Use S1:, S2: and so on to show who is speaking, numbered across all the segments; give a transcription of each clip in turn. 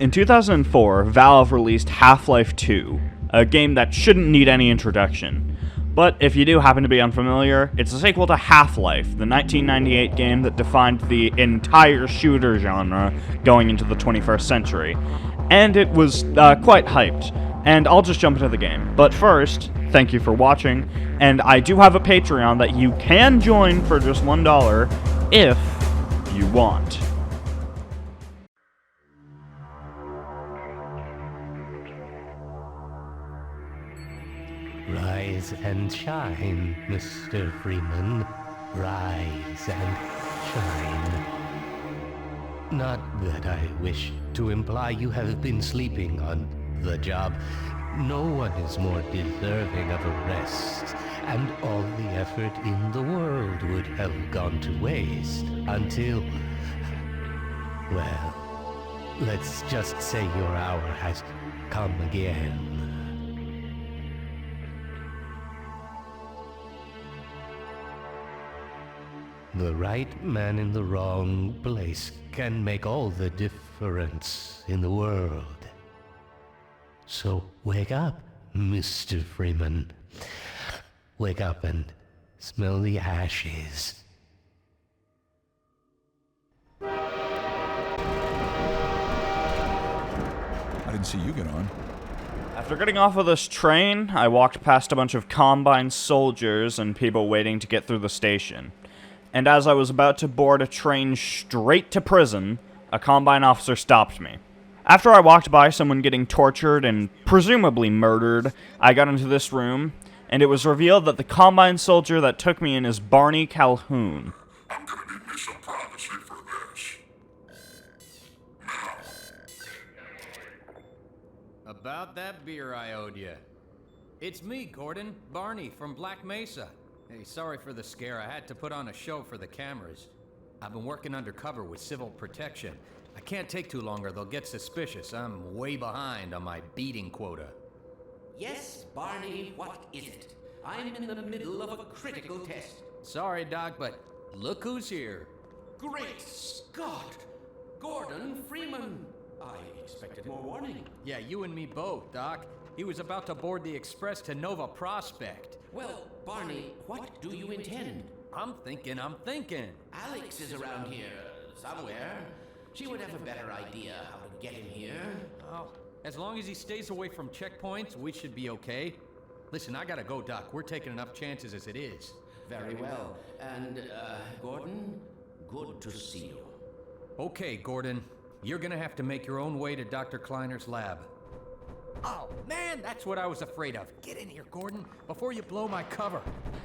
S1: In 2004, Valve released Half-Life 2, a game that shouldn't need any introduction. But if you do happen to be unfamiliar, it's a sequel to Half-Life, the 1998 game that defined the entire shooter genre going into the 21st century. And it was quite hyped, and I'll just jump into the game. But first, thank you for watching, and I do have a Patreon that you can join for just $1 if you want.
S2: Rise and shine, Mr. Freeman. Rise and shine. Not that I wish to imply you have been sleeping on the job. No one is more deserving of a rest, and all the effort in the world would have gone to waste until... well, let's just say your hour has come again. The right man in the wrong place can make all the difference in the world. So wake up, Mr. Freeman. Wake up and smell the ashes.
S3: I didn't see you get on.
S1: After getting off of this train, I walked past a bunch of Combine soldiers and people waiting to get through the station. And as I was about to board a train straight to prison, a Combine officer stopped me. After I walked by someone getting tortured and presumably murdered, I got into this room, and it was revealed that the Combine soldier that took me in is Barney Calhoun.
S4: I'm gonna need me some privacy for this. Now.
S5: About that beer I owed you. It's me, Gordon, Barney from Black Mesa. Hey, sorry for the scare. I had to put on a show for the cameras. I've been working undercover with civil protection. I can't take too long or they'll get suspicious. I'm way behind on my beating quota.
S6: Yes, Barney, what is it? I'm in the middle of a critical test.
S5: Sorry, Doc, but look who's here.
S6: Great Scott! Gordon Freeman! I expected more warning.
S5: Yeah, you and me both, Doc. He was about to board the express to Nova Prospekt.
S6: Well, Barney, what do you intend?
S5: I'm thinking.
S6: Alex is around here, somewhere. She would have a better idea how to get him here.
S5: Oh, as long as he stays away from checkpoints, we should be okay. Listen, I gotta go, Doc. We're taking enough chances as it is.
S6: Very well. And, Gordon, good to see you.
S5: Okay, Gordon. You're gonna have to make your own way to Dr. Kleiner's lab. Oh, man, that's what I was afraid of. Get in here, Gordon, before you blow my cover.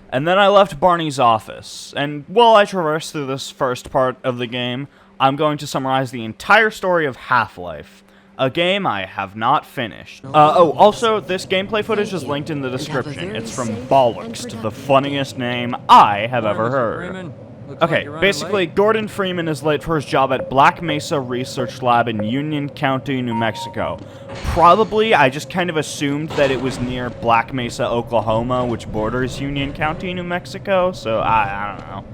S1: And then I left Barney's office, and while I traverse through this first part of the game, I'm going to summarize the entire story of Half-Life, a game I have not finished. Also, this gameplay footage is linked in the description. It's from Bollocks, the funniest name I have ever heard. Okay, basically, Gordon Freeman is late for his job at Black Mesa Research Lab in Union County, New Mexico. Probably, I just kind of assumed that it was near Black Mesa, Oklahoma, which borders Union County, New Mexico, so I don't know.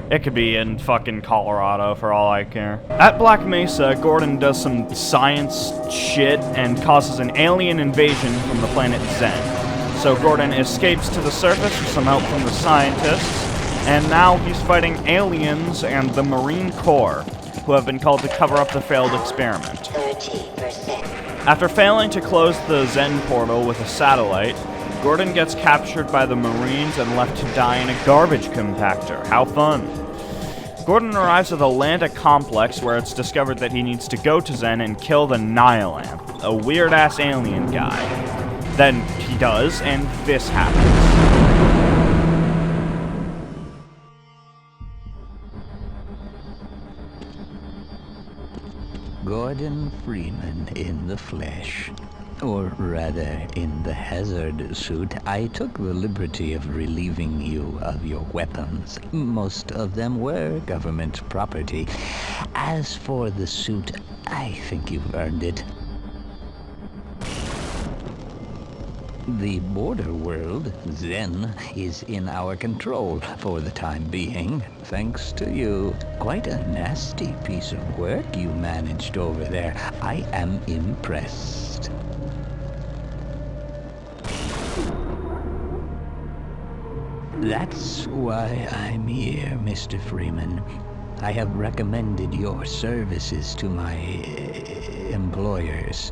S1: It could be in fucking Colorado for all I care. At Black Mesa, Gordon does some science shit and causes an alien invasion from the planet Zen. So Gordon escapes to the surface with some help from the scientists, and now he's fighting aliens and the Marine Corps, who have been called to cover up the failed experiment.
S7: 30%.
S1: After failing to close the Zen portal with a satellite, Gordon gets captured by the Marines and left to die in a garbage compactor. How fun. Gordon arrives at the Lambda complex where it's discovered that he needs to go to Zen and kill the Nihilamp, a weird-ass alien guy. Then he does, and this happens.
S8: Gordon Freeman in the flesh. Or rather, in the hazard suit. I took the liberty of relieving you of your weapons. Most of them were government property. As for the suit, I think you've earned it. The border world, then, is in our control for the time being, thanks to you. Quite a nasty piece of work you managed over there. I am impressed. That's why I'm here, Mr. Freeman. I have recommended your services to my employers,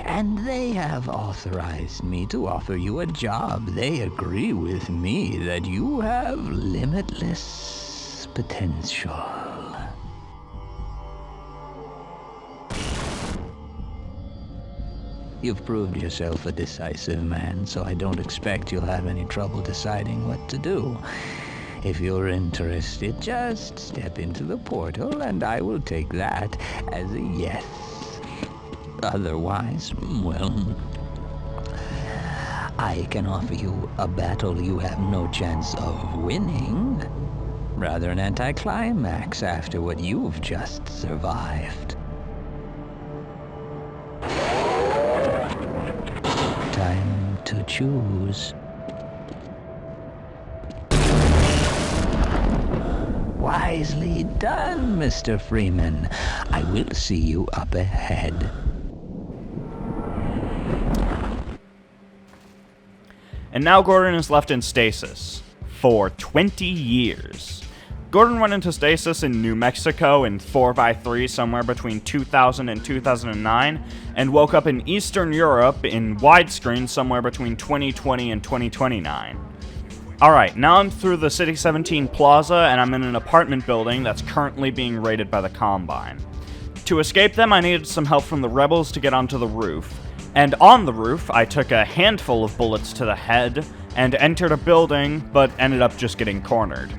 S8: and they have authorized me to offer you a job. They agree with me that you have limitless potential. You've proved yourself a decisive man, so I don't expect you'll have any trouble deciding what to do. If you're interested, just step into the portal, and I will take that as a yes. Otherwise, well, I can offer you a battle you have no chance of winning. Rather an anticlimax after what you've just survived. Time to choose. Wisely done, Mr. Freeman. I will see you up ahead.
S1: And now Gordon is left in stasis for 20 years. Gordon went into stasis in New Mexico in 4x3 somewhere between 2000 and 2009, and woke up in Eastern Europe in widescreen somewhere between 2020 and 2029. Alright, now I'm through the City 17 Plaza, and I'm in an apartment building that's currently being raided by the Combine. To escape them, I needed some help from the rebels to get onto the roof. And on the roof, I took a handful of bullets to the head, and entered a building, but ended up just getting cornered.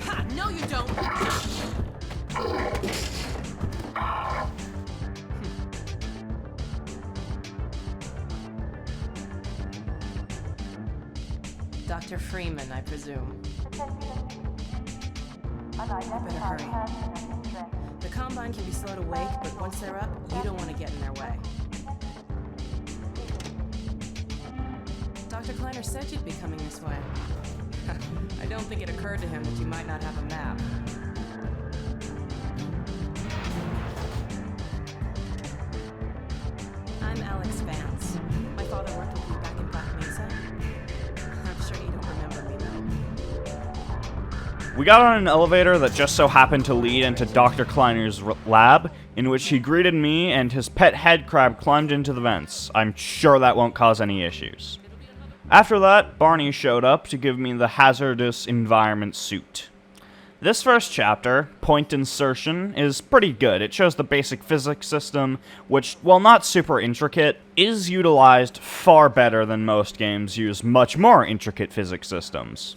S3: Ha! No, you don't! Dr. Freeman, I presume. Better hurry. The Combine can be slow to wake, but once they're up, you don't want to get in their way. Dr. Kleiner said you'd be coming this way. I don't think it occurred to him that you might not have a map. I'm Alex Vance. My father worked with me back in Black Mesa. I'm sure you don't remember me, though.
S1: We got on an elevator that just so happened to lead into Dr. Kleiner's lab, in which he greeted me and his pet head crab climbed into the vents. I'm sure that won't cause any issues. After that, Barney showed up to give me the hazardous environment suit. This first chapter, Point Insertion, is pretty good. It shows the basic physics system, which, while not super intricate, is utilized far better than most games use much more intricate physics systems.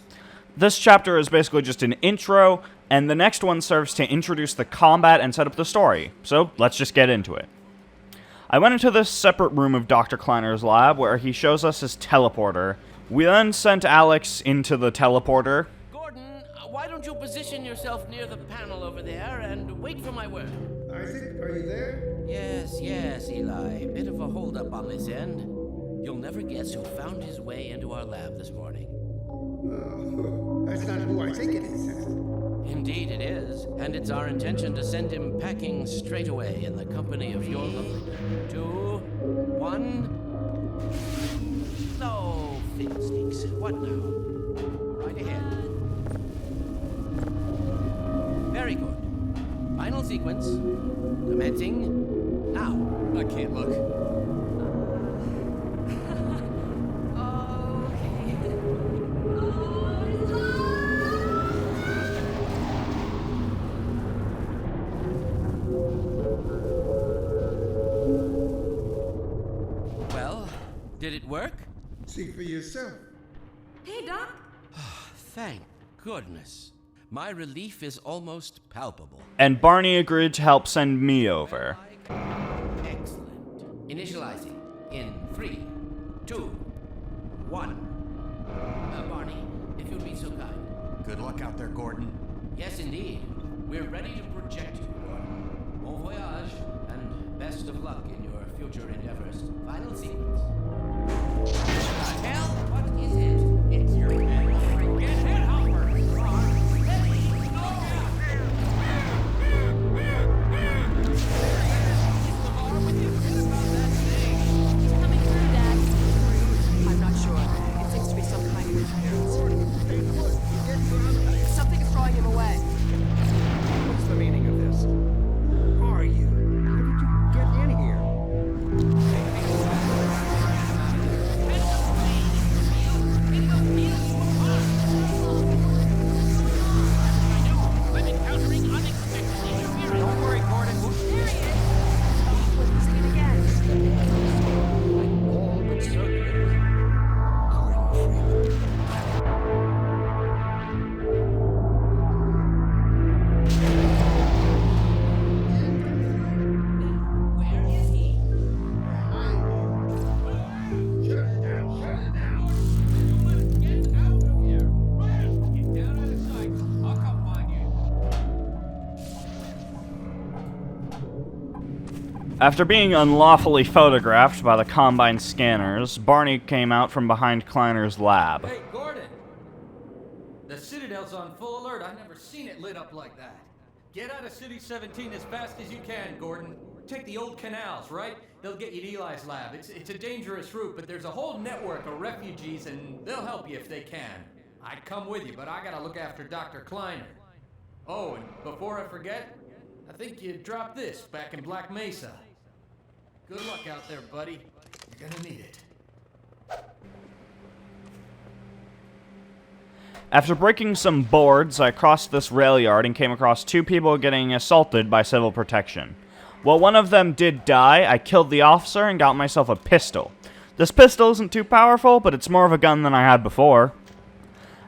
S1: This chapter is basically just an intro, and the next one serves to introduce the combat and set up the story, so let's just get into it. I went into this separate room of Dr. Kleiner's lab where he shows us his teleporter. We then sent Alex into the teleporter.
S6: Gordon, why don't you position yourself near the panel over there and wait for my word?
S7: Isaac, are you there?
S6: Yes, Eli. Bit of a holdup on this end. You'll never guess who found his way into our lab this morning.
S7: Oh, that's not who I think it is.
S6: Indeed it is, and it's our intention to send him packing straight away in the company of your lovely 2, 1... No, fiddlesticks. What now? Right ahead. Very good. Final sequence. Commencing now.
S5: I can't look.
S6: Did it work?
S7: See for yourself.
S3: Hey, Doc.
S6: Thank goodness. My relief is almost palpable.
S1: And Barney agreed to help send me over.
S6: Excellent. Initializing in 3, 2, 1. Barney, if you'd be so kind.
S5: Good luck out there, Gordon.
S6: Yes, indeed. We're ready to project you, Gordon. Bon voyage, and best of luck in your future endeavors. Final sequence. What the hell? What is it? It's your freaking headhopper!
S3: He's coming through, Dad. I'm not sure. It seems to be some kind of interference. Something is drawing him away.
S7: What's the meaning of this? Who are you? How did you get in here?
S5: Don't worry, Gordon.
S3: There he is. Oh, he's seen again.
S7: All but certain. Gordon Freeman.
S6: Where is he?
S7: Shut it down. Shut it down.
S5: Get out of here! Get down out of sight. I'll come find you.
S1: After being unlawfully photographed by the Combine scanners, Barney came out from behind Kleiner's lab.
S5: Hey, Gordon! The Citadel's on full alert. I've never seen it lit up like that. Get out of City 17 as fast as you can, Gordon. Take the old canals, right? They'll get you to Eli's lab. It's a dangerous route, but there's a whole network of refugees, and they'll help you if they can. I'd come with you, but I gotta look after Dr. Kleiner. Oh, and before I forget, I think you dropped this back in Black Mesa. Good luck out there, buddy. You're gonna need it.
S1: After breaking some boards, I crossed this rail yard and came across two people getting assaulted by civil protection. While one of them did die, I killed the officer and got myself a pistol. This pistol isn't too powerful, but it's more of a gun than I had before.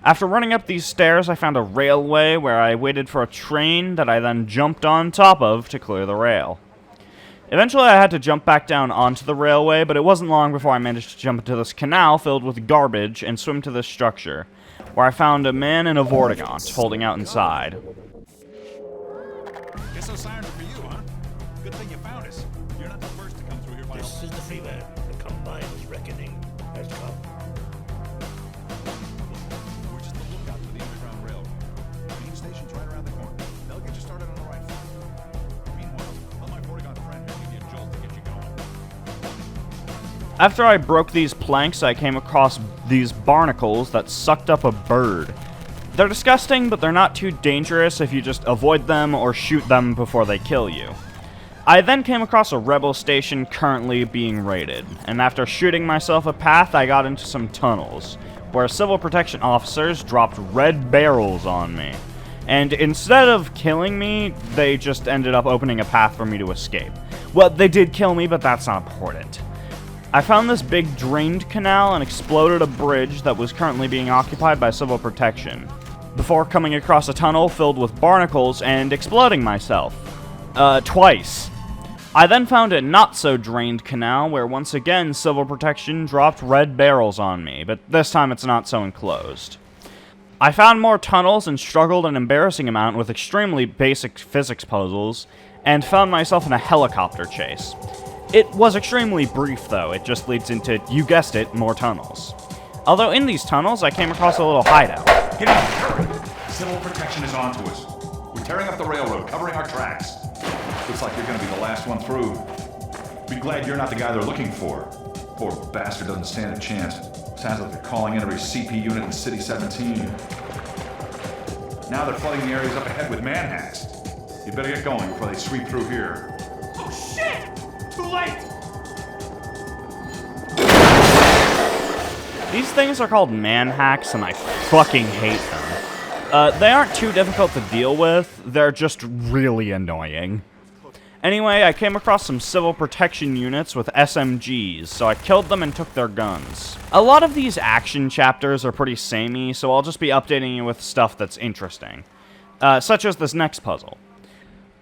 S1: After running up these stairs, I found a railway where I waited for a train that I then jumped on top of to clear the rail. Eventually, I had to jump back down onto the railway, but it wasn't long before I managed to jump into this canal filled with garbage and swim to this structure, where I found a man in a vortigaunt holding out inside.
S9: Guess a siren for you, huh? Good thing you found us. You're not the first to come through here by
S10: This is the Freeman. The Combine's reckoning has come.
S9: We're just a lookout for the Underground Railroad. Main station's right around the corner. They'll get you started on the right foot. Meanwhile, let my Vortigaunt friend here give you a jolt to get you going.
S1: After I broke these planks, I came across these barnacles that sucked up a bird. They're disgusting, but they're not too dangerous if you just avoid them or shoot them before they kill you. I then came across a rebel station currently being raided, and after shooting myself a path, I got into some tunnels, where civil protection officers dropped red barrels on me. And instead of killing me, they just ended up opening a path for me to escape. Well, they did kill me, but that's not important. I found this big drained canal and exploded a bridge that was currently being occupied by civil protection, before coming across a tunnel filled with barnacles and exploding myself. Twice. I then found a not-so-drained canal where once again civil protection dropped red barrels on me, but this time it's not so enclosed. I found more tunnels and struggled an embarrassing amount with extremely basic physics puzzles, and found myself in a helicopter chase. It was extremely brief though, it just leads into, you guessed it, more tunnels. Although in these tunnels I came across a little hideout.
S9: Get in, hurry! Civil protection is on to us. We're tearing up the railroad, covering our tracks. Looks like you're gonna be the last one through. Be glad you're not the guy they're looking for. Poor bastard doesn't stand a chance. Sounds like they're calling in every CP unit in City 17. Now they're flooding the areas up ahead with manhacks. You better get going before they sweep through here. Oh shit! Too late!
S1: These things are called manhacks, and I fucking hate them. They aren't too difficult to deal with, they're just really annoying. Anyway, I came across some civil protection units with SMGs, so I killed them and took their guns. A lot of these action chapters are pretty samey, so I'll just be updating you with stuff that's interesting. Such as this next puzzle.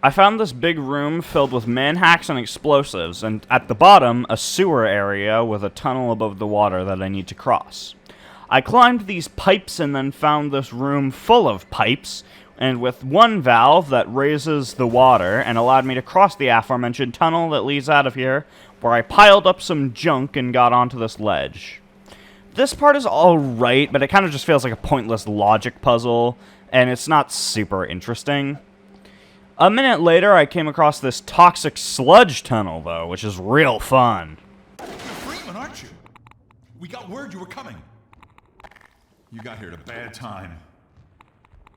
S1: I found this big room filled with manhacks and explosives, and at the bottom, a sewer area with a tunnel above the water that I need to cross. I climbed these pipes and then found this room full of pipes, and with one valve that raises the water and allowed me to cross the aforementioned tunnel that leads out of here, where I piled up some junk and got onto this ledge. This part is alright, but it kind of just feels like a pointless logic puzzle, and it's not super interesting. A minute later, I came across this toxic sludge tunnel, though, which is real fun.
S9: You're Freeman, aren't you? We got word you were coming. You got here at a bad time.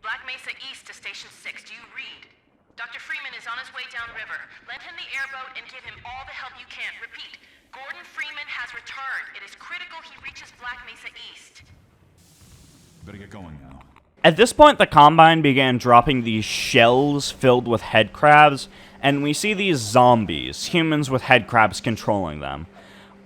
S3: Black Mesa East to Station 6. Do you read? Dr. Freeman is on his way downriver. Lend him the airboat and give him all the help you can. Repeat, Gordon Freeman has returned. It is critical he reaches Black Mesa East.
S9: Better get going now.
S1: At this point, the Combine began dropping these shells filled with head crabs, and we see these zombies, humans with head crabs controlling them.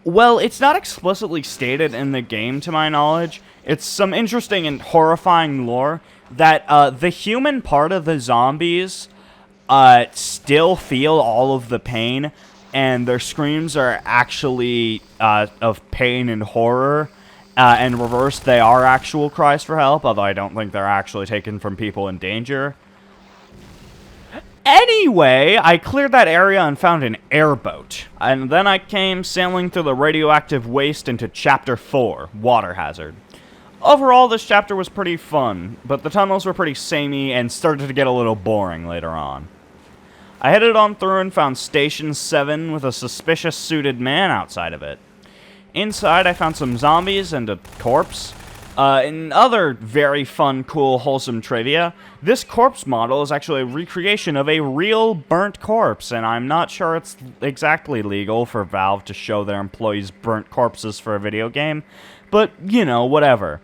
S1: Well, it's not explicitly stated in the game, to my knowledge. It's some interesting and horrifying lore that the human part of the zombies still feel all of the pain, and their screams are actually of pain and horror. And reverse, they are actual cries for help, although I don't think they're actually taken from people in danger. Anyway, I cleared that area and found an airboat. And then I came sailing through the radioactive waste into Chapter 4, Water Hazard. Overall, this chapter was pretty fun, but the tunnels were pretty samey and started to get a little boring later on. I headed on through and found Station 7 with a suspicious suited man outside of it. Inside, I found some zombies and a corpse. In other very fun, cool, wholesome trivia, this corpse model is actually a recreation of a real burnt corpse, and I'm not sure it's exactly legal for Valve to show their employees burnt corpses for a video game, but, you know, whatever.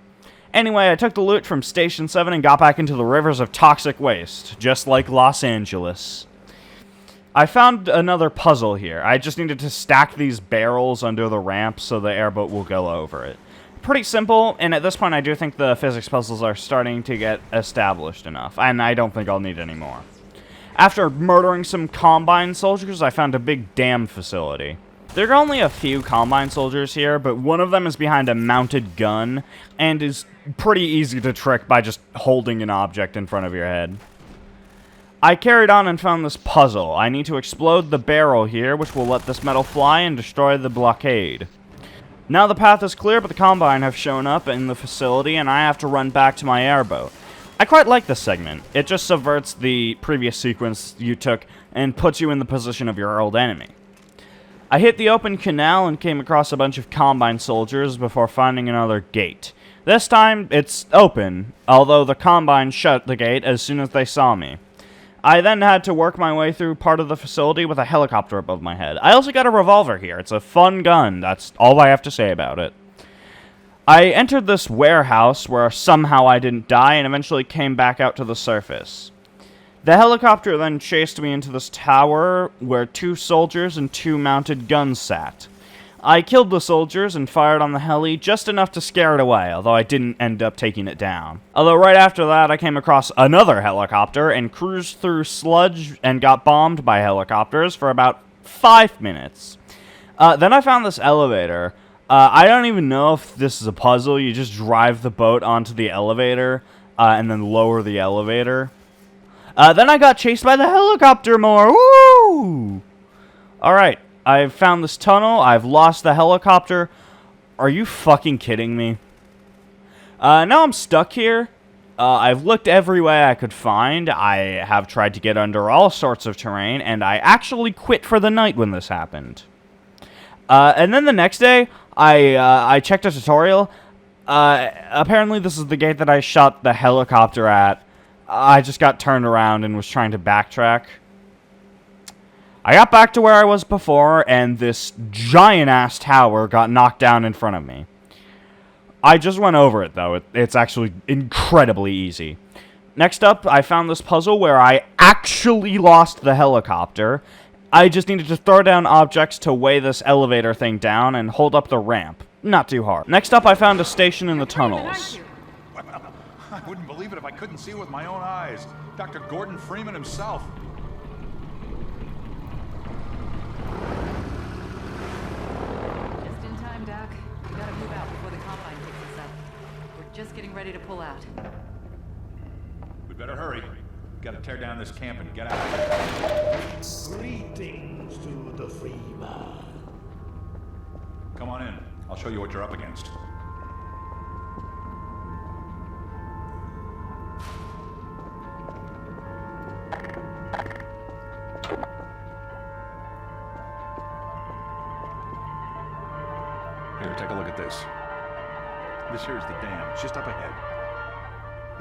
S1: Anyway, I took the loot from Station 7 and got back into the rivers of toxic waste, just like Los Angeles. I found another puzzle here. I just needed to stack these barrels under the ramp so the airboat will go over it. Pretty simple, and at this point I do think the physics puzzles are starting to get established enough, and I don't think I'll need any more. After murdering some Combine soldiers, I found a big dam facility. There are only a few Combine soldiers here, but one of them is behind a mounted gun, and is pretty easy to trick by just holding an object in front of your head. I carried on and found this puzzle. I need to explode the barrel here, which will let this metal fly and destroy the blockade. Now the path is clear, but the Combine have shown up in the facility, and I have to run back to my airboat. I quite like this segment. It just subverts the previous sequence you took and puts you in the position of your old enemy. I hit the open canal and came across a bunch of Combine soldiers before finding another gate. This time, it's open, although the Combine shut the gate as soon as they saw me. I then had to work my way through part of the facility with a helicopter above my head. I also got a revolver here. It's a fun gun. That's all I have to say about it. I entered this warehouse where somehow I didn't die and eventually came back out to the surface. The helicopter then chased me into this tower where 2 soldiers and 2 mounted guns sat. I killed the soldiers and fired on the heli just enough to scare it away, although I didn't end up taking it down. Although right after that, I came across another helicopter and cruised through sludge and got bombed by helicopters for about 5 minutes. Then I found this elevator. I don't even know if this is a puzzle. You just drive the boat onto the elevator and then lower the elevator. Then I got chased by the helicopter more. Woo! Alright. I've found this tunnel. I've lost the helicopter. Are you fucking kidding me? Now I'm stuck here. I've looked every way I could find. I have tried to get under all sorts of terrain, and I actually quit for the night when this happened. And then the next day, I checked a tutorial. Apparently this is the gate that I shot the helicopter at. I just got turned around and was trying to backtrack. I got back to where I was before, and this giant-ass tower got knocked down in front of me. I just went over it, though. It's actually incredibly easy. Next up, I found this puzzle where I actually lost the helicopter. I just needed to throw down objects to weigh this elevator thing down and hold up the ramp. Not too hard. Next up, I found a station in the tunnels.
S9: Well, I wouldn't believe it if I couldn't see it with my own eyes. Dr. Gordon Freeman himself.
S11: Just in time, Doc. We gotta move out before the Combine picks us up. We're just getting ready to pull out.
S9: We better hurry. Gotta tear down this camp and get out of here.
S10: Greetings to the Freeman.
S9: Come on in. I'll show you what you're up against. Here, take a look at this. This here is the dam. It's just up ahead.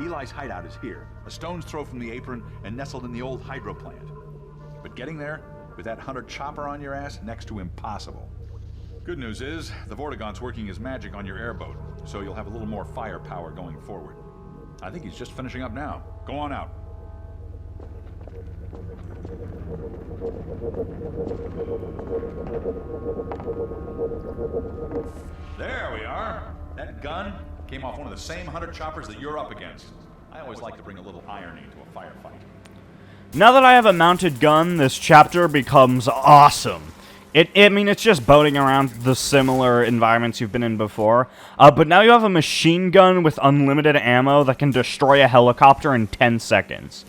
S9: Eli's hideout is here, a stone's throw from the apron and nestled in the old hydro plant. But getting there, with that hunter chopper on your ass, next to impossible. Good news is, the Vortigaunt's working his magic on your airboat, so you'll have a little more firepower going forward. I think he's just finishing up now. Go on out. There we are. That gun came off one of the same hunter choppers that you're up against. I always like to bring a little irony to a firefight.
S1: Now that I have a mounted gun, this chapter becomes awesome. I mean, it's just boating around the similar environments you've been in before, but now you have a machine gun with unlimited ammo that can destroy a helicopter in 10 seconds.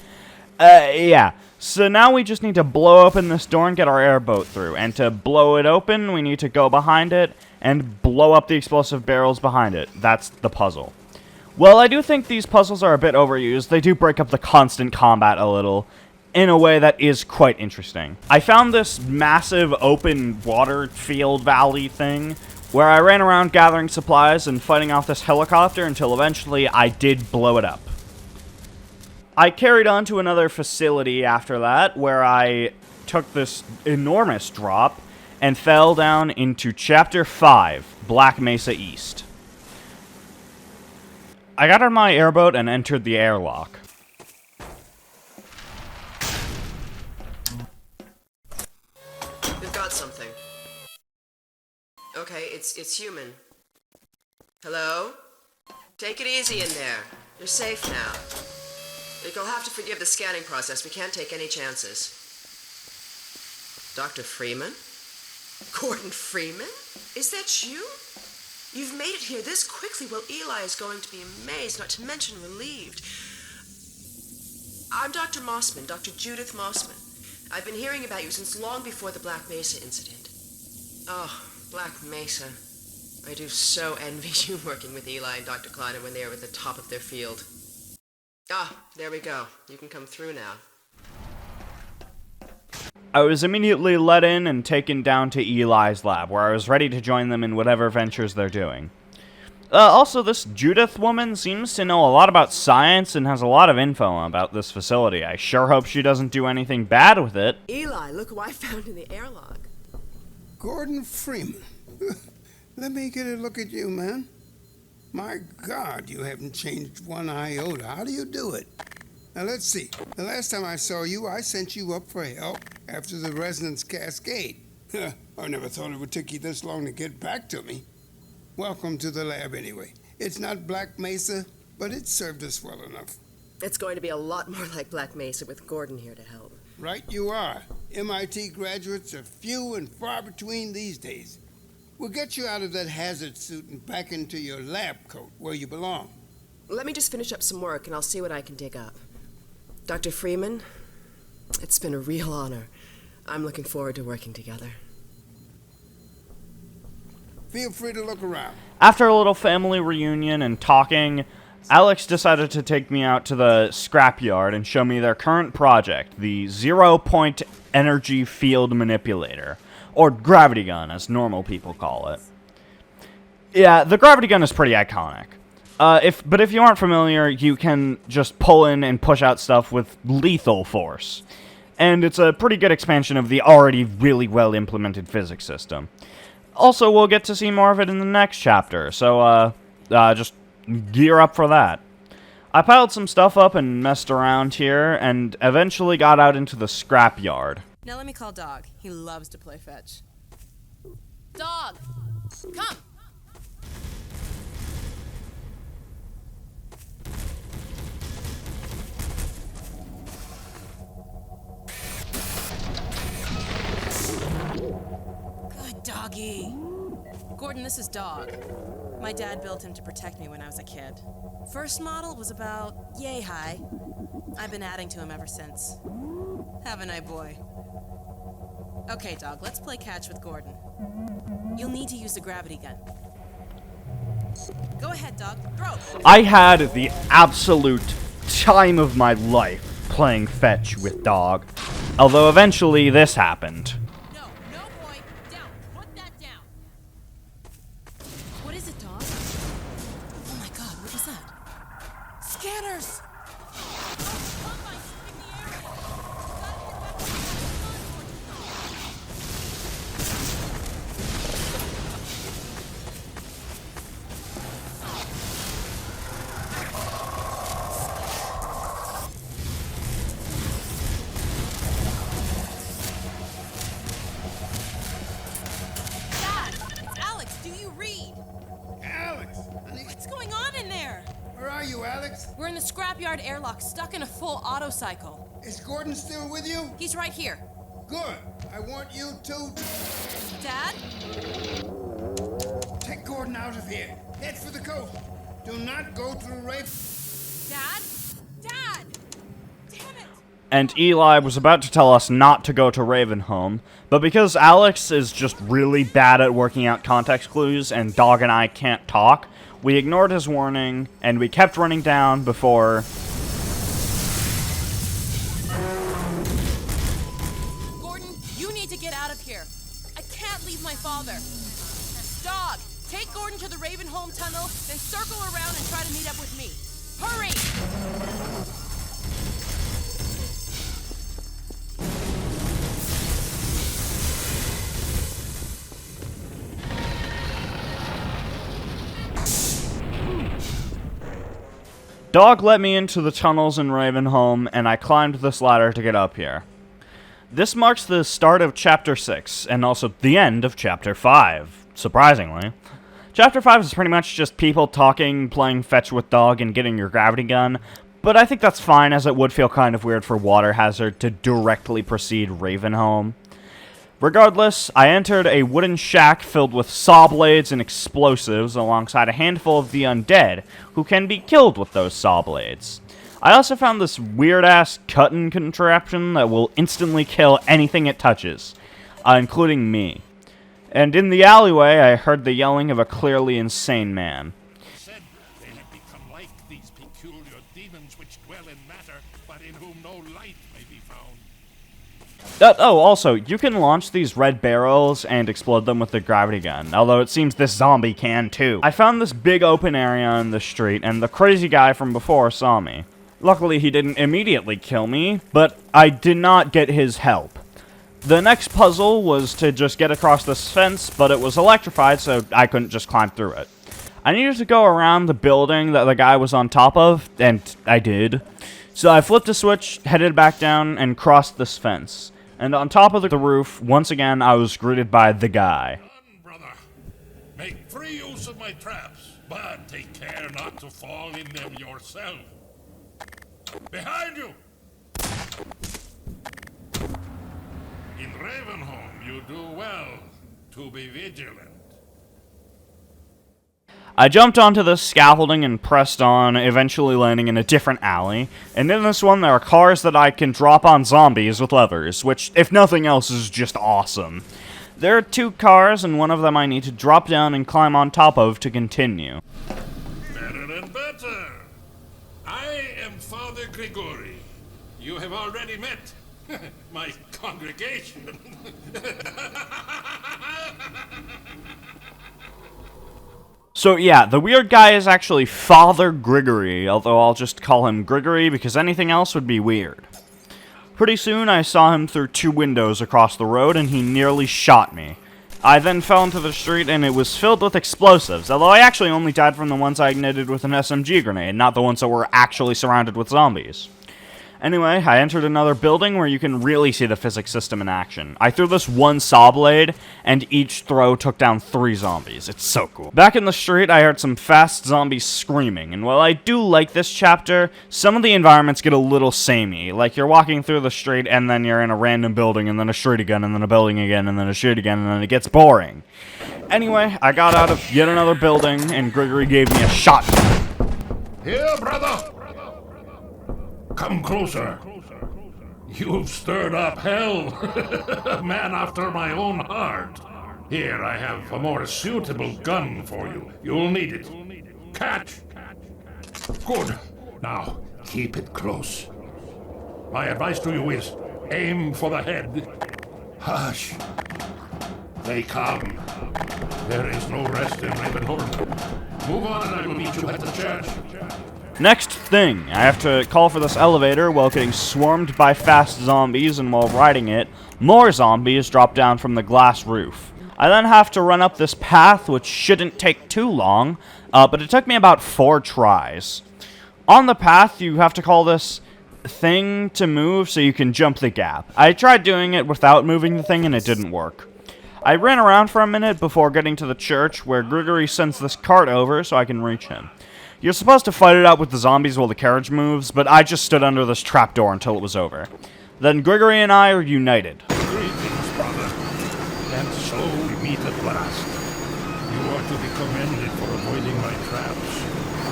S1: Yeah. So now we just need to blow open this door and get our airboat through. And to blow it open, we need to go behind it and blow up the explosive barrels behind it. That's the puzzle. Well, I do think these puzzles are a bit overused. They do break up the constant combat a little, in a way that is quite interesting. I found this massive open water field valley thing, where I ran around gathering supplies and fighting off this helicopter until eventually I did blow it up. I carried on to another facility after that, where I took this enormous drop and fell down into Chapter 5, Black Mesa East. I got on my airboat and entered the airlock.
S12: We've got something. Okay, it's human. Hello? Take it easy in there. You're safe now. You'll have to forgive the scanning process. We can't take any chances. Dr. Freeman? Gordon Freeman? Is that you? You've made it here this quickly. Well, Eli is going to be amazed, not to mention relieved. I'm Dr. Mossman, Dr. Judith Mossman. I've been hearing about you since long before the Black Mesa incident. Oh, Black Mesa. I do so envy you working with Eli and Dr. Kleiner when they were at the top of their field. Ah, there we go. You can come through now.
S1: I was immediately let in and taken down to Eli's lab, where I was ready to join them in whatever ventures they're doing. Also, this Judith woman seems to know a lot about science and has a lot of info about this facility. I sure hope she doesn't do anything bad with it.
S12: Eli, look who I found in the airlock.
S7: Gordon Freeman. Let me get a look at you, man. My God, you haven't changed one iota. How do you do it? Now, let's see. The last time I saw you, I sent you up for help after the resonance cascade. I never thought it would take you this long to get back to me. Welcome to the lab, anyway. It's not Black Mesa, but it served us well enough.
S12: It's going to be a lot more like Black Mesa with Gordon here to help.
S7: Right you are. MIT graduates are few and far between these days. We'll get you out of that hazard suit and back into your lab coat where you belong.
S12: Let me just finish up some work and I'll see what I can dig up. Dr. Freeman, it's been a real honor. I'm looking forward to working together.
S7: Feel free to look around.
S1: After a little family reunion and talking, Alex decided to take me out to the scrapyard and show me their current project, the 0-point energy field manipulator. Or gravity gun, as normal people call it. Yeah, the gravity gun is pretty iconic. But if you aren't familiar, you can just pull in and push out stuff with lethal force. And it's a pretty good expansion of the already really well-implemented physics system. Also, we'll get to see more of it in the next chapter, so just gear up for that. I piled some stuff up and messed around here, and eventually got out into the scrapyard.
S11: Now let me call Dog. He loves to play fetch. Dog! Come! Good doggy. Gordon, this is Dog. My dad built him to protect me when I was a kid. First model was about yay high. I've been adding to him ever since. Haven't I, boy? Okay, dog, let's play catch with Gordon. You'll need to use the gravity gun. Go ahead, dog. Throw!
S1: I had the absolute time of my life playing fetch with Dog. Although eventually this happened.
S11: No, boy. Down. Put that down. What is it, dog? Oh my god, what was that? Scanners! We're in the scrapyard airlock, stuck in a full auto cycle.
S7: Is Gordon still with you?
S11: He's right here.
S7: Good. I want you to...
S11: Dad?
S7: Take Gordon out of here. Head for the coast. Do not go to Raven...
S11: Dad? Dad! Damn it!
S1: And Eli was about to tell us not to go to Ravenholm, but because Alex is just really bad at working out context clues and Dog and I can't talk, we ignored his warning, and we kept running down before...
S11: Gordon, you need to get out of here. I can't leave my father. Dog, take Gordon to the Ravenholm tunnel, then circle around and try to meet up with me. Hurry!
S1: Dog let me into the tunnels in Ravenholm, and I climbed this ladder to get up here. This marks the start of Chapter 6, and also the end of Chapter 5, surprisingly. Chapter 5 is pretty much just people talking, playing fetch with Dog, and getting your gravity gun, but I think that's fine, as it would feel kind of weird for Water Hazard to directly precede Ravenholm. Regardless, I entered a wooden shack filled with saw blades and explosives alongside a handful of the undead, who can be killed with those saw blades. I also found this weird-ass cutting contraption that will instantly kill anything it touches, including me. And in the alleyway, I heard the yelling of a clearly insane man.
S10: Said they have become like these peculiar demons which dwell in matter, but in whom no light may be found.
S1: Also, you can launch these red barrels and explode them with the gravity gun, although it seems this zombie can too. I found this big open area in the street, and the crazy guy from before saw me. Luckily, he didn't immediately kill me, but I did not get his help. The next puzzle was to just get across this fence, but it was electrified, so I couldn't just climb through it. I needed to go around the building that the guy was on top of, and I did. So I flipped a switch, headed back down, and crossed this fence. And on top of the roof, once again, I was greeted by the guy.
S10: Brother, make free use of my traps, but take care not to fall in them yourself. Behind you! In Ravenholm, you do well to be vigilant.
S1: I jumped onto the scaffolding and pressed on, eventually landing in a different alley. And in this one, there are cars that I can drop on zombies with levers, which, if nothing else, is just awesome. There are 2 cars, and one of them I need to drop down and climb on top of to continue.
S10: Better and better. I am Father Grigori. You have already met my congregation.
S1: So yeah, the weird guy is actually Father Grigory, although I'll just call him Grigory because anything else would be weird. Pretty soon I saw him through 2 windows across the road and he nearly shot me. I then fell into the street and it was filled with explosives, although I actually only died from the ones I ignited with an SMG grenade, not the ones that were actually surrounded with zombies. Anyway, I entered another building where you can really see the physics system in action. I threw this 1 saw blade, and each throw took down 3 zombies. It's so cool. Back in the street, I heard some fast zombies screaming, and while I do like this chapter, some of the environments get a little samey. Like, you're walking through the street, and then you're in a random building, and then a street again, and then a building again, and then a street again, and then it gets boring. Anyway, I got out of yet another building, and Grigory gave me a shotgun.
S10: Here, brother! Come closer. You've stirred up hell. A man after my own heart. Here, I have a more suitable gun for you. You'll need it. Catch! Good. Now, keep it close. My advice to you is, aim for the head. Hush. They come. There is no rest in Ravenholm. Move on and I will meet you at the church.
S1: Next thing, I have to call for this elevator while getting swarmed by fast zombies, and while riding it, more zombies drop down from the glass roof. I then have to run up this path, which shouldn't take too long, but it took me about 4 tries. On the path, you have to call this thing to move so you can jump the gap. I tried doing it without moving the thing and it didn't work. I ran around for a minute before getting to the church, where Grigory sends this cart over so I can reach him. You're supposed to fight it out with the zombies while the carriage moves, but I just stood under this trapdoor until it was over. Then Grigory and I are united.
S10: Greetings, brother. And so we meet at last. You are to be commended for avoiding my traps.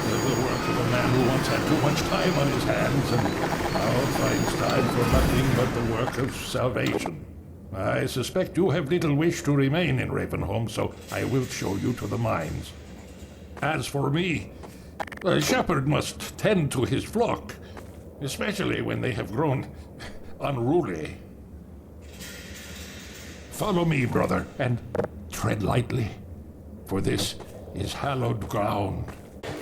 S10: The work of a man who once had too much time on his hands and now finds time for nothing but the work of salvation. I suspect you have little wish to remain in Ravenholm, so I will show you to the mines. As for me, a shepherd must tend to his flock, especially when they have grown unruly. Follow me, brother, and tread lightly, for this is hallowed ground.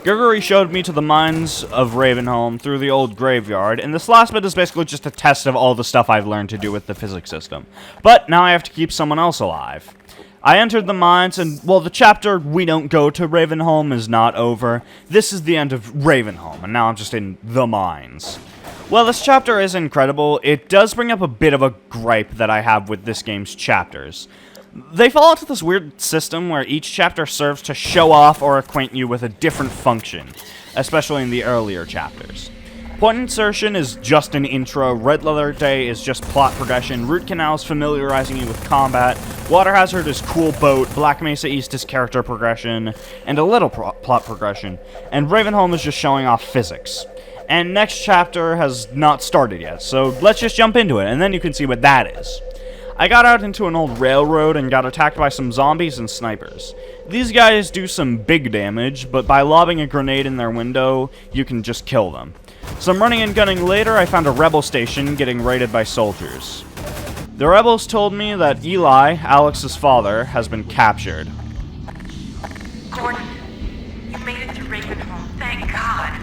S1: Grigory showed me to the mines of Ravenholm through the old graveyard, and this last bit is basically just a test of all the stuff I've learned to do with the physics system. But now I have to keep someone else alive. I entered the mines, and, well, the chapter We Don't Go To Ravenholm is not over. This is the end of Ravenholm, and now I'm just in the mines. Well, this chapter is incredible. It does bring up a bit of a gripe that I have with this game's chapters. They fall into this weird system where each chapter serves to show off or acquaint you with a different function, especially in the earlier chapters. Point Insertion is just an intro, Red Leather Day is just plot progression, Root Canal is familiarizing you with combat, Water Hazard is cool boat, Black Mesa East is character progression, and a little plot progression, and Ravenholm is just showing off physics. And next chapter has not started yet, so let's just jump into it, and then you can see what that is. I got out into an old railroad and got attacked by some zombies and snipers. These guys do some big damage, but by lobbing a grenade in their window, you can just kill them. Some running and gunning later, I found a rebel station getting raided by soldiers. The rebels told me that Eli, Alex's father, has been captured.
S3: Gordon, you made it through Ravenholm, thank God.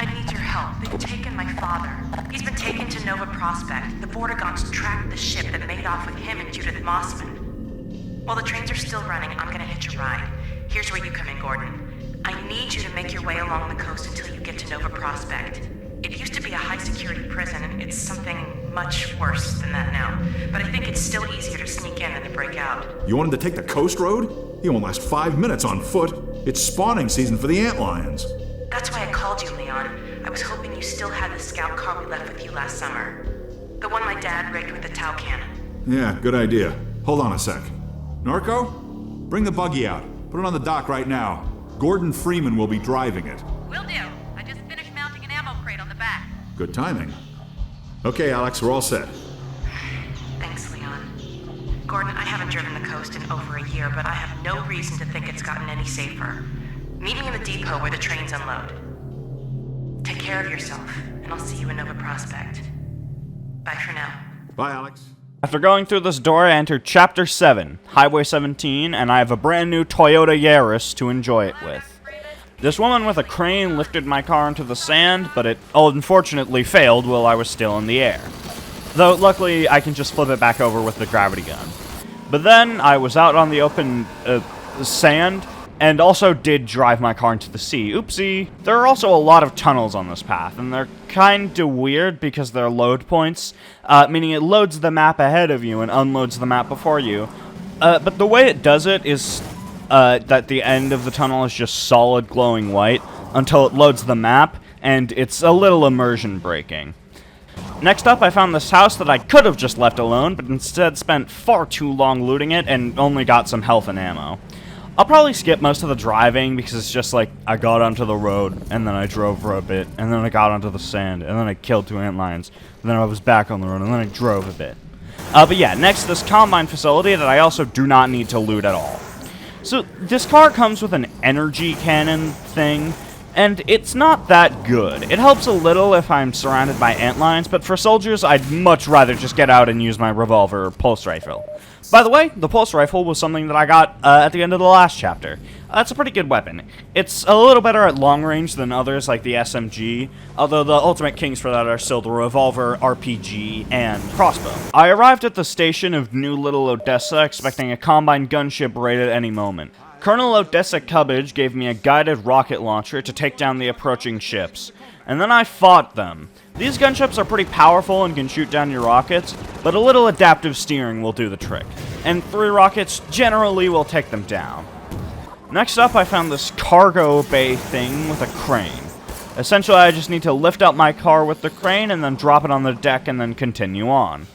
S3: I need your help. They've taken my father. He's been taken to Nova Prospekt. The Vortigaunts tracked the ship that made off with him and Judith Mossman. While the trains are still running, I'm gonna hitch a ride. Here's where you come in, Gordon. I need you to make your way along the coast until you get to Nova Prospekt. It used to be a high-security prison, and it's something much worse than that now. But I think it's still easier to sneak in than to break out.
S9: You wanted to take the coast road? You won't last 5 minutes on foot. It's spawning season for the antlions.
S3: That's why I called you, Leon. I was hoping you still had the scout car we left with you last summer. The one my dad rigged with the Tau cannon.
S9: Yeah, good idea. Hold on a sec. Norco? Bring the buggy out. Put it on the dock right now. Gordon Freeman will be driving it.
S3: Will do. I just finished mounting an ammo crate on the back.
S9: Good timing. Okay, Alex, we're all set.
S3: Thanks, Leon. Gordon, I haven't driven the coast in over a year, but I have no reason to think it's gotten any safer. Meet me in the depot where the trains unload. Take care of yourself, and I'll see you in Nova Prospekt. Bye for now.
S9: Bye, Alex.
S1: After going through this door, I entered Chapter 7, Highway 17, and I have a brand new Toyota Yaris to enjoy it with. This woman with a crane lifted my car into the sand, but it unfortunately failed while I was still in the air. Though, luckily, I can just flip it back over with the gravity gun. But then, I was out on the open sand, and also did drive my car into the sea. Oopsie. There are also a lot of tunnels on this path, and they're kinda weird because they're load points, meaning it loads the map ahead of you and unloads the map before you. But the way it does it is that the end of the tunnel is just solid glowing white until it loads the map, and it's a little immersion breaking. Next up, I found this house that I could have just left alone, but instead spent far too long looting it and only got some health and ammo. I'll probably skip most of the driving because it's just like I got onto the road and then I drove for a bit and then I got onto the sand and then I killed 2 antlions and then I was back on the road and then I drove a bit. But yeah, next this combine facility that I also do not need to loot at all. So this car comes with an energy cannon thing, and it's not that good. It helps a little if I'm surrounded by antlions, but for soldiers, I'd much rather just get out and use my revolver or pulse rifle. By the way, the pulse rifle was something that I got at the end of the last chapter. That's a pretty good weapon. It's a little better at long range than others like the SMG, although the ultimate kings for that are still the revolver, RPG, and crossbow. I arrived at the station of New Little Odessa expecting a combine gunship raid at any moment. Colonel Odessa Cubbage gave me a guided rocket launcher to take down the approaching ships, and then I fought them. These gunships are pretty powerful and can shoot down your rockets, but a little adaptive steering will do the trick, and 3 rockets generally will take them down. Next up, I found this cargo bay thing with a crane. Essentially, I just need to lift up my car with the crane and then drop it on the deck and then continue on.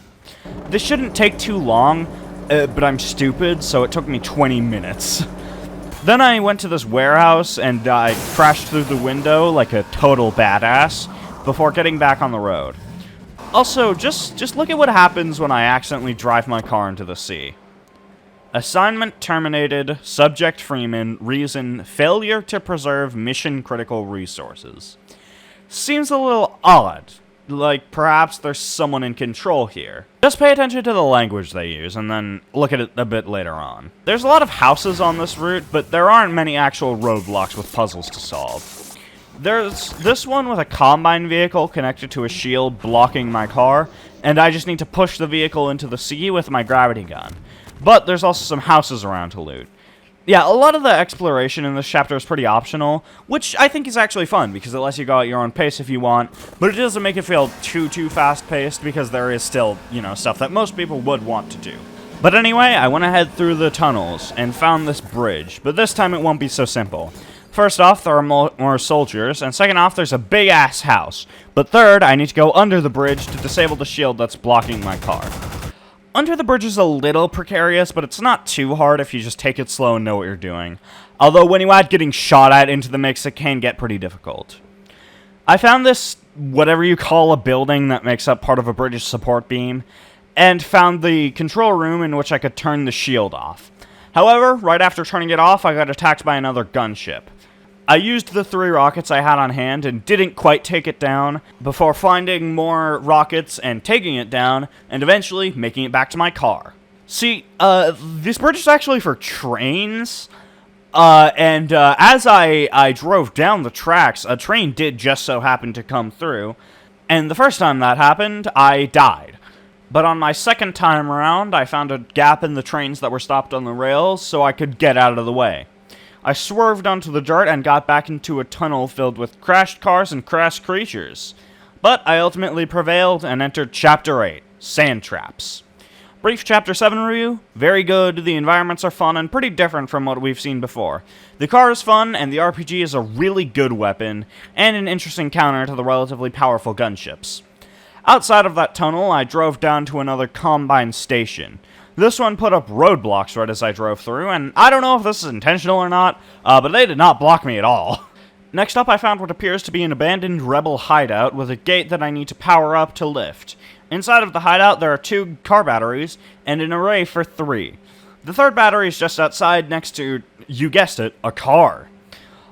S1: This shouldn't take too long, but I'm stupid, so it took me 20 minutes. Then I went to this warehouse and I crashed through the window like a total badass before getting back on the road. Also, just look at what happens when I accidentally drive my car into the sea. Assignment terminated, subject Freeman, reason failure to preserve mission critical resources. Seems a little odd, like perhaps there's someone in control here. Just pay attention to the language they use and then look at it a bit later on. There's a lot of houses on this route, but there aren't many actual roadblocks with puzzles to solve. There's this one with a combine vehicle connected to a shield blocking my car, and I just need to push the vehicle into the sea with my gravity gun. But there's also some houses around to loot. Yeah, a lot of the exploration in this chapter is pretty optional, which I think is actually fun, because it lets you go at your own pace if you want, but it doesn't make it feel too fast-paced, because there is still, stuff that most people would want to do. But anyway, I went ahead through the tunnels, and found this bridge, but this time it won't be so simple. First off, there are more soldiers, and second off, there's a big-ass house. But third, I need to go under the bridge to disable the shield that's blocking my car. Under the bridge is a little precarious, but it's not too hard if you just take it slow and know what you're doing. Although when you add getting shot at into the mix, it can get pretty difficult. I found this, whatever you call a building that makes up part of a British support beam, and found the control room in which I could turn the shield off. However, right after turning it off, I got attacked by another gunship. I used the 3 rockets I had on hand and didn't quite take it down before finding more rockets and taking it down and eventually making it back to my car. See, this bridge is actually for trains, and as I drove down the tracks, a train did just so happen to come through, and the first time that happened, I died. But on my second time around, I found a gap in the trains that were stopped on the rails so I could get out of the way. I swerved onto the dirt and got back into a tunnel filled with crashed cars and crashed creatures. But I ultimately prevailed and entered Chapter 8, Sandtraps. Brief Chapter 7 review, very good, the environments are fun and pretty different from what we've seen before. The car is fun, and the RPG is a really good weapon, and an interesting counter to the relatively powerful gunships. Outside of that tunnel, I drove down to another combine station. This one put up roadblocks right as I drove through, and I don't know if this is intentional or not, but they did not block me at all. Next up, I found what appears to be an abandoned rebel hideout with a gate that I need to power up to lift. Inside of the hideout, there are 2 car batteries, and an array for 3. The third battery is just outside next to, you guessed it, a car.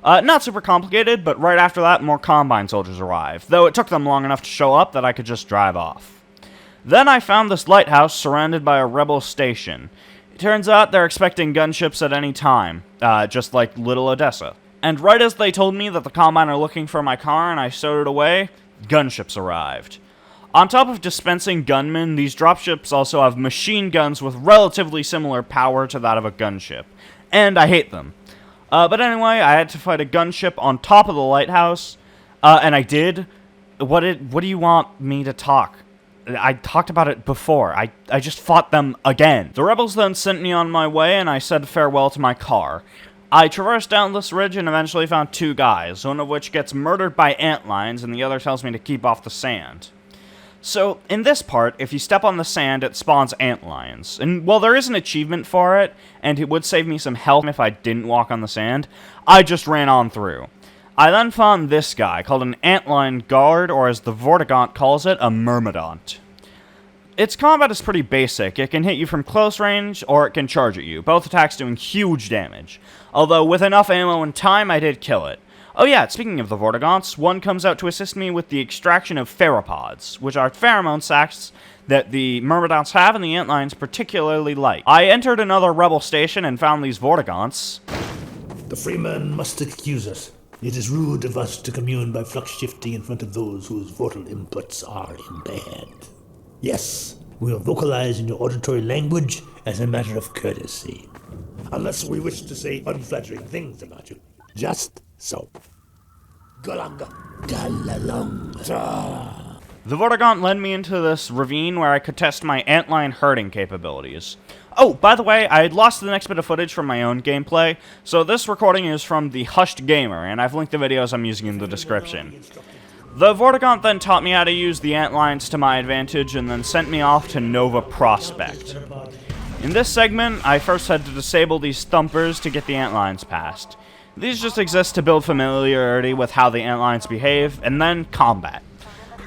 S1: Not super complicated, but right after that, more Combine soldiers arrive, though it took them long enough to show up that I could just drive off. Then I found this lighthouse surrounded by a rebel station. It turns out they're expecting gunships at any time, just like Little Odessa. And right as they told me that the Combine are looking for my car and I stowed it away, gunships arrived. On top of dispensing gunmen, these dropships also have machine guns with relatively similar power to that of a gunship. And I hate them. But anyway, I had to fight a gunship on top of the lighthouse, and I did. What do you want me to talk? I talked about it before. I just fought them again. The rebels then sent me on my way, and I said farewell to my car. I traversed down this ridge and eventually found 2 guys, one of which gets murdered by antlions, and the other tells me to keep off the sand. So, in this part, if you step on the sand, it spawns antlions. And while there is an achievement for it, and it would save me some health if I didn't walk on the sand, I just ran on through. I then found this guy, called an antlion guard, or as the Vortigaunt calls it, a myrmidont. Its combat is pretty basic. It can hit you from close range, or it can charge at you, both attacks doing huge damage. Although, with enough ammo and time, I did kill it. Oh yeah, speaking of the Vortigaunts, one comes out to assist me with the extraction of pheropods, which are pheromone sacs that the Myrmidons have and the antlions particularly like. I entered another rebel station and found these Vortigaunts.
S13: The Freeman must excuse us. It is rude of us to commune by flux shifting in front of those whose vortal inputs are impaired. Yes, we will vocalize in your auditory language as a matter of courtesy. Unless we wish to say unflattering things about you. Just so. Galanga. Galalonga.
S1: The Vortigaunt led me into this ravine where I could test my antlion herding capabilities. Oh, by the way, I had lost the next bit of footage from my own gameplay, so this recording is from the Hushed Gamer, and I've linked the videos I'm using in the description. The Vortigaunt then taught me how to use the antlions to my advantage and then sent me off to Nova Prospekt. In this segment, I first had to disable these thumpers to get the antlions past. These just exist to build familiarity with how the antlions behave, and then combat.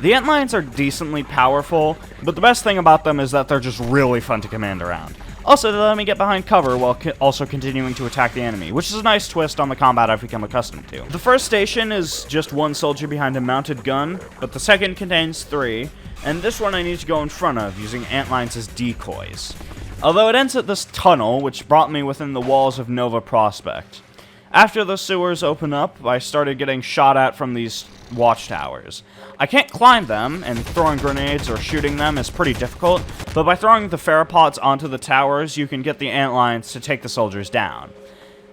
S1: The antlions are decently powerful, but the best thing about them is that they're just really fun to command around. Also, they let me get behind cover while also continuing to attack the enemy, which is a nice twist on the combat I've become accustomed to. The first station is just one soldier behind a mounted gun, but the second contains 3, and this one I need to go in front of, using antlions as decoys. Although it ends at this tunnel, which brought me within the walls of Nova Prospekt. After the sewers open up, I started getting shot at from these watchtowers. I can't climb them, and throwing grenades or shooting them is pretty difficult, but by throwing the pheropods onto the towers, you can get the antlions to take the soldiers down.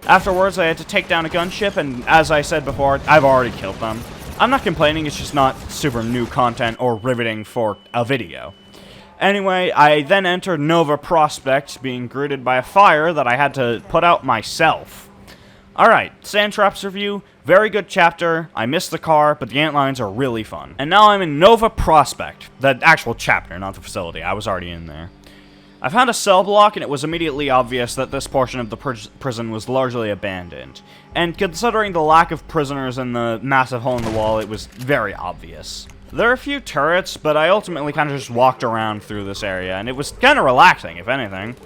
S1: Afterwards, I had to take down a gunship, and as I said before, I've already killed them. I'm not complaining, it's just not super new content or riveting for a video. Anyway, I then entered Nova Prospekt, being greeted by a fire that I had to put out myself. Alright, Sandtraps review, very good chapter, I missed the car, but the antlions are really fun. And now I'm in Nova Prospekt, the actual chapter, not the facility, I was already in there. I found a cell block, and it was immediately obvious that this portion of the prison was largely abandoned. And considering the lack of prisoners and the massive hole in the wall, it was very obvious. There are a few turrets, but I ultimately kind of just walked around through this area, and it was kind of relaxing, if anything.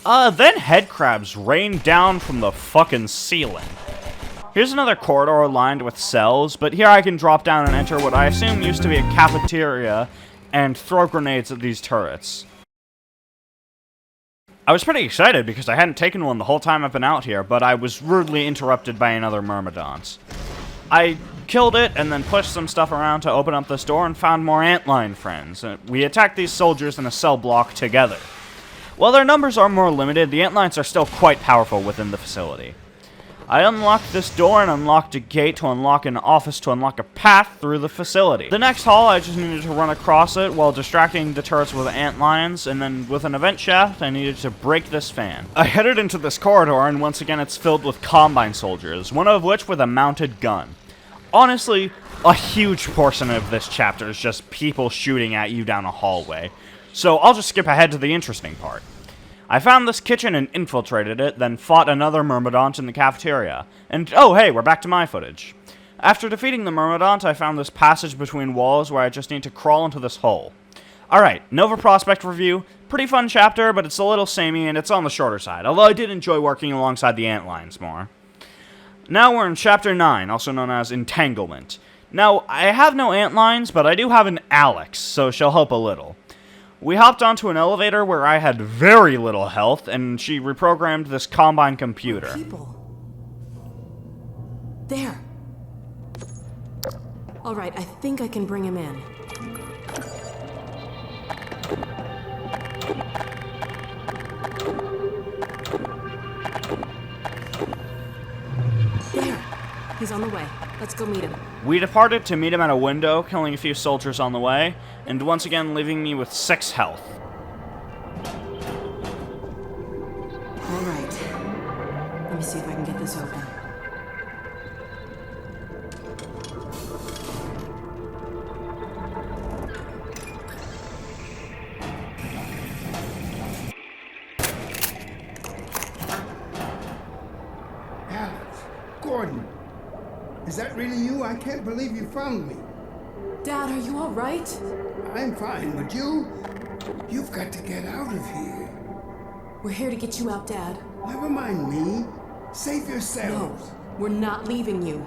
S1: Then headcrabs rained down from the fucking ceiling. Here's another corridor lined with cells, but here I can drop down and enter what I assume used to be a cafeteria and throw grenades at these turrets. I was pretty excited because I hadn't taken one the whole time I've been out here, but I was rudely interrupted by another Myrmidont. I killed it and then pushed some stuff around to open up this door and found more antlion friends. We attacked these soldiers in a cell block together. While their numbers are more limited, the antlions are still quite powerful within the facility. I unlocked this door and unlocked a gate to unlock an office to unlock a path through the facility. The next hall, I just needed to run across it while distracting the turrets with antlions, and then with an event shaft, I needed to break this fan. I headed into this corridor, and once again it's filled with Combine soldiers, one of which with a mounted gun. Honestly, a huge portion of this chapter is just people shooting at you down a hallway. So I'll just skip ahead to the interesting part. I found this kitchen and infiltrated it, then fought another Myrmidont in the cafeteria. And oh hey, we're back to my footage. After defeating the Myrmidont, I found this passage between walls where I just need to crawl into this hole. Alright, Nova Prospekt review. Pretty fun chapter, but it's a little samey and it's on the shorter side, although I did enjoy working alongside the antlions more. Now we're in Chapter 9, also known as Entanglement. Now, I have no antlions, but I do have an Alex, so she'll help a little. We hopped onto an elevator where I had very little health, and she reprogrammed this Combine computer.
S11: People. There. Alright, I think I can bring him in. There. He's on the way. Let's go meet him.
S1: We departed to meet him at a window, killing a few soldiers on the way, and once again leaving me with 6 health.
S11: Alright. Let me see if I can get this open.
S7: Is that really you? I can't believe you found me.
S11: Dad, are you all right?
S7: I'm fine, but you've got to get out of here.
S11: We're here to get you out, Dad.
S7: Never mind me. Save yourselves.
S11: No, we're not leaving you.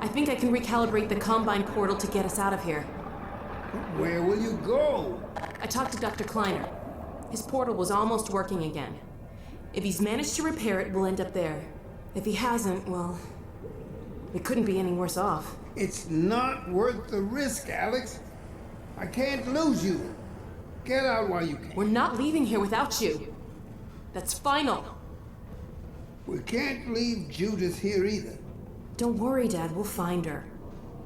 S11: I think I can recalibrate the Combine portal to get us out of here.
S7: Where will you go?
S11: I talked to Dr. Kleiner. His portal was almost working again. If he's managed to repair it, we'll end up there. If he hasn't, well, we couldn't be any worse off.
S7: It's not worth the risk, Alex. I can't lose you. Get out while you can.
S11: We're not leaving here without you. That's final.
S7: We can't leave Judith here either.
S11: Don't worry, Dad. We'll find her.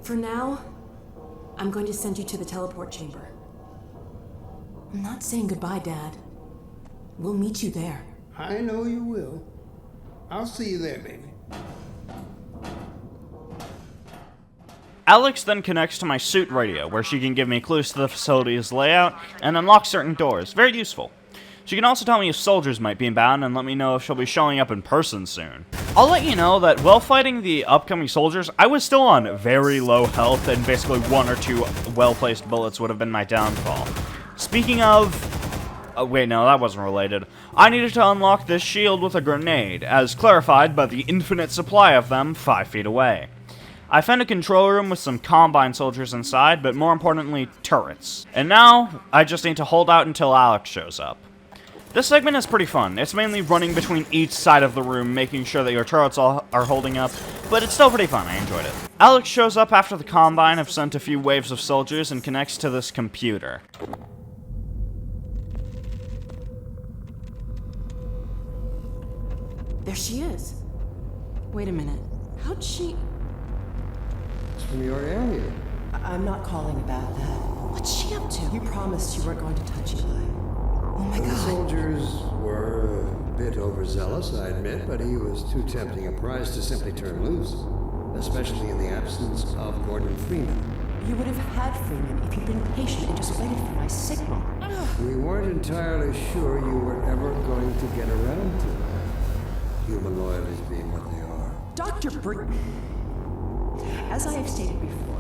S11: For now, I'm going to send you to the teleport chamber. I'm not saying goodbye, Dad. We'll meet you there.
S7: I know you will. I'll see you there, baby.
S1: Alex then connects to my suit radio, where she can give me clues to the facility's layout and unlock certain doors. Very useful. She can also tell me if soldiers might be inbound and let me know if she'll be showing up in person soon. I'll let you know that while fighting the upcoming soldiers, I was still on very low health, and basically 1 or 2 well-placed bullets would have been my downfall. Speaking of... oh, wait, no, that wasn't related. I needed to unlock this shield with a grenade, as clarified by the infinite supply of them 5 feet away. I found a control room with some Combine soldiers inside, but more importantly, turrets. And now, I just need to hold out until Alex shows up. This segment is pretty fun. It's mainly running between each side of the room, making sure that your turrets all are holding up, but it's still pretty fun. I enjoyed it. Alex shows up after the Combine have sent a few waves of soldiers and connects to this computer.
S11: There she is. Wait a minute. How'd she...
S14: It's from your area.
S15: I'm not calling about that.
S11: What's she up to?
S15: You promised you weren't going to touch Eli.
S11: Oh my God.
S14: The soldiers were a bit overzealous, I admit, but he was too tempting a prize to simply turn loose, especially in the absence of Gordon Freeman.
S15: You would have had Freeman if you'd been patient and just waited for my signal.
S14: We weren't entirely sure you were ever going to get around to that. Human loyalties being what they are.
S15: Dr. As I have stated before,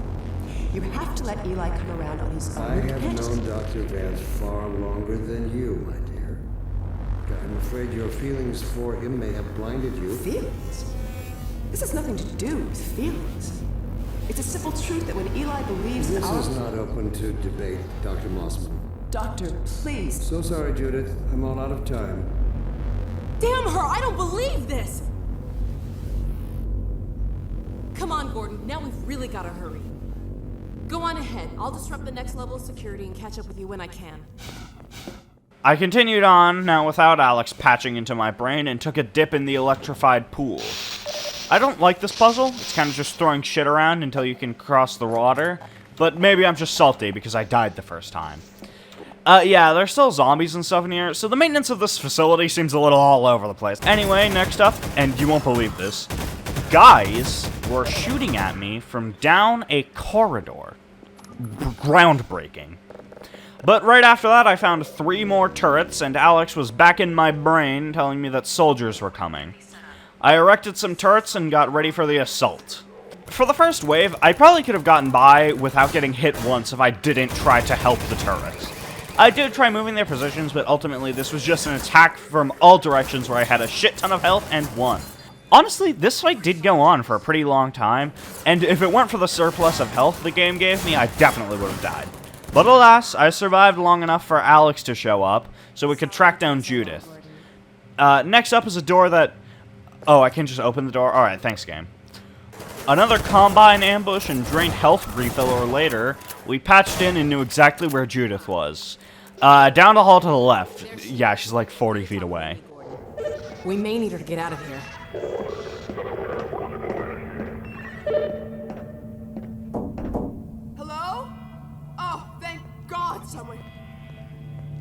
S15: you have to let Eli come around on his own.
S14: I have known Dr. Vance far longer than you, my dear. I'm afraid your feelings for him may have blinded you.
S15: Feelings? This has nothing to do with feelings. It's a simple truth that when Eli believes
S14: This is not open to debate, Dr. Mossman.
S15: Doctor, please.
S14: So sorry, Judith. I'm all out of time.
S11: Damn her! I don't believe this! Come on, Gordon. Now we've really got to hurry. Go on ahead. I'll disrupt the next level of security and catch up with you when I can.
S1: I continued on, now without Alex patching into my brain, and took a dip in the electrified pool. I don't like this puzzle. It's kind of just throwing shit around until you can cross the water, but maybe I'm just salty because I died the first time. Yeah, there's still zombies and stuff in here, so the maintenance of this facility seems a little all over the place. Anyway, next up, and you won't believe this, guys were shooting at me from down a corridor. Groundbreaking. But right after that, I found 3 more turrets, and Alex was back in my brain telling me that soldiers were coming. I erected some turrets and got ready for the assault. For the first wave, I probably could have gotten by without getting hit once if I didn't try to help the turrets. I did try moving their positions, but ultimately this was just an attack from all directions where I had a shit ton of health and won. Honestly, this fight did go on for a pretty long time, and if it weren't for the surplus of health the game gave me, I definitely would have died. But alas, I survived long enough for Alex to show up, so we could track down Judith. Next up is a door that... oh, I can just open the door? Alright, thanks, game. Another Combine ambush and drained health refiller later, we patched in and knew exactly where Judith was. Down the hall to the left. Yeah, she's like 40 feet away.
S11: We may need her to get out of here.
S16: Hello? Oh, thank God someone...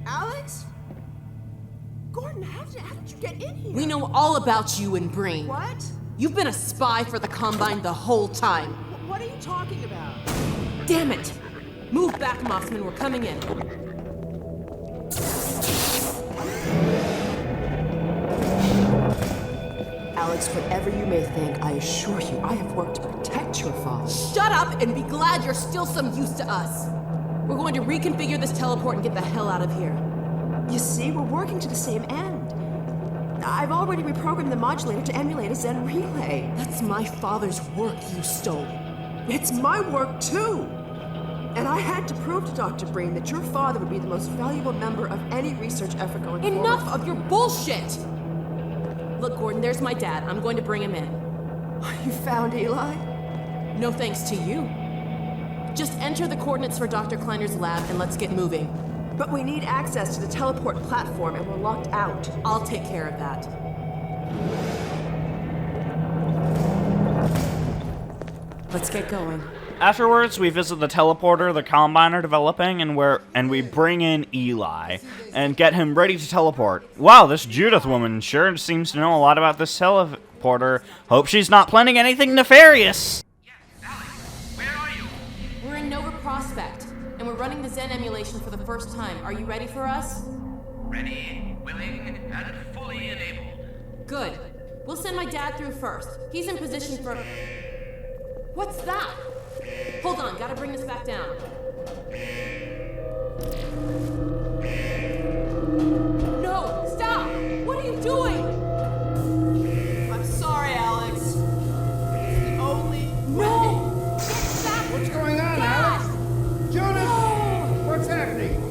S16: Alex? Gordon, how did you get in here?
S11: We know all about you and Brane.
S16: What?
S11: You've been a spy for the Combine the whole time.
S16: What are you talking about?
S11: Damn it! Move back, Mossman. We're coming in.
S15: Alex, whatever you may think, I assure you, I have worked to protect met your father.
S11: Shut up and be glad you're still some use to us. We're going to reconfigure this teleport and get the hell out of here.
S15: You see, we're working to the same end. I've already reprogrammed the modulator to emulate a Zen relay.
S11: That's my father's work you stole.
S15: It's my work, too. And I had to prove to Dr. Brane that your father would be the most valuable member of any research effort going forward.
S11: Enough of your bullshit! Look, Gordon, there's my dad. I'm going to bring him in.
S15: You found Eli?
S11: No thanks to you. Just enter the coordinates for Dr. Kleiner's lab and let's get moving.
S15: But we need access to the teleport platform and we're locked out.
S11: I'll take care of that. Let's get going.
S1: Afterwards, we visit the teleporter the Combine are developing, and we bring in Eli and get him ready to teleport. Wow, this Judith woman sure seems to know a lot about this teleporter. Hope she's not planning anything nefarious.
S11: We're in Nova Prospekt, and we're running the Zen emulation for the first time. Are you ready for us?
S6: Ready, willing, and fully enabled.
S11: Good. We'll send my dad through first. He's in position for... What's that? Hold on, gotta bring this back down. No! Stop! What are you doing?
S16: I'm sorry, Alex. Only...
S11: No! Get back!
S7: What's going on,
S11: Dad!
S7: Alex? Jonas!
S11: No!
S7: What's happening?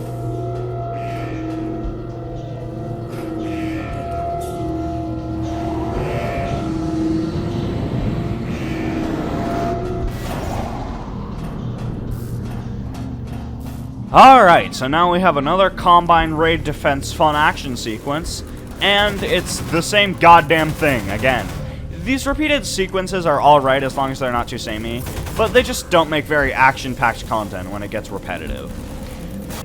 S1: Alright, so now we have another Combine Raid Defense fun action sequence, and it's the same goddamn thing again. These repeated sequences are alright as long as they're not too samey, but they just don't make very action-packed content when it gets repetitive.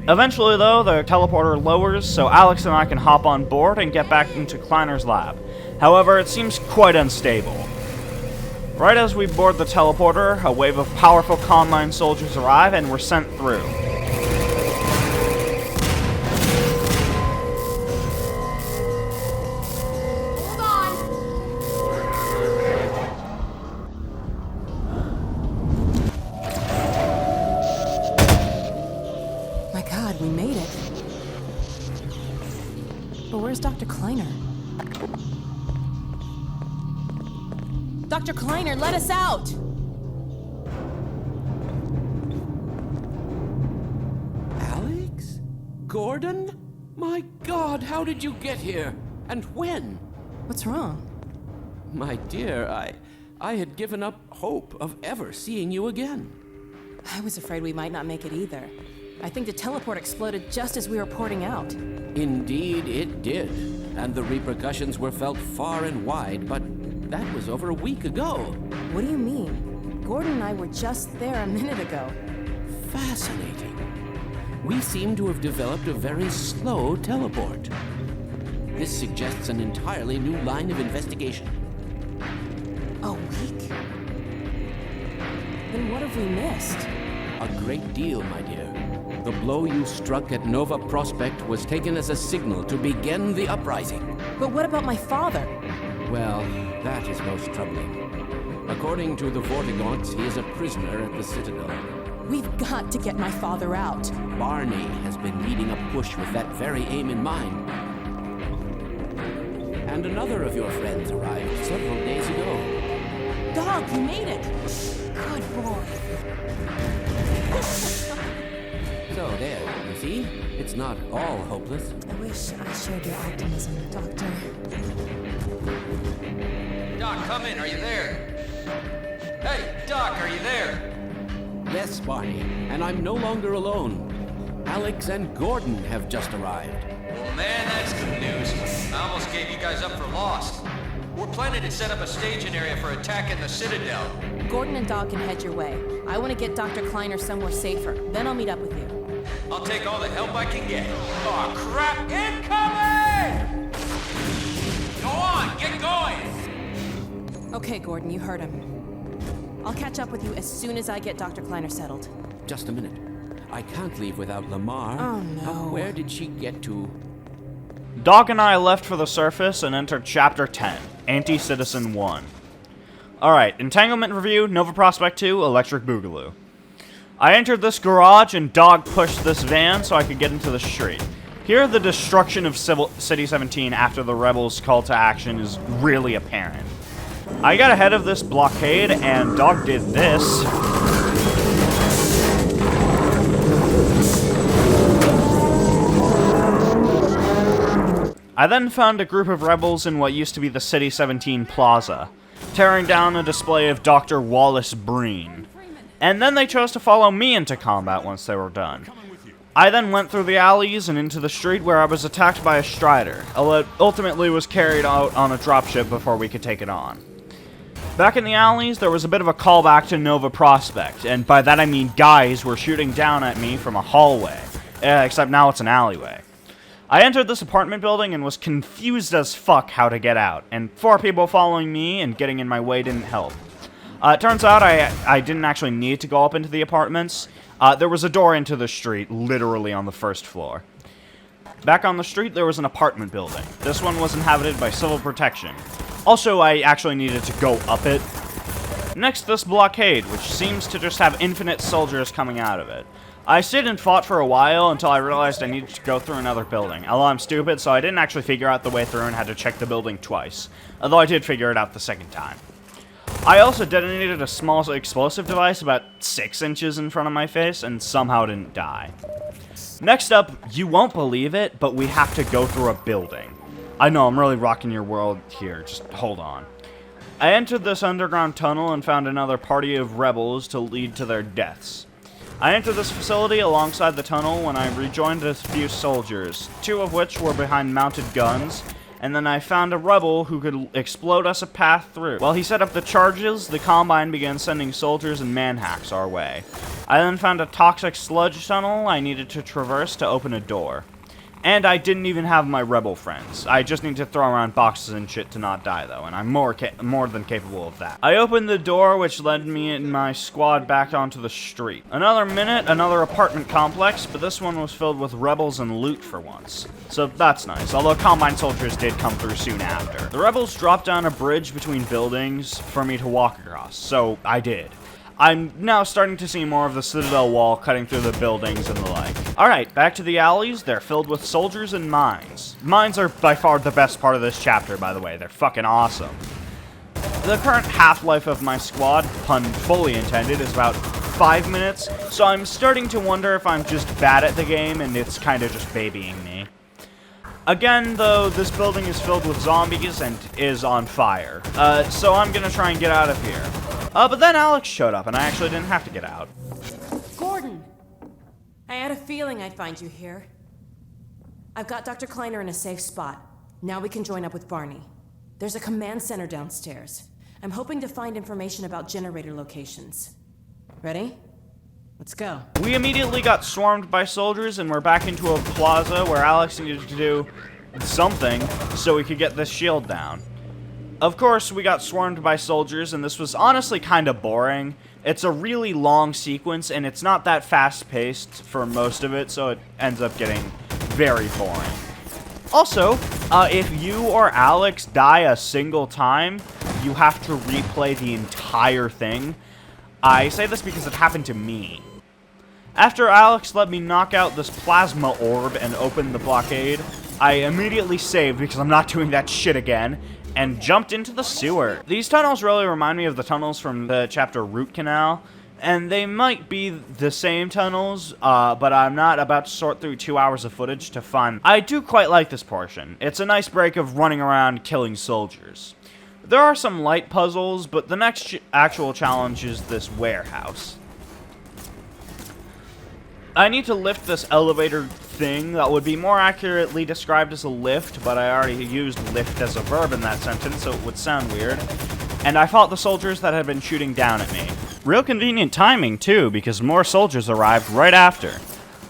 S1: Eventually though, the teleporter lowers so Alex and I can hop on board and get back into Kleiner's lab. However, it seems quite unstable. Right as we board the teleporter, a wave of powerful Combine soldiers arrive and we're sent through.
S11: We made it. But where's Dr. Kleiner? Dr. Kleiner, let us out!
S6: Alex? Gordon? My God, how did you get here? And when?
S11: What's wrong?
S6: My dear, I had given up hope of ever seeing you again.
S11: I was afraid we might not make it either. I think the teleport exploded just as we were porting out.
S6: Indeed it did, and the repercussions were felt far and wide, but that was over a week ago.
S11: What do you mean? Gordon and I were just there a minute ago.
S6: Fascinating. We seem to have developed a very slow teleport. This suggests an entirely new line of investigation.
S11: A week? Then what have we missed?
S6: A great deal, my dear. The blow you struck at Nova Prospekt was taken as a signal to begin the uprising.
S11: But what about my father?
S6: Well, that is most troubling. According to the Vortigaunts, he is a prisoner at the Citadel.
S11: We've got to get my father out.
S6: Barney has been leading a push with that very aim in mind. And another of your friends arrived several days ago.
S11: Dog, you made it! Good boy.
S6: So there, you see? It's not all hopeless.
S11: I wish I shared your optimism, Doctor.
S17: Doc, come in. Are you there? Hey, Doc, are you there?
S6: Yes, Barney, and I'm no longer alone. Alex and Gordon have just arrived.
S17: Well, man, that's good news. I almost gave you guys up for lost. We're planning to set up a staging area for attacking the Citadel.
S11: Gordon and Dog can head your way. I want to get Dr. Kleiner somewhere safer. Then I'll meet up with you.
S17: I'll take all the help I can get. Oh, crap! Incoming! Go on, get going!
S11: Okay, Gordon, you heard him. I'll catch up with you as soon as I get Dr. Kleiner settled.
S6: Just a minute. I can't leave without Lamar.
S11: Oh, no.
S6: Where did she get to?
S1: Dog and I left for the surface and entered Chapter 10, Anticitizen One. Alright, Entanglement Review, Nova Prospekt 2, Electric Boogaloo. I entered this garage and dog pushed this van so I could get into the street. Here, the destruction of City 17 after the rebels' call to action is really apparent. I got ahead of this blockade, and dog did this. I then found a group of rebels in what used to be the City 17 Plaza, tearing down a display of Dr. Wallace Breen. And then they chose to follow me into combat once they were done. I then went through the alleys and into the street where I was attacked by a Strider, although it ultimately was carried out on a dropship before we could take it on. Back in the alleys, there was a bit of a callback to Nova Prospekt, and by that I mean guys were shooting down at me from a hallway, except now it's an alleyway. I entered this apartment building and was confused as fuck how to get out, and 4 people following me and getting in my way didn't help. It turns out I didn't actually need to go up into the apartments. There was a door into the street, literally on the first floor. Back on the street, there was an apartment building. This one was inhabited by civil protection. Also, I actually needed to go up it. Next, this blockade, which seems to just have infinite soldiers coming out of it. I stayed and fought for a while until I realized I needed to go through another building. Although I'm stupid, so I didn't actually figure out the way through and had to check the building twice. Although I did figure it out the second time. I also detonated a small explosive device about 6 inches in front of my face and somehow didn't die. Next up, you won't believe it, but we have to go through a building. I know, I'm really rocking your world here, just hold on. I entered this underground tunnel and found another party of rebels to lead to their deaths. I entered this facility alongside the tunnel when I rejoined a few soldiers, 2 of which were behind mounted guns, and then I found a rebel who could explode us a path through. While he set up the charges, the Combine began sending soldiers and manhacks our way. I then found a toxic sludge tunnel I needed to traverse to open a door. And I didn't even have my rebel friends. I just need to throw around boxes and shit to not die, though, and I'm more than capable of that. I opened the door, which led me and my squad back onto the street. Another minute, another apartment complex, but this one was filled with rebels and loot for once. So that's nice, although Combine soldiers did come through soon after. The rebels dropped down a bridge between buildings for me to walk across, so I did. I'm now starting to see more of the Citadel wall cutting through the buildings and the like. Alright, back to the alleys. They're filled with soldiers and mines. Mines are by far the best part of this chapter, by the way. They're fucking awesome. The current half-life of my squad, pun fully intended, is about 5 minutes, so I'm starting to wonder if I'm just bad at the game and it's kind of just babying me. Again, though, this building is filled with zombies and is on fire, so I'm gonna try and get out of here. But then Alex showed up, and I actually didn't have to get out.
S11: Gordon! I had a feeling I'd find you here. I've got Dr. Kleiner in a safe spot. Now we can join up with Barney. There's a command center downstairs. I'm hoping to find information about generator locations. Ready? Let's go.
S1: We immediately got swarmed by soldiers, and we're back into a plaza where Alex needed to do something so we could get this shield down. Of course, we got swarmed by soldiers, and this was honestly kind of boring. It's a really long sequence, and it's not that fast-paced for most of it, so it ends up getting very boring. Also, if you or Alex die a single time, you have to replay the entire thing. I say this because it happened to me. After Alex let me knock out this plasma orb and open the blockade, I immediately saved because I'm not doing that shit again, and jumped into the sewer. These tunnels really remind me of the tunnels from the chapter Root Canal, and they might be the same tunnels, but I'm not about to sort through 2 hours of footage to find. I do quite like this portion. It's a nice break of running around killing soldiers. There are some light puzzles, but the next actual challenge is this warehouse. I need to lift this elevator thing that would be more accurately described as a lift, but I already used lift as a verb in that sentence, so it would sound weird. And I fought the soldiers that had been shooting down at me. Real convenient timing, too, because more soldiers arrived right after.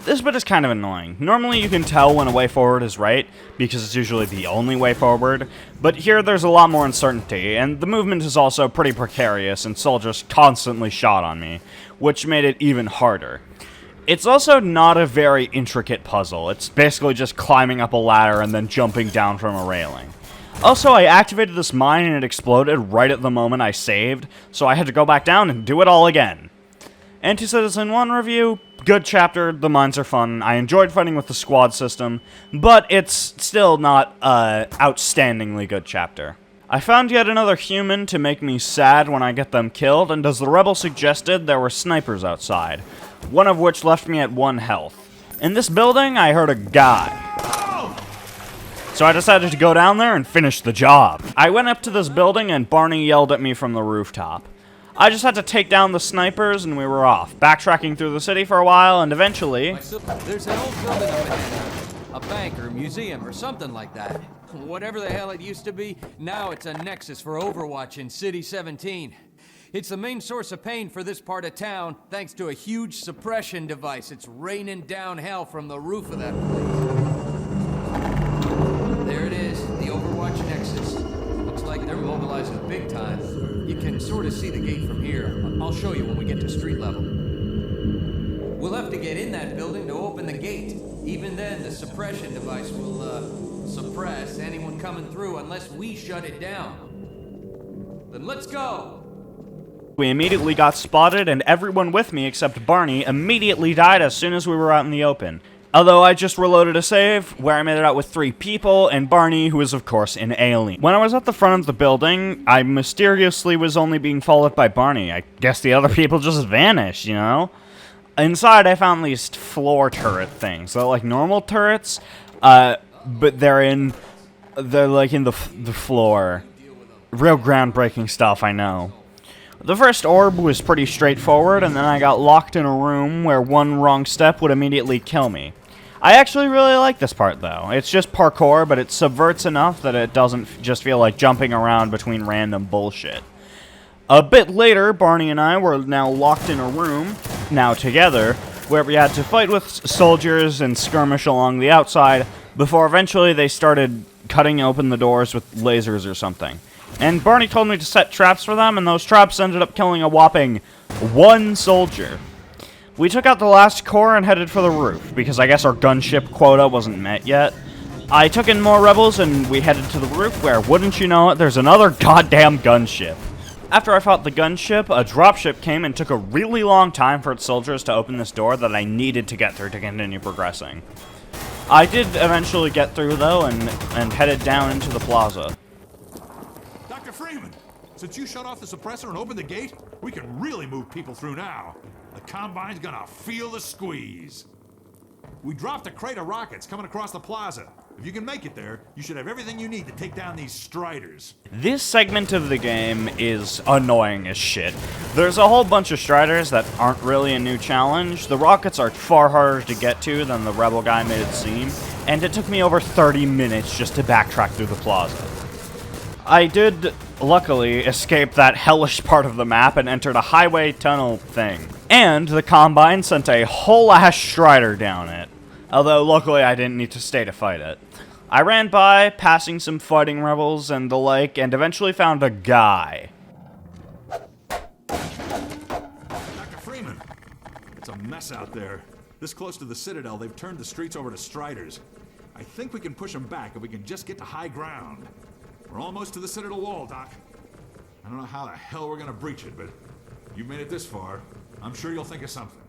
S1: This bit is kind of annoying. Normally you can tell when a way forward is right, because it's usually the only way forward, but here there's a lot more uncertainty, and the movement is also pretty precarious, and soldiers constantly shot on me, which made it even harder. It's also not a very intricate puzzle. It's basically just climbing up a ladder and then jumping down from a railing. Also, I activated this mine and it exploded right at the moment I saved, so I had to go back down and do it all again. Anticitizen One review, good chapter, the mines are fun, I enjoyed fighting with the squad system, but it's still not a outstandingly good chapter. I found yet another human to make me sad when I get them killed, and as the rebel suggested, there were snipers outside, one of which left me at 1 health. In this building, I heard a guy. So I decided to go down there and finish the job. I went up to this building and Barney yelled at me from the rooftop. I just had to take down the snipers and we were off, backtracking through the city for a while and eventually...
S5: There's an old building up ahead. A bank or museum or something like that. Whatever the hell it used to be, now it's a nexus for Overwatch in City 17. It's the main source of pain for this part of town, thanks to a huge suppression device. It's raining down hell from the roof of that place. There it is, the Overwatch nexus. Looks like they're mobilizing big time. You can sort of see the gate from here. I'll show you when we get to street level. We'll have to get in that building to open the gate. Even then, the suppression device will, suppress anyone coming through unless we shut it down. Then let's go!
S1: We immediately got spotted, and everyone with me except Barney immediately died as soon as we were out in the open. Although I just reloaded a save, where I made it out with 3 people, and Barney, who is of course an alien. When I was at the front of the building, I mysteriously was only being followed by Barney. I guess the other people just vanished, you know? Inside, I found these floor turret things. They're like normal turrets, but they're like in the floor. Real groundbreaking stuff, I know. The first orb was pretty straightforward, and then I got locked in a room where one wrong step would immediately kill me. I actually really like this part, though. It's just parkour, but it subverts enough that it doesn't just feel like jumping around between random bullshit. A bit later, Barney and I were now locked in a room, now together, where we had to fight with soldiers and skirmish along the outside, before eventually they started cutting open the doors with lasers or something. And Barney told me to set traps for them, and those traps ended up killing a whopping 1 soldier. We took out the last core and headed for the roof, because I guess our gunship quota wasn't met yet. I took in more rebels, and we headed to the roof, where, wouldn't you know it, there's another goddamn gunship. After I fought the gunship, a dropship came and took a really long time for its soldiers to open this door that I needed to get through to continue progressing. I did eventually get through, though, and headed down into the plaza.
S9: Dr. Freeman, since you shut off the suppressor and opened the gate, we can really move people through now. The Combine's gonna feel the squeeze. We dropped a crate of rockets coming across the plaza. If you can make it there, you should have everything you need to take down these Striders.
S1: This segment of the game is annoying as shit. There's a whole bunch of Striders that aren't really a new challenge. The rockets are far harder to get to than the rebel guy made it seem, and it took me over 30 minutes just to backtrack through the plaza. I did, luckily, escape that hellish part of the map and entered a highway tunnel thing. And the Combine sent a whole-ass Strider down it. Although, luckily, I didn't need to stay to fight it. I ran by, passing some fighting rebels and the like, and eventually found a guy.
S9: Dr. Freeman, it's a mess out there. This close to the Citadel, they've turned the streets over to Striders. I think we can push them back if we can just get to high ground. We're almost to the Citadel wall, Doc. I don't know how the hell we're gonna breach it, but you've made it this far. I'm sure you'll think of something.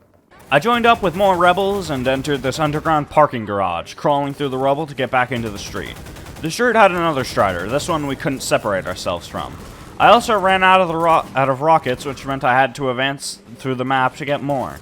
S1: I joined up with more rebels and entered this underground parking garage, crawling through the rubble to get back into the street. The street had another Strider, this one we couldn't separate ourselves from. I also ran out of rockets, which meant I had to advance through the map to get more.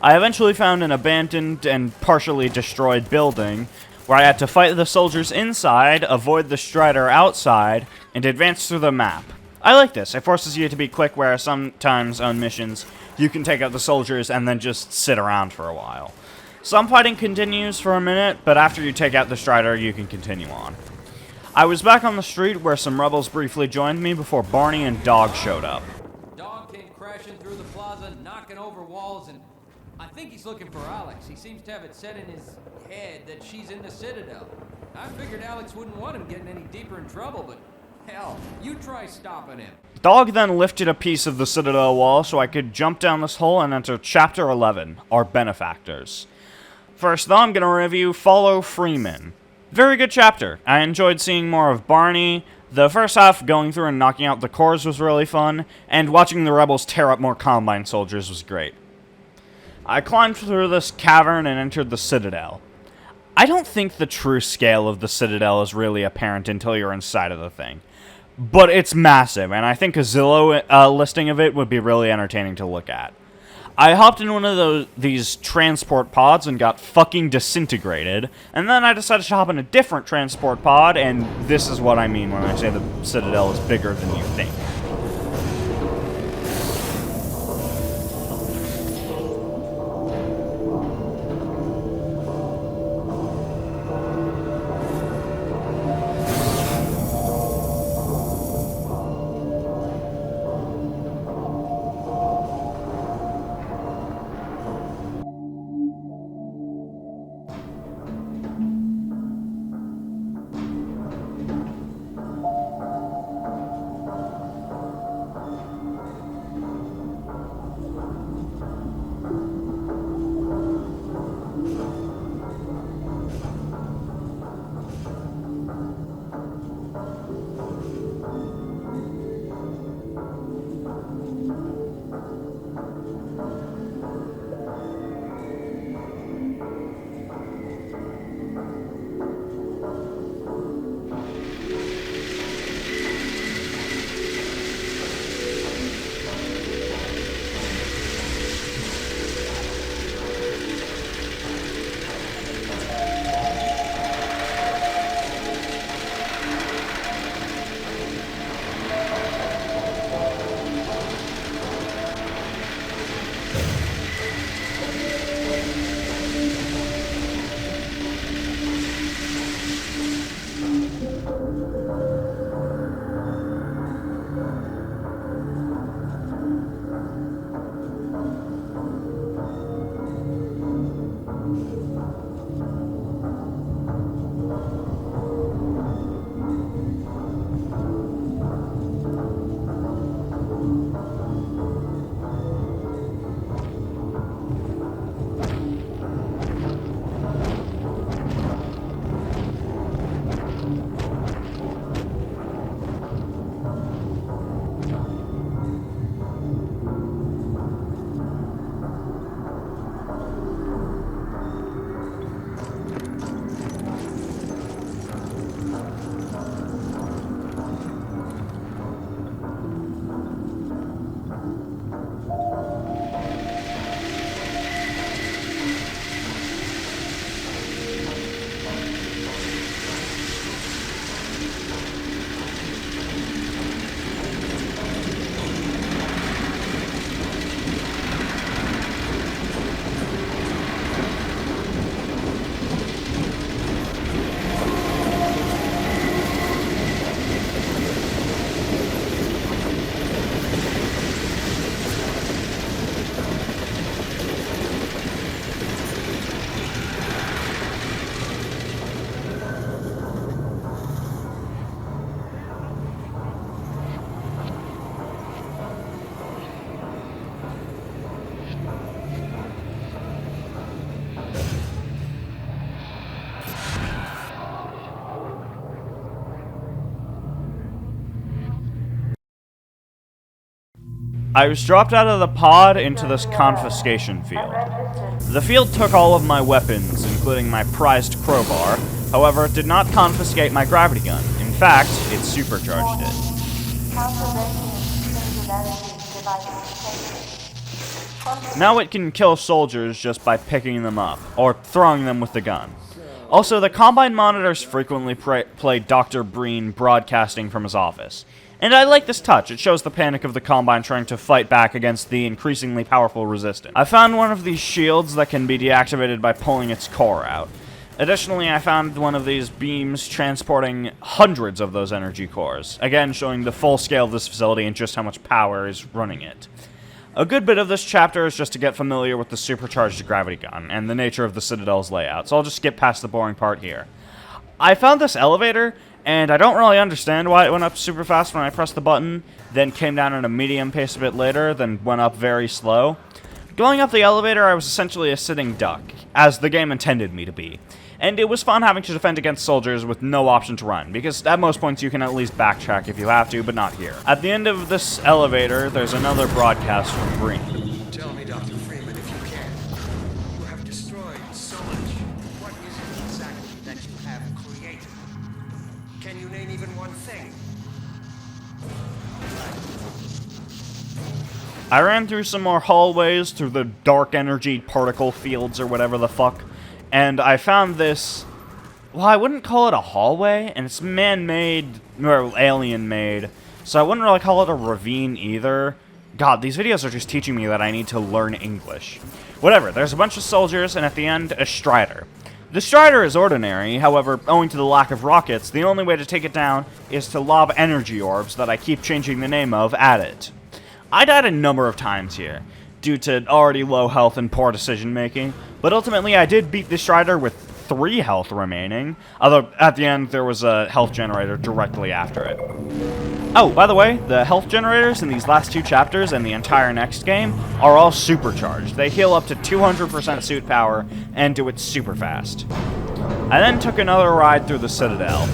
S1: I eventually found an abandoned and partially destroyed building, where I had to fight the soldiers inside, avoid the Strider outside, and advance through the map. I like this, it forces you to be quick, where sometimes on missions, you can take out the soldiers and then just sit around for a while. Some fighting continues for a minute, but after you take out the Strider, you can continue on. I was back on the street where some rebels briefly joined me before Barney and Dog showed up.
S5: Dog came crashing through the plaza, knocking over walls, and I think he's looking for Alex. He seems to have it set in his head that she's in the Citadel. I figured Alex wouldn't want him getting any deeper in trouble, but hell, you try stopping him.
S1: Dog then lifted a piece of the Citadel wall so I could jump down this hole and enter Chapter 11, our Benefactors. First, though, I'm going to review Follow Freeman. Very good chapter. I enjoyed seeing more of Barney. The first half, going through and knocking out the cores, was really fun, and watching the rebels tear up more Combine soldiers was great. I climbed through this cavern and entered the Citadel. I don't think the true scale of the Citadel is really apparent until you're inside of the thing. But it's massive, and I think a Zillow listing of it would be really entertaining to look at. I hopped in one of these transport pods and got fucking disintegrated, and then I decided to hop in a different transport pod, and this is what I mean when I say the Citadel is bigger than you think. I was dropped out of the pod into this confiscation field. The field took all of my weapons, including my prized crowbar. However, it did not confiscate my gravity gun. In fact, it supercharged it. Now it can kill soldiers just by picking them up, or throwing them with the gun. Also, the Combine monitors frequently play Dr. Brane broadcasting from his office. And I like this touch. It shows the panic of the Combine trying to fight back against the increasingly powerful resistance. I found one of these shields that can be deactivated by pulling its core out. Additionally, I found one of these beams transporting hundreds of those energy cores, again showing the full scale of this facility and just how much power is running it. A good bit of this chapter is just to get familiar with the supercharged gravity gun and the nature of the Citadel's layout, so I'll just skip past the boring part here. I found this elevator, and I don't really understand why it went up super fast when I pressed the button, then came down at a medium pace a bit later, then went up very slow. Going up the elevator, I was essentially a sitting duck, as the game intended me to be. and it was fun having to defend against soldiers with no option to run, because at most points you can at least backtrack if you have to, but not here. At the end of this elevator, there's another broadcast from Brane.
S14: Tell me, Dr. Freeman, if you can. You have destroyed so much. What is it exactly that you have created? Can you name even one thing?
S1: I ran through some more hallways, through the dark energy particle fields or whatever the fuck, and I found this, well, I wouldn't call it a hallway, and it's man-made, or alien-made, so I wouldn't really call it a ravine either. God, these videos are just teaching me that I need to learn English. Whatever, there's a bunch of soldiers, and at the end, a Strider. The Strider is ordinary, however, owing to the lack of rockets, the only way to take it down is to lob energy orbs that I keep changing the name of at it. I died a number of times here, due to already low health and poor decision making, but ultimately I did beat the Strider with 3 health remaining, although at the end there was a health generator directly after it. Oh, by the way, the health generators in these last 2 chapters and the entire next game are all supercharged. They heal up to 200% suit power and do it super fast. I then took another ride through the Citadel.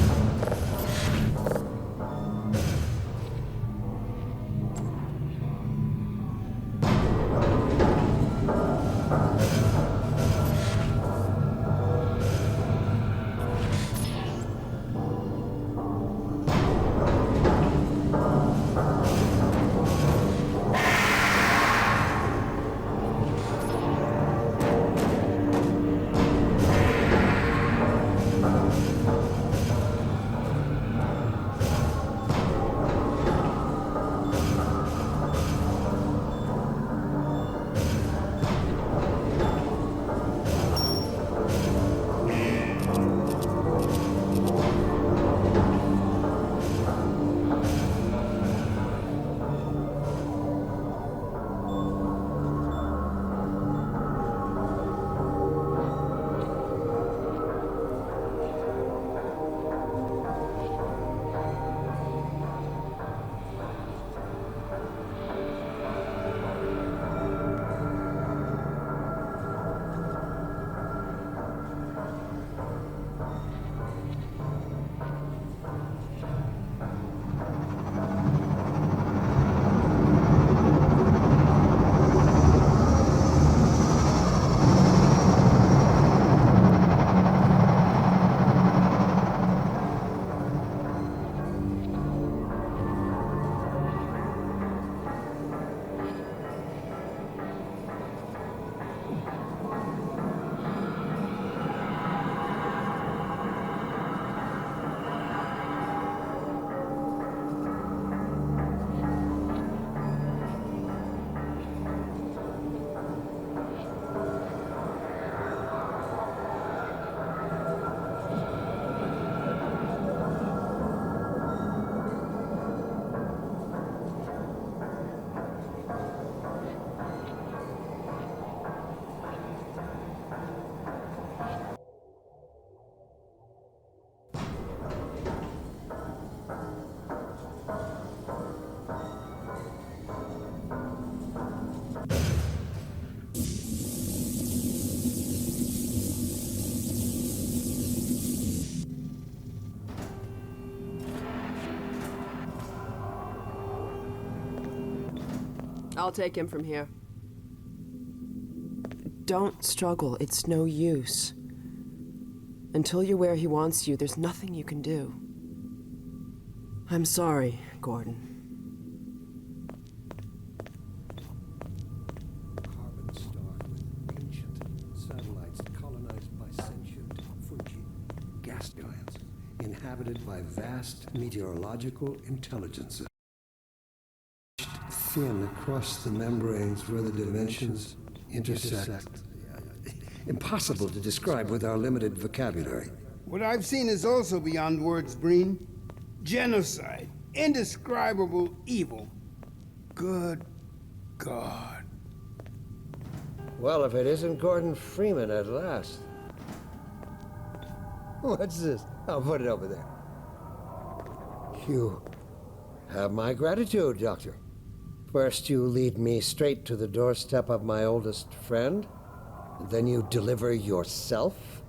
S15: I'll take him from here. Don't struggle. It's no use. Until you're where he wants you, there's nothing you can do. I'm sorry, Gordon.
S14: Carbon star with ancient satellites colonized by sentient Fuji gas giants, inhabited by vast meteorological intelligences. Thin across the membranes where the dimensions intersect. Impossible to describe with our limited vocabulary.
S7: What I've seen is also beyond words, Breen. Genocide. Indescribable evil. Good God.
S14: Well, if it isn't Gordon Freeman at last. What's this? I'll put it over there. You have my gratitude, Doctor. First you lead me straight to the doorstep of my oldest friend, then you deliver yourself?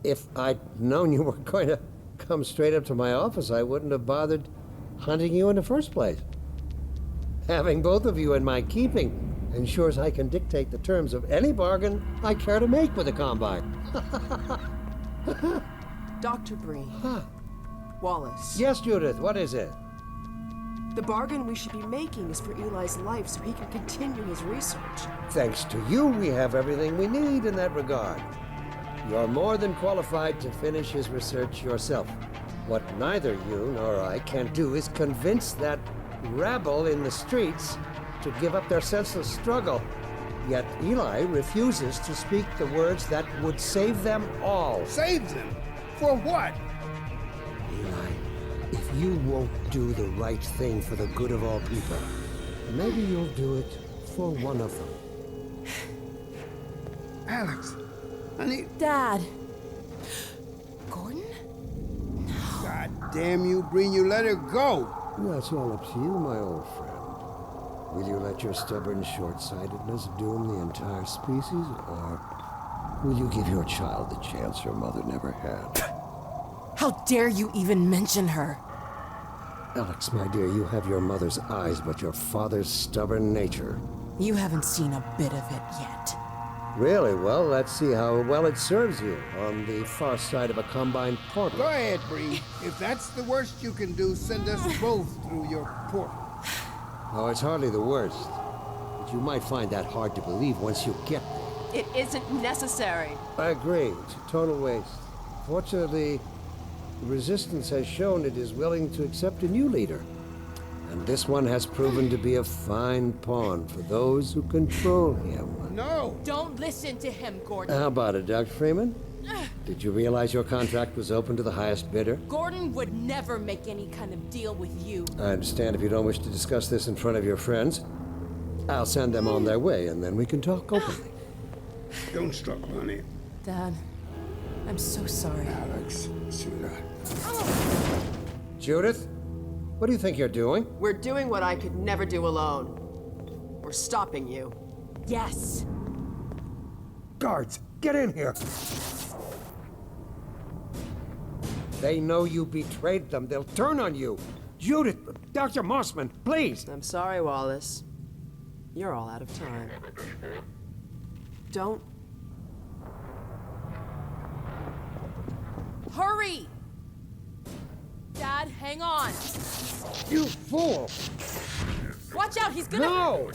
S14: If I'd known you were going to come straight up to my office, I wouldn't have bothered hunting you in the first place. Having both of you in my keeping ensures I can dictate the terms of any bargain I care to make with the Combine.
S15: Dr. Brane. Wallace.
S14: Yes, Judith, what is it?
S15: The bargain we should be making is for Eli's life so he can continue his research.
S14: Thanks to you, we have everything we need in that regard. You're more than qualified to finish his research yourself. What neither you nor I can do is convince that rabble in the streets to give up their senseless struggle. Yet Eli refuses to speak the words that would save them all.
S7: Save them? For what?
S14: Eli, if you won't do the right thing for the good of all people, maybe you'll do it for one of them.
S7: Alex, honey.
S11: Dad. Gordon?
S7: God damn you, Breen, you let her go.
S14: That's all up to you, my old friend. Will you let your stubborn short-sightedness doom the entire species, or will you give your child the chance her mother never had?
S11: How dare you even mention her?
S14: Alex, my dear, you have your mother's eyes, but your father's stubborn nature.
S11: You haven't seen a bit of it yet.
S14: Really? Well, let's see how well it serves you on the far side of a Combine portal.
S7: Go ahead, Breen. If that's the worst you can do, send us both through your portal.
S14: Oh, it's hardly the worst. But you might find that hard to believe once you get there.
S16: It isn't necessary.
S14: I agree. It's a total waste. Fortunately, the Resistance has shown it is willing to accept a new leader. And this one has proven to be a fine pawn for those who control him.
S7: No!
S16: Don't listen to him, Gordon.
S14: How about it, Dr. Freeman? Did you realize your contract was open to the highest bidder?
S16: Gordon would never make any kind of deal with you.
S14: I understand if you don't wish to discuss this in front of your friends. I'll send them on their way, and then we can talk openly.
S7: Don't struck, honey.
S11: Dad, I'm so sorry.
S7: Alex, sweetheart.
S14: Judith, what do you think you're doing?
S15: We're doing what I could never do alone. We're stopping you.
S11: Yes.
S14: Guards, get in here. They know you betrayed them. They'll turn on you. Judith, Dr. Mossman, please.
S15: I'm sorry, Wallace. You're all out of time. Don't.
S16: Hurry! Dad, hang on.
S14: You fool!
S16: Watch out, he's gonna...
S14: No!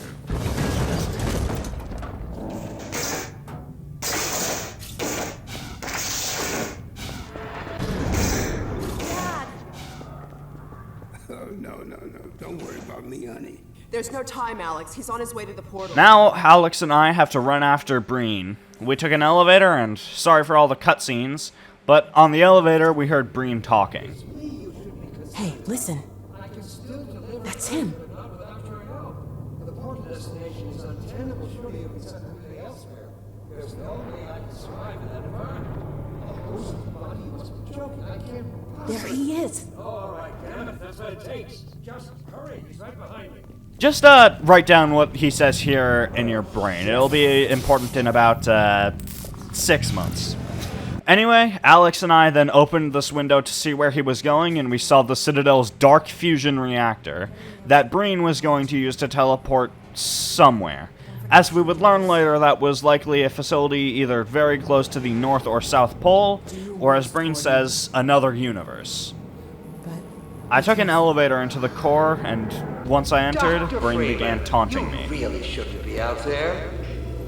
S7: No. Don't worry about me, honey.
S15: There's no time, Alex. He's on his way to the portal.
S1: Now, Alex and I have to run after Breen. We took an elevator, and sorry for all the cutscenes, but on the elevator, we heard Breen talking.
S11: Hey, listen. That's him.
S14: The portal destination is untenable. Surely you can send somebody elsewhere. There's no way I can survive in that environment. Oh, somebody must be joking. I can't...
S11: There he is.
S10: All right, damn it, that's what it takes. Just hurry, he's right behind me.
S1: Just write down what he says here in your brain. It'll be important in about 6 months. Anyway, Alex and I then opened this window to see where he was going, and we saw the Citadel's dark fusion reactor that Breen was going to use to teleport somewhere. As we would learn later, that was likely a facility either very close to the North or South Pole, or as Breen says, another universe. I took an elevator into the core, and once I entered, Breen began taunting me.
S14: You really shouldn't be out there.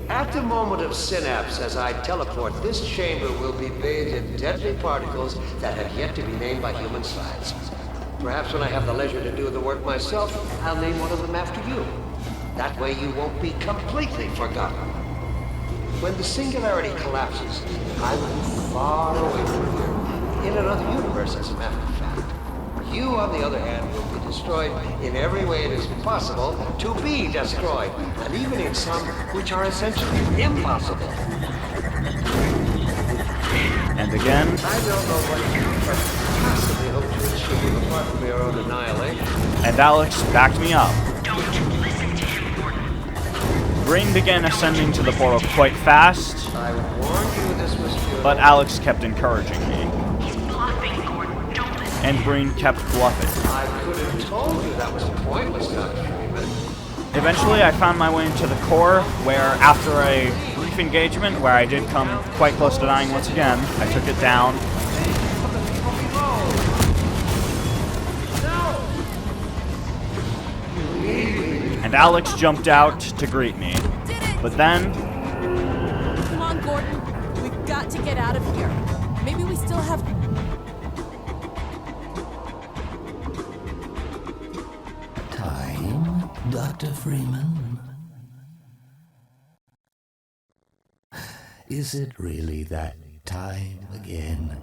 S14: At the moment of synapse, as I teleport, this chamber will be bathed in deadly particles that have yet to be named by human science. Perhaps when I have the leisure to do the work myself, I'll name one of them after you. That way you won't be completely forgotten. When the Singularity collapses, I will be far away from here, in another universe, as a matter of fact. You, on the other hand, will be destroyed in every way it is possible to be destroyed, and even in some which are essentially impossible.
S1: And again.
S14: I don't know what you could possibly hope to achieve apart from your own annihilation.
S1: And Alex backed me up.
S3: Don't listen to him, Gordon.
S1: Brane began ascending to the portal quite fast, but Alex kept encouraging me. And Brane kept bluffing.
S14: I could have told you that was pointless, Dr. Freeman.
S1: Eventually, I found my way into the core, where after a brief engagement, where I did come quite close to dying once again, I took it down. And Alex jumped out to greet me. But then...
S11: Come on, Gordon. We've got to get out of here. Maybe we still have...
S2: Time, Dr. Freeman? Is it really that time again?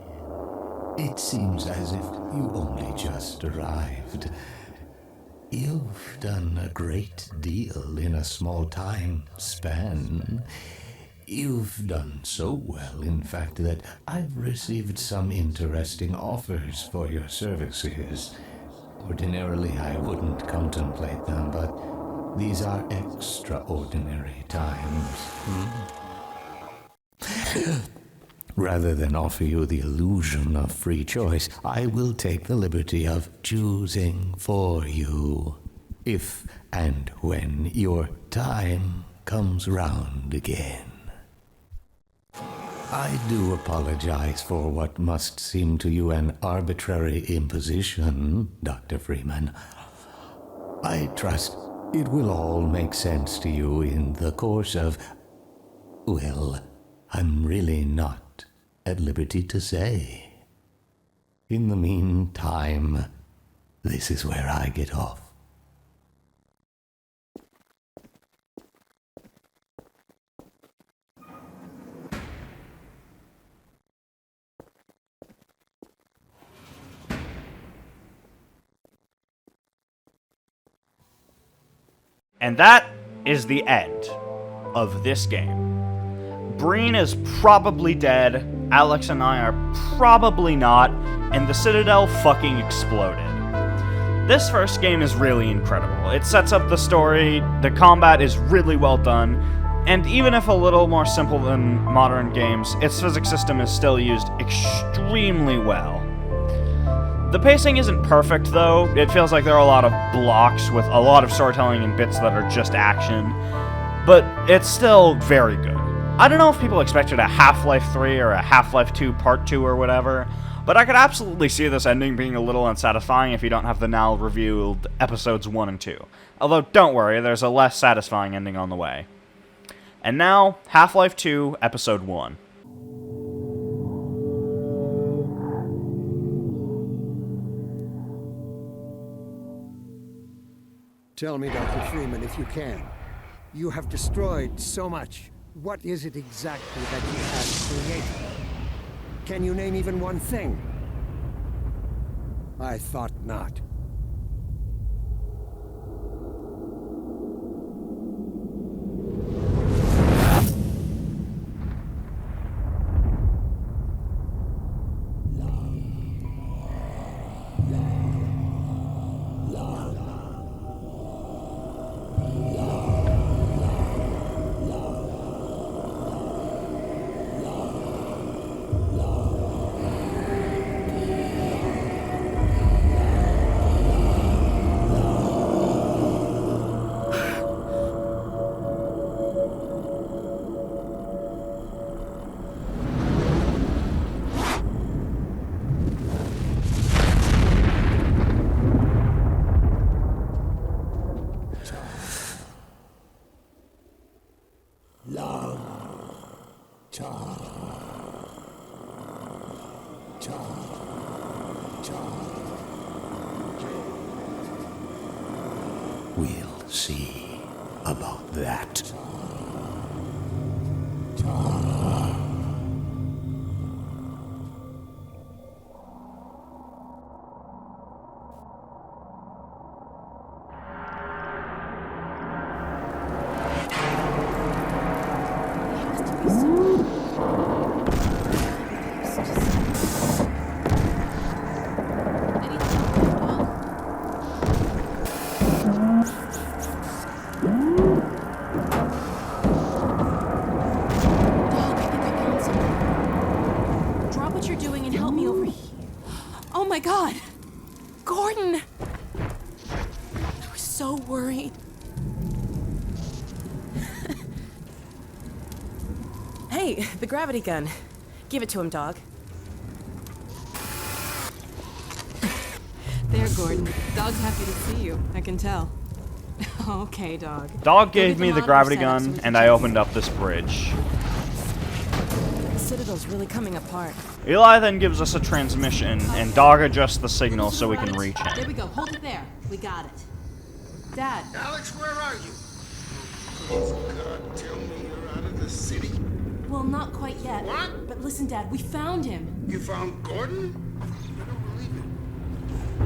S2: It seems as if you only just arrived. You've done a great deal in a small time span. You've done so well, in fact, that I've received some interesting offers for your services. Ordinarily, I wouldn't contemplate them, but these are extraordinary times. Rather than offer you the illusion of free choice, I will take the liberty of choosing for you, if and when your time comes round again. I do apologize for what must seem to you an arbitrary imposition, Dr. Freeman. I trust it will all make sense to you in the course of... well, I'm really not at liberty to say. In the meantime, this is where I get off.
S1: And that is the end of this game. Brane is probably dead, Alex and I are probably not, and the Citadel fucking exploded. This first game is really incredible. It sets up the story, the combat is really well done, and even if a little more simple than modern games, its physics system is still used extremely well. The pacing isn't perfect, though. It feels like there are a lot of blocks with a lot of storytelling and bits that are just action, but it's still very good. I don't know if people expected a Half-Life 3 or a Half-Life 2 Part 2 or whatever, but I could absolutely see this ending being a little unsatisfying if you don't have the now revealed episodes 1 and 2. Although, don't worry, there's a less satisfying ending on the way. And now, Half-Life 2, Episode 1.
S18: Tell me, Dr. Freeman, if you can. You have destroyed so much. What is it exactly that you have created? Can you name even one thing? I thought not.
S2: We'll see about that.
S11: God! Gordon! I was so worried. Hey, the gravity gun. Give it to him, dog.
S19: There, Gordon. Dog's happy to see you. I can tell. Okay, dog.
S1: Dog gave me the gravity gun, and I opened up this bridge.
S11: The Citadel's really coming apart.
S1: Eli then gives us a transmission, and Dog adjusts the signal so we can reach him.
S19: There we go. Hold it there. We got it. Dad.
S7: Alex, where are you? Please, God, tell me you're out of the city.
S11: Well, not quite yet.
S7: What?
S11: But listen, Dad, we found him.
S7: You found Gordon? I don't believe it.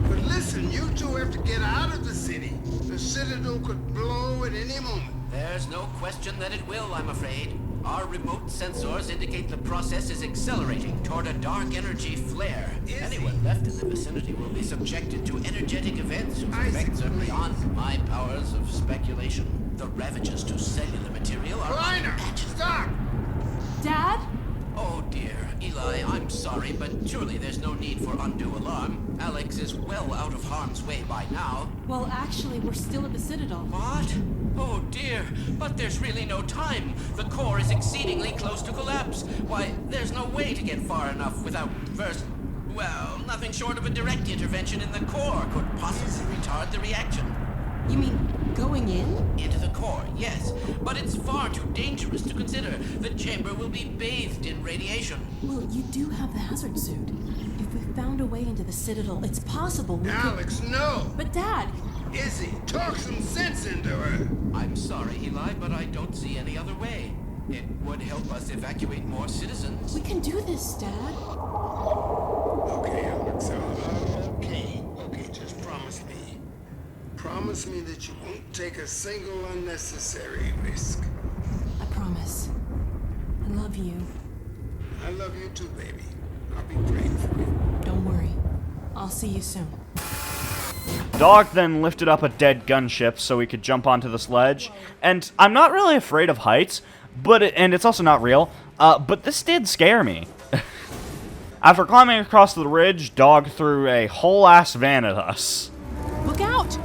S7: But listen, you two have to get out of the city. The Citadel could blow at any moment.
S6: There's no question that it will, I'm afraid. Our remote sensors indicate the process is accelerating toward a dark energy flare. Anyone left in the vicinity will be subjected to energetic events whose effects are beyond my powers of speculation. The ravages to cellular material are unimaginable.
S7: Stop!
S11: Dad?
S6: Oh dear, Eli, I'm sorry, but surely there's no need for undue alarm. Alex is well out of harm's way by now.
S19: Well, actually, we're still at the Citadel.
S6: What? Oh dear, but there's really no time. The core is exceedingly close to collapse. Why, there's no way to get far enough without first... Well, nothing short of a direct intervention in the core could possibly retard the reaction.
S19: You mean going in?
S6: Into the core, yes. But it's far too dangerous to consider. The chamber will be bathed in radiation.
S11: Well, you do have the hazard suit. If we found a way into the Citadel, it's possible we
S7: Alex,
S11: could...
S7: no!
S11: But Dad!
S7: Izzy, talk some sense into her.
S6: I'm sorry, Eli, but I don't see any other way. It would help us evacuate more citizens.
S11: We can do this, Dad.
S7: Okay, Alex, okay, just promise me. Promise me that you won't take a single unnecessary risk.
S11: I promise. I love you.
S7: I love you too, baby. I'll be praying for you.
S11: Don't worry. I'll see you soon.
S1: Dog then lifted up a dead gunship so we could jump onto this ledge, and I'm not really afraid of heights, and it's also not real, but this did scare me. After climbing across the ridge, Dog threw a whole-ass van at us.
S11: Look out!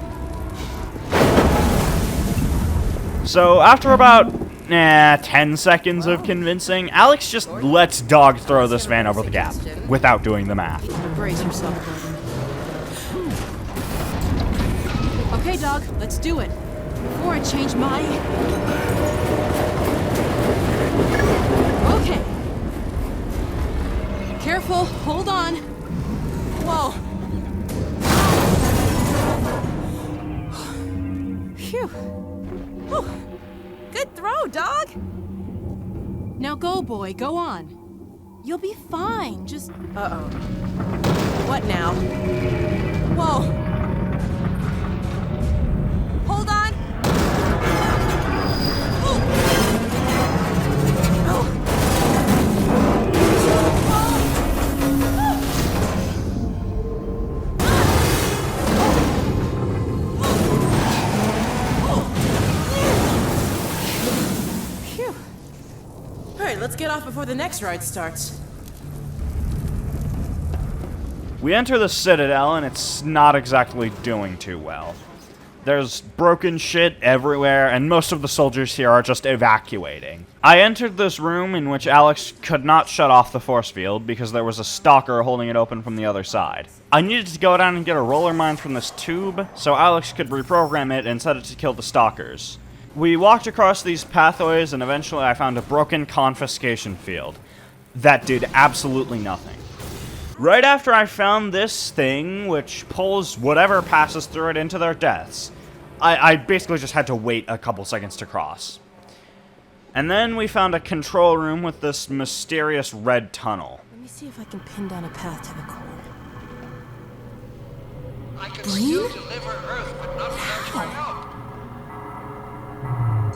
S1: So, after about 10 seconds of convincing, Alex just lets Dog throw this van over the gap, without doing the math.
S11: Brace yourself, Gordon. Okay, Dog, let's do it. Before I change my... Okay. Careful, hold on. Whoa. Phew. Whew. Good throw, Dog. Now go, boy, go on. You'll be fine, just... Uh-oh. What now? Whoa. Hold on! Phew. Alright, let's get off before the next ride starts.
S1: We enter the Citadel, and it's not exactly doing too well. There's broken shit everywhere, and most of the soldiers here are just evacuating. I entered this room in which Alex could not shut off the force field because there was a stalker holding it open from the other side. I needed to go down and get a roller mine from this tube so Alex could reprogram it and set it to kill the stalkers. We walked across these pathways, and eventually I found a broken confiscation field that did absolutely nothing. Right after I found this thing, which pulls whatever passes through it into their deaths, I basically just had to wait a couple seconds to cross. And then we found a control room with this mysterious red tunnel.
S11: Let me see if I can pin down a path to the core.
S14: I can still deliver Earth, but not without your help.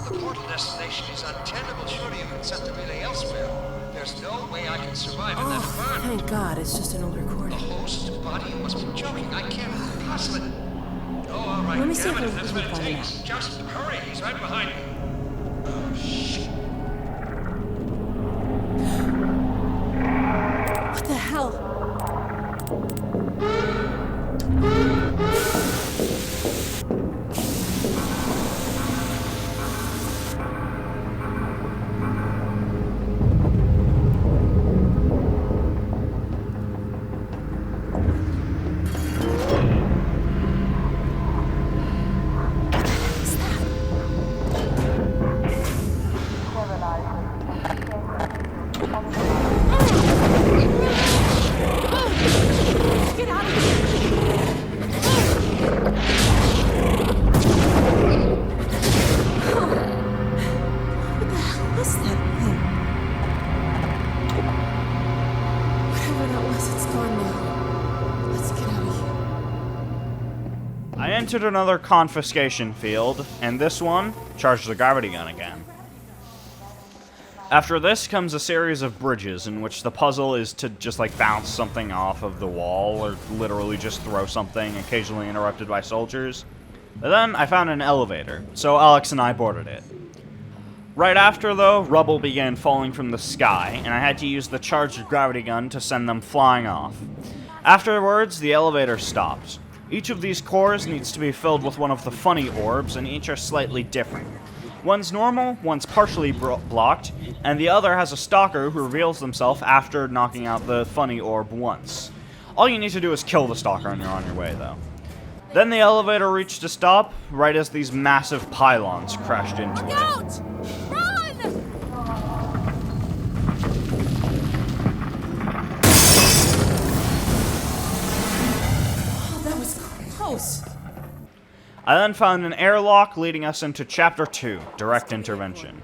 S14: The portal destination is untenable. Surely you can set the relay elsewhere. There's no way I can survive in that environment.
S11: Thank God, it's just an old recording.
S14: The host body must be joking. I can't possibly. Oh, all right.
S11: Let me see
S14: Damn
S11: if
S14: it, that's what it
S11: find him
S14: takes. Just hurry. He's right behind me. Oh, shit.
S11: What the hell? was that thing? Whatever that was, it's gone now. Let's get out of here.
S1: I entered another confiscation field, and this one charged the gravity gun again. After this comes a series of bridges in which the puzzle is to just like bounce something off of the wall or literally just throw something, occasionally interrupted by soldiers. But then I found an elevator, so Alex and I boarded it. Right after, though, rubble began falling from the sky, and I had to use the charged gravity gun to send them flying off. Afterwards, the elevator stopped. Each of these cores needs to be filled with one of the funny orbs, and each are slightly different. One's normal, one's partially blocked, and the other has a stalker who reveals himself after knocking out the funny orb once. All you need to do is kill the stalker and you're on your way, though. Then the elevator reached a stop, right as these massive pylons crashed into it.
S16: Out! Run!
S11: Oh, that was close.
S1: I then found an airlock leading us into Chapter 2, Direct Intervention.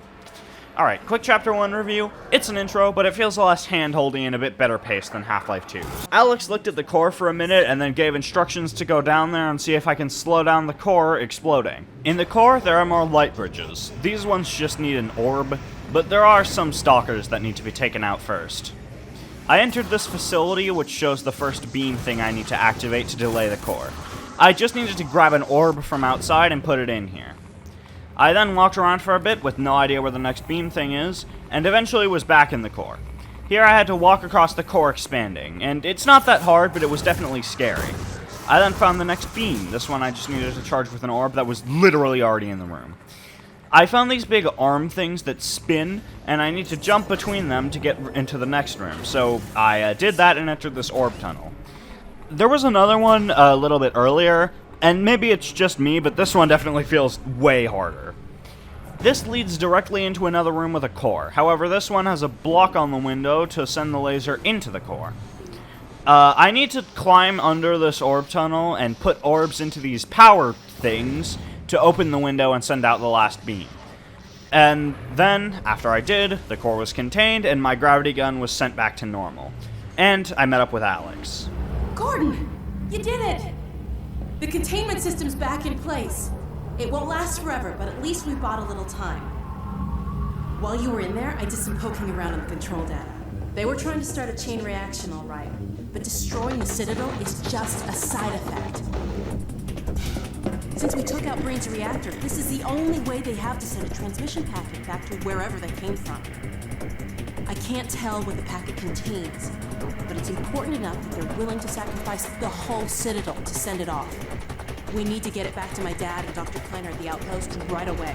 S1: Alright, quick Chapter 1 review. It's an intro, but it feels less hand-holdy and a bit better paced than Half-Life 2. Alex looked at the core for a minute and then gave instructions to go down there and see if I can slow down the core exploding. In the core, there are more light bridges. These ones just need an orb, but there are some stalkers that need to be taken out first. I entered this facility, which shows the first beam thing I need to activate to delay the core. I just needed to grab an orb from outside and put it in here. I then walked around for a bit with no idea where the next beam thing is, and eventually was back in the core. Here I had to walk across the core expanding, and it's not that hard, but it was definitely scary. I then found the next beam. This one I just needed to charge with an orb that was literally already in the room. I found these big arm things that spin, and I need to jump between them to get into the next room, so I did that and entered this orb tunnel. There was another one a little bit earlier, and maybe it's just me, but this one definitely feels way harder. This leads directly into another room with a core. However, this one has a block on the window to send the laser into the core. I need to climb under this orb tunnel and put orbs into these power things to open the window and send out the last beam. And then, after I did, the core was contained and my gravity gun was sent back to normal. And I met up with Alex.
S11: Gordon, you did it! The containment system's back in place. It won't last forever, but at least we bought a little time. While you were in there, I did some poking around in the control data. They were trying to start a chain reaction, all right, but destroying the Citadel is just a side effect. Since we took out Brane's reactor, this is the only way they have to send a transmission packet back to wherever they came from. I can't tell what the packet contains, but it's important enough that they're willing to sacrifice the whole Citadel to send it off. We need to get it back to my dad and Dr. Kleiner at the outpost right away.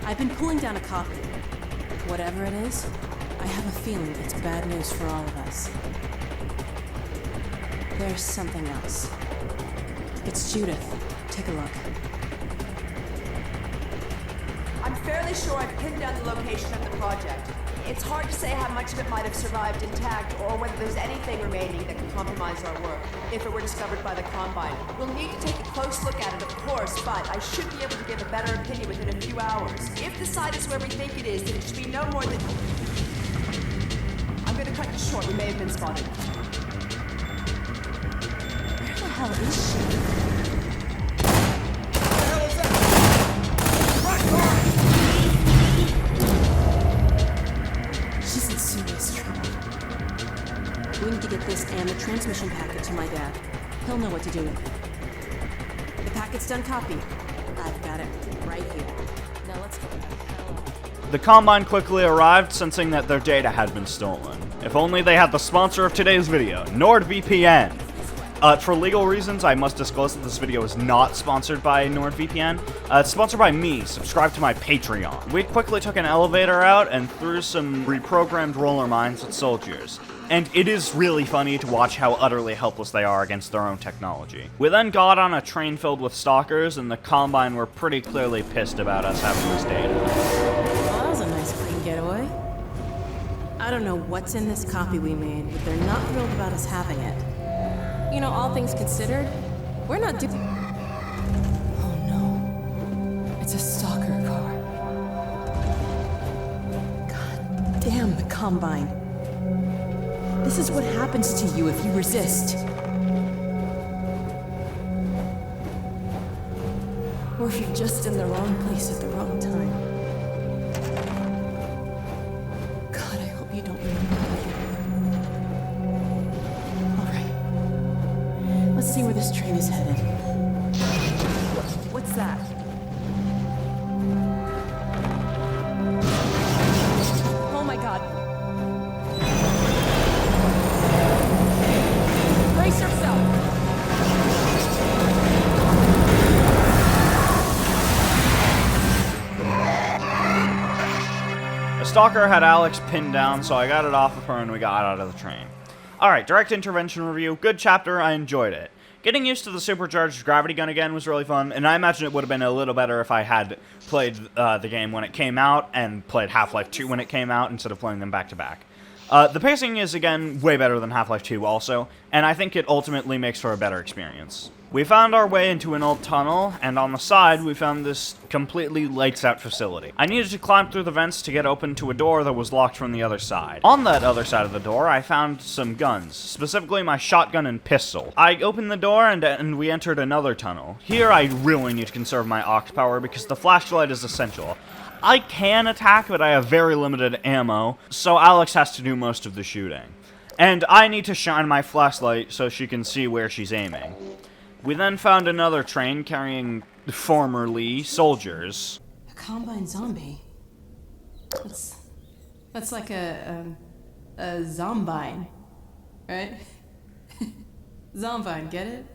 S11: I've been pulling down a copy. Whatever it is, I have a feeling it's bad news for all of us. There's something else. It's Judith. Take a look.
S16: I'm fairly sure I've pinned down the location of the project. It's hard to say how much of it might have survived intact or whether there's anything remaining that can compromise our work if it were discovered by the Combine. We'll need to take a close look at it, of course, but I should be able to give a better opinion within a few hours. If the site is where we think it is, then it should be no more than... I'm gonna cut you short. We may have been spotted.
S11: Where the hell is she? She's in serious trouble. We need to get this and the transmission packet to my dad. He'll know what to do with it. The packet's done copying. I've got it right here. Now let's get the hell out.
S1: The Combine quickly arrived, sensing that their data had been stolen. If only they had the sponsor of today's video, NordVPN. For legal reasons, I must disclose that this video is not sponsored by NordVPN. It's sponsored by me. Subscribe to my Patreon. We quickly took an elevator out and threw some reprogrammed roller mines at soldiers. And it is really funny to watch how utterly helpless they are against their own technology. We then got on a train filled with stalkers, and the Combine were pretty clearly pissed about us having this data.
S11: Well, that was a nice clean getaway. I don't know what's in this copy we made, but they're not thrilled about us having it. You know, all things considered, we're not Oh no. It's a stalker car. Combine. This is what happens to you if you resist. Or if you're just in the wrong place at the wrong time. God, I hope you don't remember who you were. Alright. Let's see where this train is headed. What's that? Oh my god. Brace yourself!
S1: The stalker had Alex pinned down, so I got it off of her and we got out of the train. Alright, direct intervention review. Good chapter, I enjoyed it. Getting used to the supercharged gravity gun again was really fun, and I imagine it would have been a little better if I had played the game when it came out and played Half-Life 2 when it came out instead of playing them back-to-back. The pacing is, again, way better than Half-Life 2 also, and I think it ultimately makes for a better experience. We found our way into an old tunnel, and on the side we found this completely lights-out facility. I needed to climb through the vents to get open to a door that was locked from the other side. On that other side of the door, I found some guns, specifically my shotgun and pistol. I opened the door and we entered another tunnel. Here I really need to conserve my aux power because the flashlight is essential. I can attack, but I have very limited ammo, so Alex has to do most of the shooting. And I need to shine my flashlight so she can see where she's aiming. We then found another train carrying formerly soldiers.
S11: A Combine zombie? That's like a zombine, right? Zombine, get it?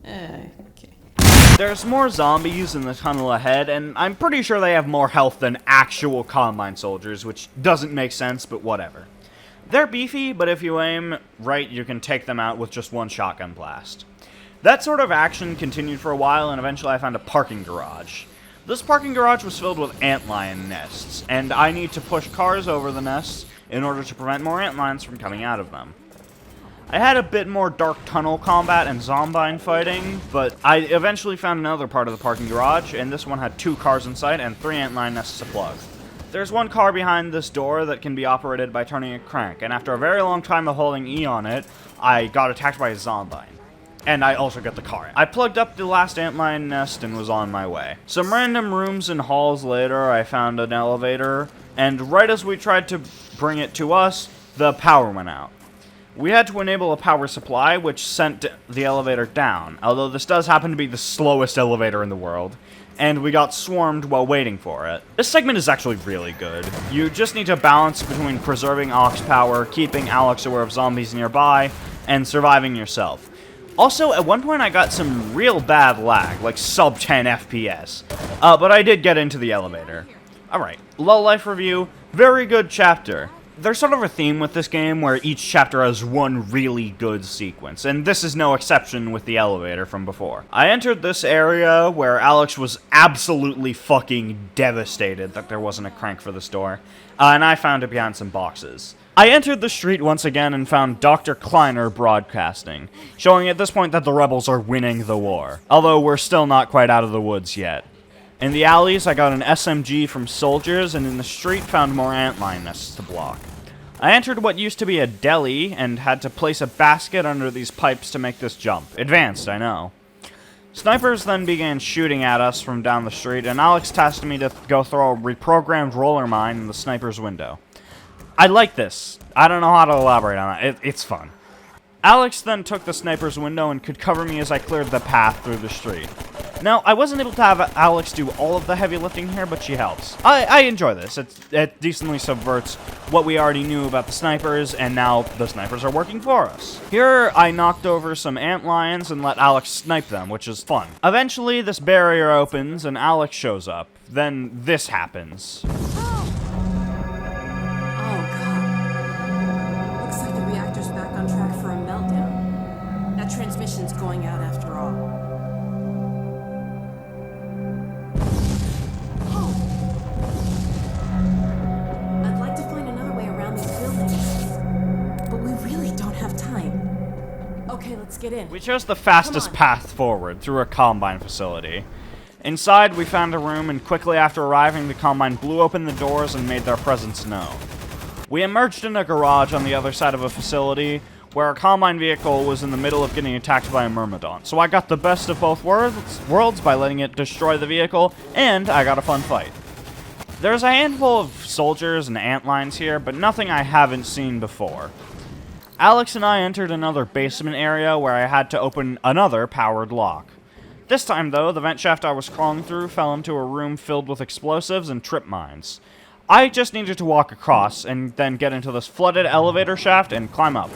S11: Okay.
S1: There's more zombies in the tunnel ahead, and I'm pretty sure they have more health than actual Combine soldiers, which doesn't make sense, but whatever. They're beefy, but if you aim right, you can take them out with just one shotgun blast. That sort of action continued for a while, and eventually I found a parking garage. This parking garage was filled with antlion nests, and I need to push cars over the nests in order to prevent more antlions from coming out of them. I had a bit more dark tunnel combat and zombine fighting, but I eventually found another part of the parking garage, and this one had 2 cars in sight and 3 antlion nests to plug. There's one car behind this door that can be operated by turning a crank, and after a very long time of holding E on it, I got attacked by a zombine. And I also got the car. I plugged up the last antlion nest and was on my way. Some random rooms and halls later, I found an elevator, and right as we tried to bring it to us, the power went out. We had to enable a power supply, which sent the elevator down, although this does happen to be the slowest elevator in the world, and we got swarmed while waiting for it. This segment is actually really good. You just need to balance between preserving aux power, keeping Alex aware of zombies nearby, and surviving yourself. Also, at one point I got some real bad lag, like sub 10 FPS, but I did get into the elevator. Alright, low life review, very good chapter. There's sort of a theme with this game where each chapter has one really good sequence, and this is no exception with the elevator from before. I entered this area where Alex was absolutely fucking devastated that there wasn't a crank for this door, and I found it behind some boxes. I entered the street once again and found Dr. Kleiner broadcasting, showing at this point that the rebels are winning the war, although we're still not quite out of the woods yet. In the alleys, I got an SMG from soldiers, and in the street found more antlion nests to block. I entered what used to be a deli, and had to place a basket under these pipes to make this jump. Advanced, I know. Snipers then began shooting at us from down the street, and Alex tasked me to go throw a reprogrammed roller mine in the sniper's window. I like this. I don't know how to elaborate on that. It's fun. Alex then took the sniper's window and could cover me as I cleared the path through the street. Now, I wasn't able to have Alex do all of the heavy lifting here, but she helps. I enjoy this. It decently subverts what we already knew about the snipers, and now the snipers are working for us. Here, I knocked over some antlions and let Alex snipe them, which is fun. Eventually, this barrier opens and Alex shows up. Then this happens.
S11: Oh god. Looks like the reactor's back on track for a meltdown. That transmission's going out after all. Okay, let's get in.
S1: We chose the fastest path forward through a Combine facility. Inside, we found a room, and quickly after arriving, the Combine blew open the doors and made their presence known. We emerged in a garage on the other side of a facility, where a Combine vehicle was in the middle of getting attacked by a Myrmidon. So I got the best of both worlds by letting it destroy the vehicle, and I got a fun fight. There's a handful of soldiers and antlines here, but nothing I haven't seen before. Alex and I entered another basement area where I had to open another powered lock. This time, though, the vent shaft I was crawling through fell into a room filled with explosives and trip mines. I just needed to walk across and then get into this flooded elevator shaft and climb up.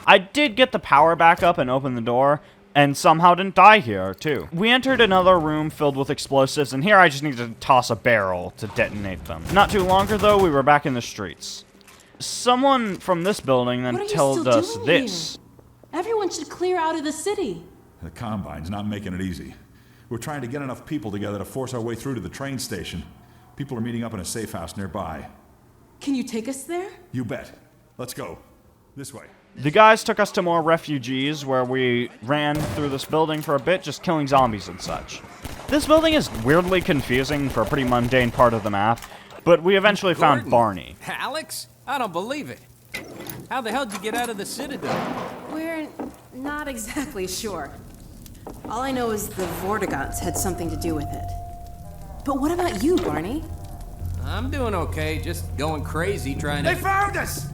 S1: I did get the power back up and open the door, and somehow didn't die here, too. We entered another room filled with explosives, and here I just needed to toss a barrel to detonate them. Not too longer, though, we were back in the streets. Someone from this building then told us this.
S11: Everyone should clear out of the city.
S9: The Combine's not making it easy. We're trying to get enough people together to force our way through to the train station. People are meeting up in a safe house nearby.
S11: Can you take us there?
S9: You bet. Let's go. This way.
S1: The guys took us to more refugees, where we ran through this building for a bit, just killing zombies and such. This building is weirdly confusing for a pretty mundane part of the map, but we eventually found Barney.
S5: Alex? I don't believe it. How the hell did you get out of the Citadel?
S11: We're not exactly sure. All I know is the Vortigots had something to do with it. But what about you, Barney?
S5: I'm doing okay, just going crazy trying to...
S17: They found us!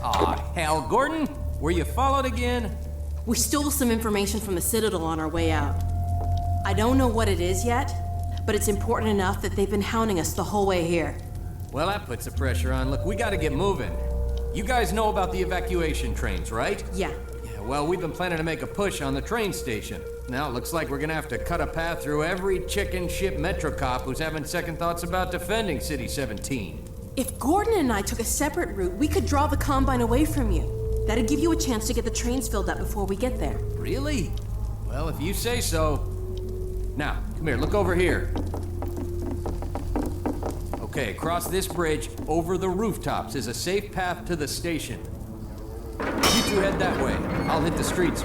S5: Aw, hell, Gordon, were you followed again?
S11: We stole some information from the Citadel on our way out. I don't know what it is yet, but it's important enough that they've been hounding us the whole way here.
S5: Well, that puts the pressure on. Look, we gotta get moving. You guys know about the evacuation trains, right?
S11: Yeah.
S5: Yeah, well, we've been planning to make a push on the train station. Now it looks like we're gonna have to cut a path through every chicken ship Metro cop who's having second thoughts about defending City 17.
S11: If Gordon and I took a separate route, we could draw the Combine away from you. That'd give you a chance to get the trains filled up before we get there.
S5: Really? Well, if you say so. Now, come here, look over here. Okay, across this bridge, over the rooftops, is a safe path to the station. You two head that way. I'll hit the streets.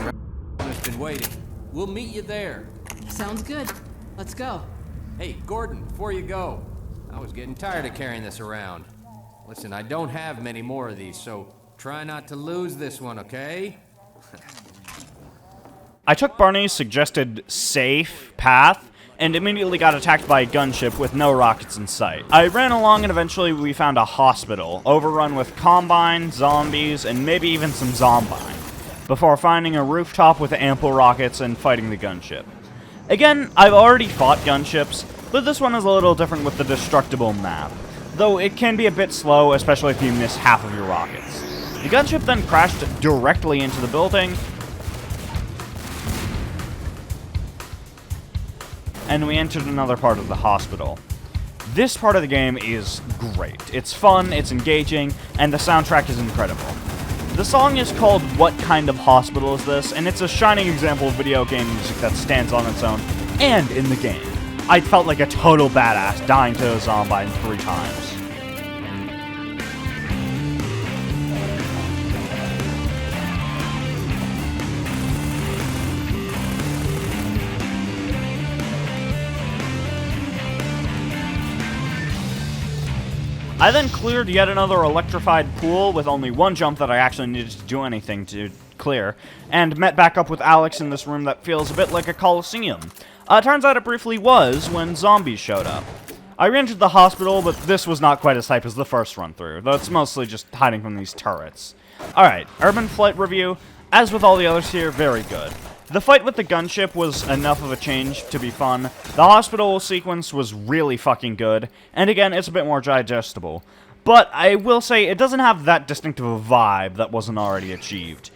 S5: I've been waiting. We'll meet you there.
S11: Sounds good. Let's go.
S5: Hey, Gordon, before you go, I was getting tired of carrying this around. Listen, I don't have many more of these, so try not to lose this one, okay?
S1: I took Barney's suggested safe path and immediately got attacked by a gunship with no rockets in sight. I ran along and eventually we found a hospital, overrun with Combine, zombies, and maybe even some Zombine, before finding a rooftop with ample rockets and fighting the gunship. Again, I've already fought gunships, but this one is a little different with the destructible map, though it can be a bit slow, especially if you miss half of your rockets. The gunship then crashed directly into the building, and we entered another part of the hospital. This part of the game is great. It's fun, it's engaging, and the soundtrack is incredible. The song is called What Kind of Hospital Is This? And it's a shining example of video game music that stands on its own, and in the game. I felt like a total badass dying to a zombie 3 times. I then cleared yet another electrified pool with only one jump that I actually needed to do anything to clear, and met back up with Alex in this room that feels a bit like a coliseum. Turns out it briefly was when zombies showed up. I re-entered the hospital, but this was not quite as hype as the first run-through, though it's mostly just hiding from these turrets. Alright, Urban Flight review. As with all the others here, very good. The fight with the gunship was enough of a change to be fun. The hospital sequence was really fucking good, and again, it's a bit more digestible. But I will say, it doesn't have that distinctive a vibe that wasn't already achieved.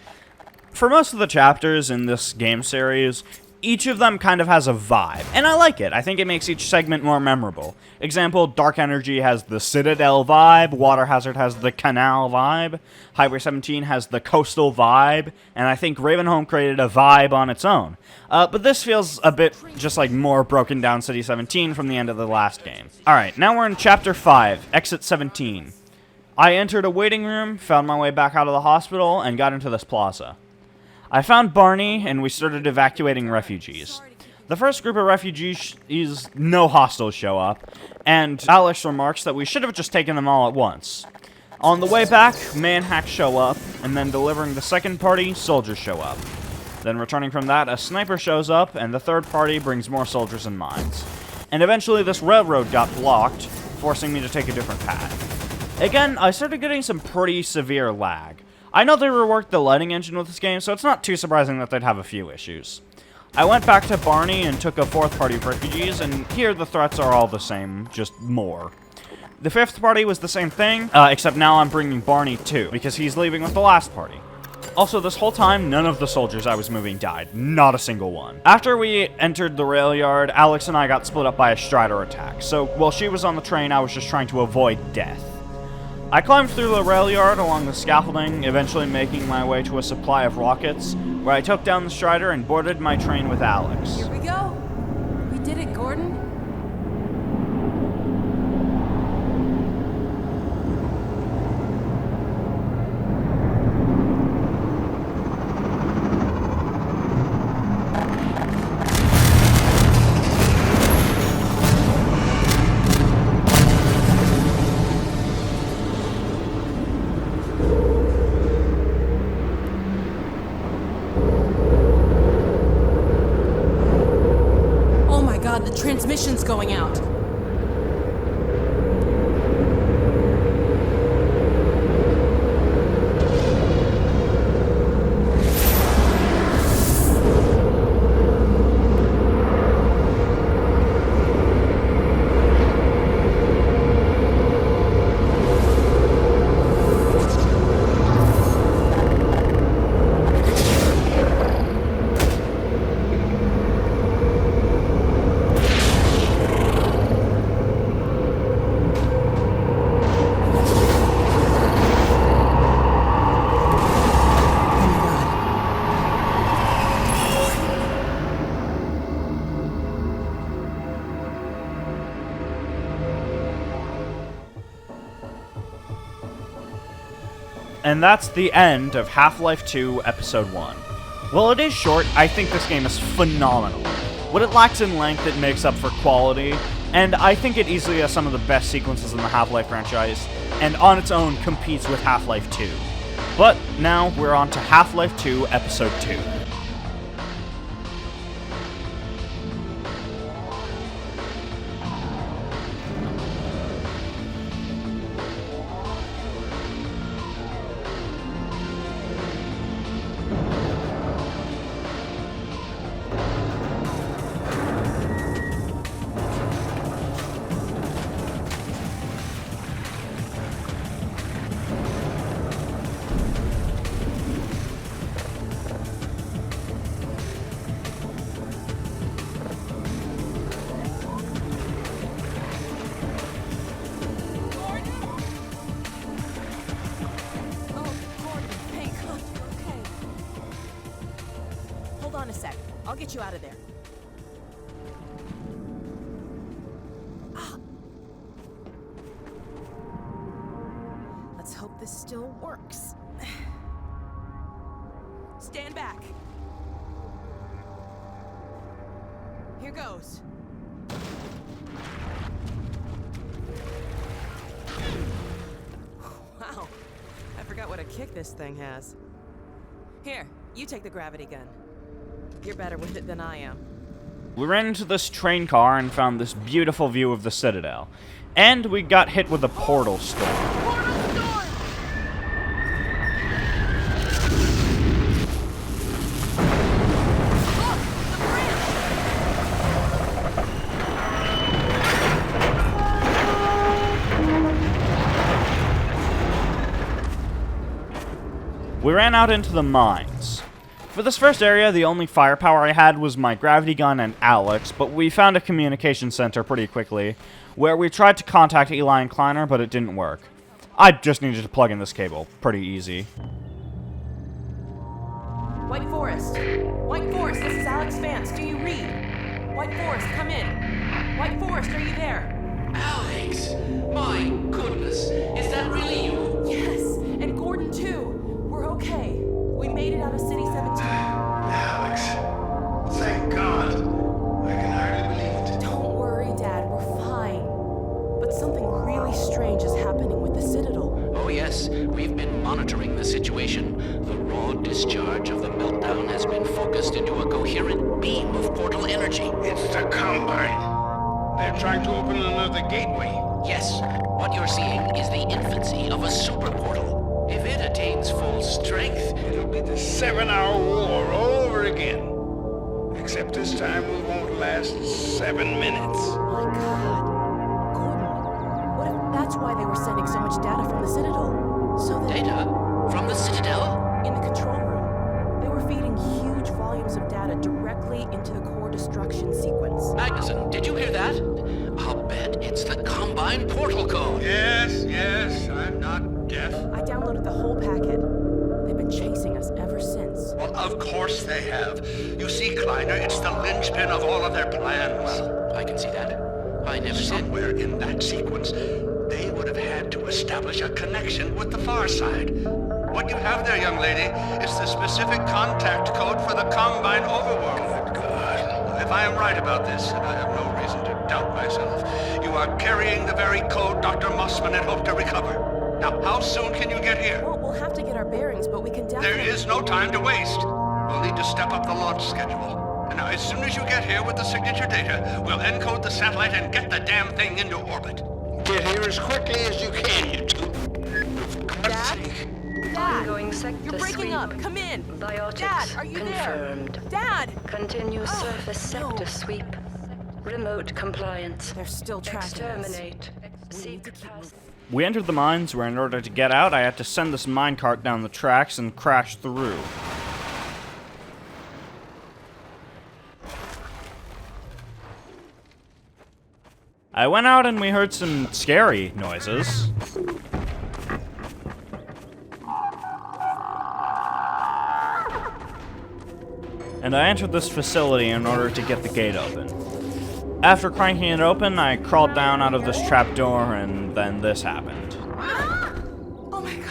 S1: For most of the chapters in this game series, each of them kind of has a vibe, and I like it. I think it makes each segment more memorable. Example, Dark Energy has the Citadel vibe, Water Hazard has the Kanal vibe, Highway 17 has the Coastal vibe, and I think Ravenholm created a vibe on its own. But this feels a bit just like more broken down City 17 from the end of the last game. Alright, now we're in Chapter 5, Exit 17. I entered a waiting room, found my way back out of the hospital, and got into this plaza. I found Barney, and we started evacuating refugees. The first group of refugees is no hostiles show up, and Alex remarks that we should have just taken them all at once. On the way back, manhacks show up, and then delivering the second party, soldiers show up. Then returning from that, a sniper shows up, and the third party brings more soldiers and mines. And eventually this railroad got blocked, forcing me to take a different path. Again, I started getting some pretty severe lag. I know they reworked the lighting engine with this game, so it's not too surprising that they'd have a few issues. I went back to Barney and took a fourth party of refugees, and here the threats are all the same, just more. The fifth party was the same thing, except now I'm bringing Barney too, because he's leaving with the last party. Also, this whole time, none of the soldiers I was moving died. Not a single one. After we entered the rail yard, Alex and I got split up by a Strider attack, so while she was on the train, I was just trying to avoid death. I climbed through the rail yard along the scaffolding, eventually making my way to a supply of rockets, where I took down the Strider and boarded my train with Alex.
S11: Here we go. We did it, Gordon. The transmission's going out.
S1: And that's the end of Half-Life 2 Episode 1. While it is short, I think this game is phenomenal. What it lacks in length, it makes up for quality, and I think it easily has some of the best sequences in the Half-Life franchise, and on its own competes with Half-Life 2. But now we're on to Half-Life 2 Episode 2.
S11: I'll get you out of there. Let's hope this still works. Stand back. Here goes. Wow, I forgot what a kick this thing has. Here, you take the gravity gun. You're better with it than I am.
S1: We ran into this train car and found this beautiful view of the Citadel. And we got hit with a portal storm. We ran out into the mines. For this first area, the only firepower I had was my gravity gun and Alex, but we found a communication center pretty quickly, where we tried to contact Eli and Kleiner, but it didn't work. I just needed to plug in this cable. Pretty easy.
S11: White Forest, this is Alex Vance. Do you read? White Forest, come in. White Forest, are you there?
S6: Alex! My goodness, is that really you?
S11: Yes, and Gordon too. We're okay. We made it out of City 17.
S6: situation. The raw discharge of the meltdown has been focused into a coherent beam of portal energy.
S20: It's the Combine. They're trying to open another gateway.
S6: Yes, what you're seeing is the infancy of a super portal. If it attains full strength,
S20: it'll be the 7-hour war all over again. Except this time we won't last 7 minutes.
S11: My God. Gordon, what if that's why they were sending so much data from the Citadel? So that...
S6: Data? From the Citadel?
S11: In the control room. They were feeding huge volumes of data directly into the core destruction sequence.
S6: Magnuson, did you hear that? I'll bet it's the Combine portal code.
S20: Yes, I'm not deaf.
S11: I downloaded the whole packet. They've been chasing us ever since.
S20: Well, of course they have. You see, Kleiner, it's the linchpin of all of their plans.
S6: Well, I can see that. I never
S20: Somewhere in that sequence, they would have had to establish a connection with the far side. What you have there, young lady, is the specific contact code for the Combine overworld. God. If I am right about this, and I have no reason to doubt myself, you are carrying the very code Dr. Mossman had hoped to recover. Now, how soon can you get here?
S11: Well, we'll have to get our bearings, but we can definitely...
S20: There is no time to waste. We'll need to step up the launch schedule. And now, as soon as you get here with the signature data, we'll encode the satellite and get the damn thing into orbit. Get here as quickly as you can, you two.
S11: Dad?
S21: Ongoing sector
S11: You're breaking
S21: sweep.
S11: up. Come in.
S21: Biotics
S11: Dad, are you
S21: confirmed.
S11: there? Dad!
S21: Continue surface sector
S11: no.
S21: sweep. Remote compliance.
S11: They're still tracking us.
S21: Exterminate. Seek pass.
S1: We entered the mines where, in order to get out, I had to send this minecart down the tracks and crash through. I went out and we heard some scary noises. And I entered this facility in order to get the gate open. After cranking it open, I crawled down out of this trapdoor, and then this happened.
S11: Oh my God.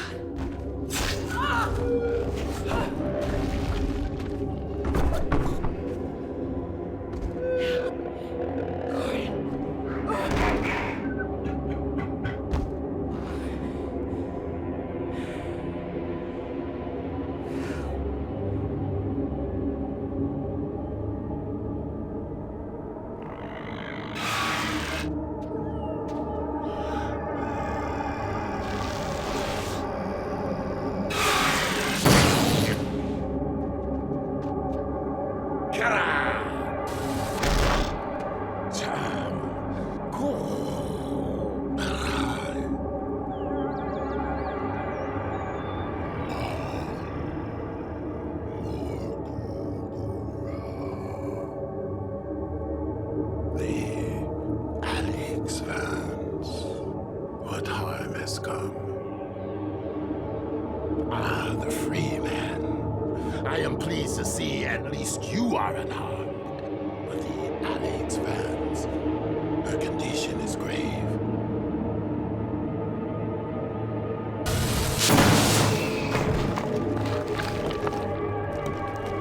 S22: The Freeman. I am pleased to see at least you are unharmed. But the Alex fans, her condition is grave.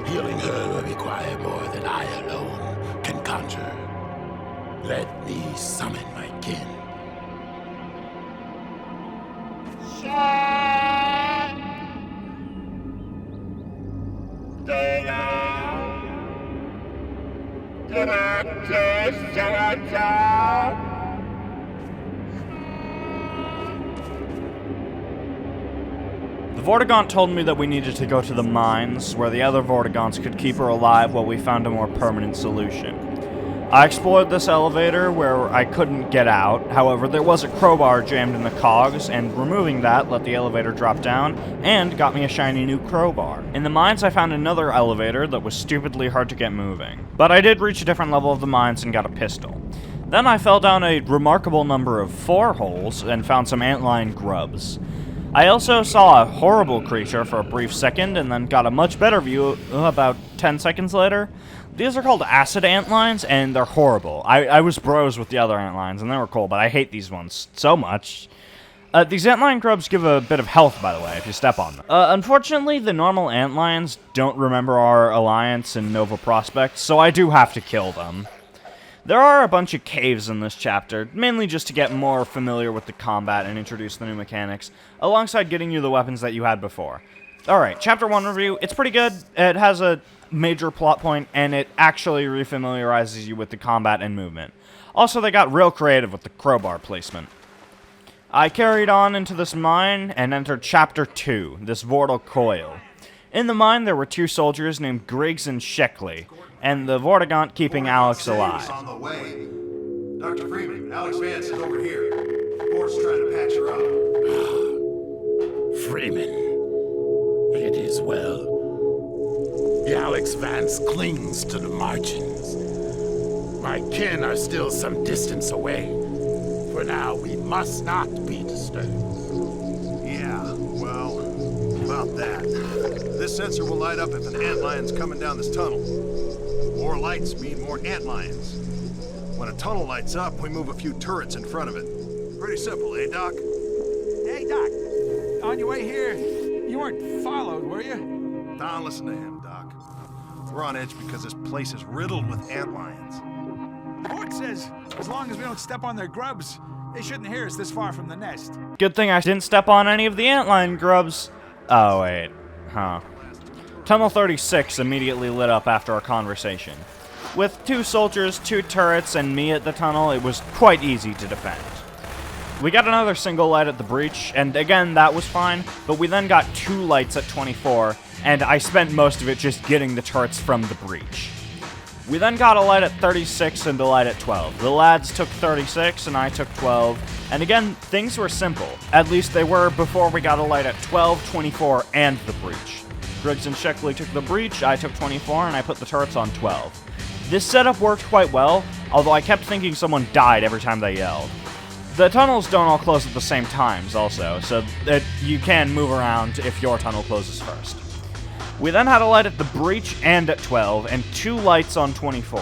S22: Healing her will require more than I alone can conjure. Let me summon my kin.
S1: The Vortigaunt told me that we needed to go to the mines, where the other Vortigaunts could keep her alive while we found a more permanent solution. I explored this elevator where I couldn't get out, however there was a crowbar jammed in the cogs, and removing that let the elevator drop down, and got me a shiny new crowbar. In the mines I found another elevator that was stupidly hard to get moving, but I did reach a different level of the mines and got a pistol. Then I fell down a remarkable number of 4 holes and found some antlion grubs. I also saw a horrible creature for a brief second and then got a much better view about 10 seconds later. These are called acid antlions, and they're horrible. I was bros with the other antlions, and they were cool, but I hate these ones so much. These antlion grubs give a bit of health, by the way, if you step on them. Unfortunately, the normal antlions don't remember our alliance in Nova Prospekt, so I do have to kill them. There are a bunch of caves in this chapter, mainly just to get more familiar with the combat and introduce the new mechanics, alongside getting you the weapons that you had before. Alright, Chapter 1 review. It's pretty good. It has a major plot point, and it actually refamiliarizes you with the combat and movement. Also, they got real creative with the crowbar placement. I carried on into this mine and entered Chapter 2, this Vortal Coil. In the mine, there were two soldiers named Griggs and Sheckley, and the Vortigaunt keeping Alex alive.
S4: On the way. Dr. Freeman, Alex Vance is over here. Port's trying to patch her up.
S22: Freeman, it is well. The Alex Vance clings to the margins. My kin are still some distance away. For now, we must not be disturbed.
S4: Yeah, well, about that. This sensor will light up if an antlion's coming down this tunnel. More lights mean more antlions. When a tunnel lights up, we move a few turrets in front of it. Pretty simple, eh, Doc?
S8: Hey, Doc. On your way here, you weren't followed, were you?
S4: Don't listen to him, Doc. We're on edge because this place is riddled with antlions.
S8: The board says, as long as we don't step on their grubs, they shouldn't hear us this far from the nest.
S1: Good thing I didn't step on any of the antlion grubs. Oh, wait. Huh. Tunnel 36 immediately lit up after our conversation. With two soldiers, two turrets, and me at the tunnel, it was quite easy to defend. We got another single light at the breach, and again, that was fine, but we then got two lights at 24, and I spent most of it just getting the turrets from the breach. We then got a light at 36 and a light at 12. The lads took 36 and I took 12. And again, things were simple. At least they were before we got a light at 12, 24, and the breach. Griggs and Sheckley took the breach, I took 24, and I put the turrets on 12. This setup worked quite well, although I kept thinking someone died every time they yelled. The tunnels don't all close at the same times also, so that you can move around if your tunnel closes first. We then had a light at the breach and at 12, and two lights on 24.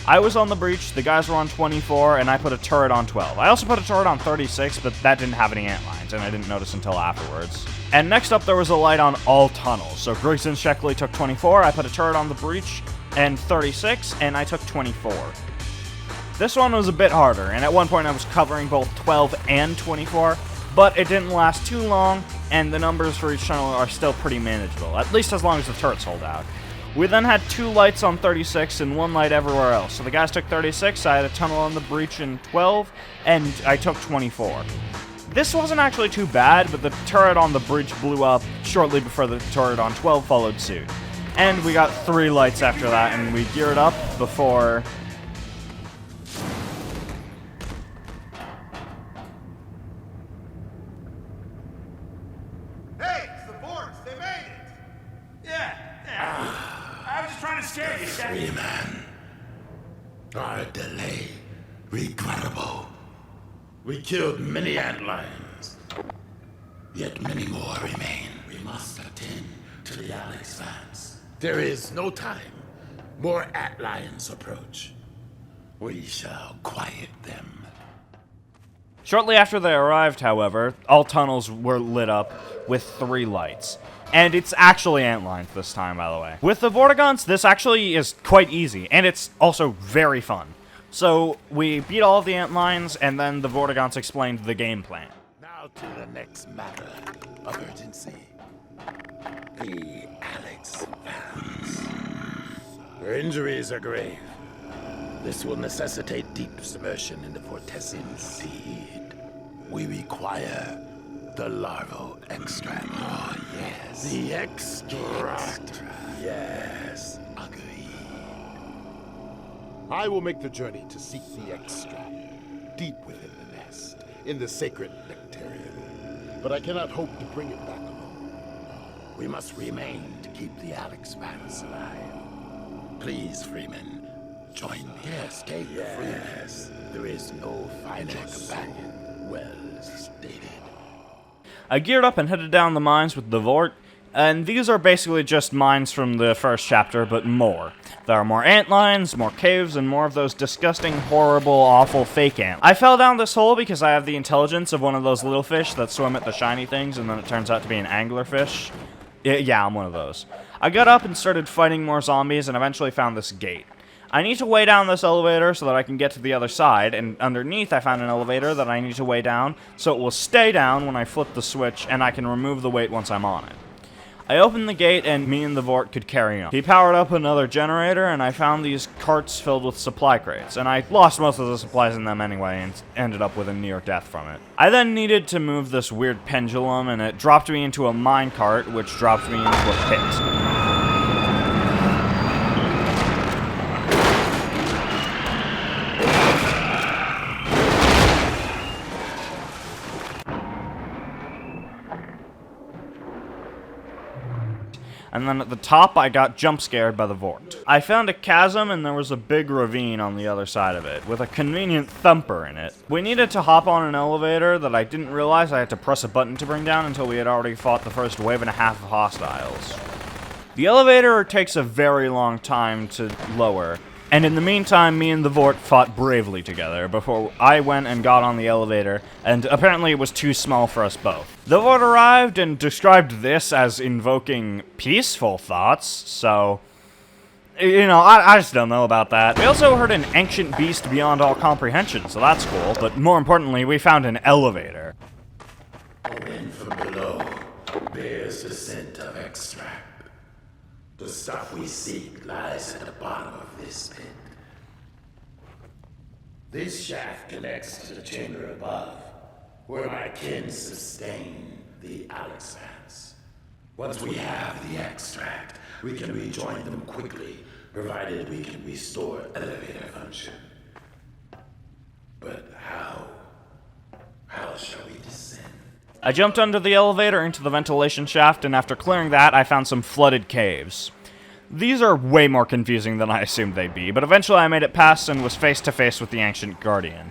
S1: I was on the breach, the guys were on 24, and I put a turret on 12. I also put a turret on 36, but that didn't have any antlines, and I didn't notice until afterwards. And next up, there was a light on all tunnels. So Griggs and Sheckley took 24, I put a turret on the breach, and 36, and I took 24. This one was a bit harder, and at one point I was covering both 12 and 24, but it didn't last too long, and the numbers for each tunnel are still pretty manageable, at least as long as the turrets hold out. We then had two lights on 36 and one light everywhere else. So the guys took 36, I had a tunnel on the breach in 12, and I took 24. This wasn't actually too bad, but the turret on the breach blew up shortly before the turret on 12 followed suit. And we got three lights after that, and we geared up before...
S4: Hey, it's the boards. They made it.
S8: Yeah. I was just trying to scare you, Sheckley.
S22: Freeman, our delay, regrettable. We killed many antlions, yet many more remain. We must attend to the Alex Vance. There is no time. More antlions approach. We shall quiet them.
S1: Shortly after they arrived, however, all tunnels were lit up with three lights. And it's actually antlines this time, by the way. With the Vortigaunts, this actually is quite easy, and it's also very fun. So, we beat all of the antlines, and then the Vortigaunts explained the game plan.
S22: Now to the next matter of urgency. The Alex Vance. Her injuries are grave. This will necessitate deep submersion in the Vortessian sea. We require the larval extract. Oh, yes. The extract. Yes.
S23: I will make the journey to seek the extract, deep within the nest, in the sacred Nectarium. But I cannot hope to bring it back alone.
S22: We must remain to keep the Alex Vance alive. Please, Freeman, join me. Yes, take Freeman. There is no finer companion. Well stated.
S1: I geared up and headed down the mines with the Vort, and these are basically just mines from the first chapter, but more. There are more antlines, more caves, and more of those disgusting, horrible, awful fake ants. I fell down this hole because I have the intelligence of one of those little fish that swim at the shiny things, and then it turns out to be an anglerfish. Yeah, I'm one of those. I got up and started fighting more zombies, and eventually found this gate. I need to weigh down this elevator so that I can get to the other side, and underneath I found an elevator that I need to weigh down so it will stay down when I flip the switch and I can remove the weight once I'm on it. I opened the gate and me and the Vort could carry on. He powered up another generator and I found these carts filled with supply crates, and I lost most of the supplies in them anyway and ended up with a near death from it. I then needed to move this weird pendulum and it dropped me into a minecart, which dropped me into a pit. And then at the top, I got jump scared by the Vort. I found a chasm and there was a big ravine on the other side of it, with a convenient thumper in it. We needed to hop on an elevator that I didn't realize I had to press a button to bring down until we had already fought the first wave and a half of hostiles. The elevator takes a very long time to lower, and in the meantime, me and the Vort fought bravely together before I went and got on the elevator, and apparently it was too small for us both. The Vort arrived and described this as invoking peaceful thoughts, so, you know, I just don't know about that. We also heard an ancient beast beyond all comprehension, so that's cool, but more importantly, we found an elevator.
S22: And from below bears the scent of extract. The stuff we seek lies at the bottom of this pit. This shaft connects to the chamber above, where my kin sustain the Alexans. Once we have the extract, we can rejoin them quickly, provided we can restore elevator function. But how? How shall we descend?
S1: I jumped under the elevator into the ventilation shaft, and after clearing that, I found some flooded caves. These are way more confusing than I assumed they'd be, but eventually I made it past and was face to face with the Ancient Guardian.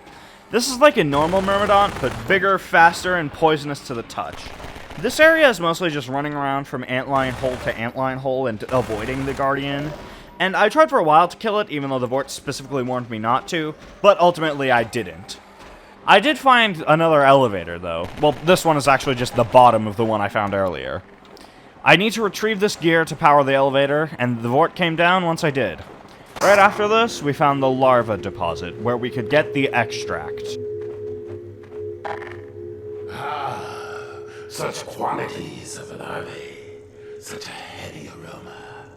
S1: This is like a normal Myrmidon, but bigger, faster, and poisonous to the touch. This area is mostly just running around from antlion hole to antlion hole and avoiding the Guardian, and I tried for a while to kill it, even though the Vort specifically warned me not to, but ultimately I didn't. I did find another elevator, though. Well, this one is actually just the bottom of the one I found earlier. I need to retrieve this gear to power the elevator, and the Vort came down once I did. Right after this, we found the larva deposit, where we could get the extract.
S22: Ah, such quantities of larvae, such a heady aroma.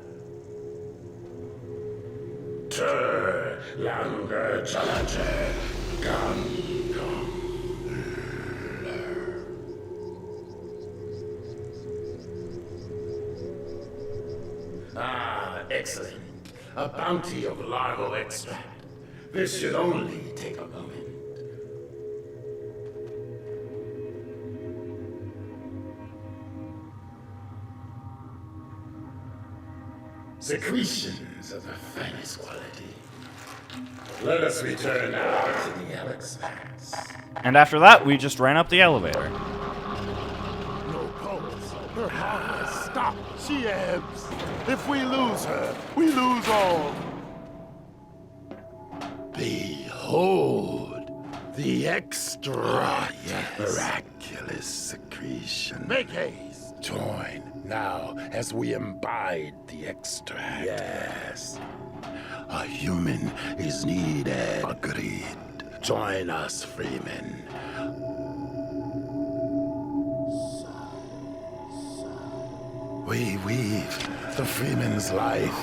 S22: Tur, younger challenger, gun. Ah, excellent. A bounty of larval extract. This should only take a moment. Secretions of the finest quality. Let us return now to the Alexans.
S1: And after that, we just ran up the elevator.
S23: No pulse. Her heart has stopped. She ebbs. If we lose her, we lose all.
S22: Behold, the extra miraculous secretion.
S23: Make haste.
S22: Join now as we imbibe the extract. Yes. A human is needed. Agreed. Join us, Freeman. We weave the Freeman's life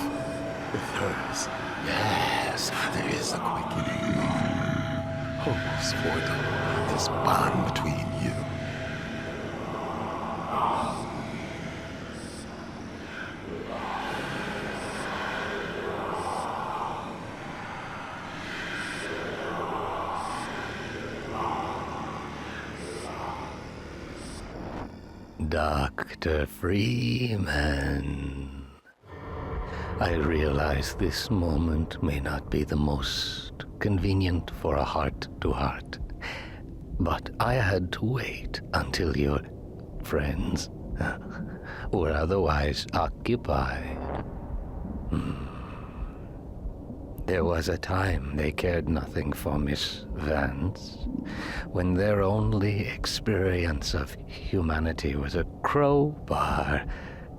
S22: with hers. Yes, there is a quickening. Hopes Vortal, this bond between you.
S2: Dr. Freeman. I realize this moment may not be the most convenient for a heart-to-heart, but I had to wait until your friends were otherwise occupied. There was a time they cared nothing for Miss Vance, when their only experience of humanity was a crowbar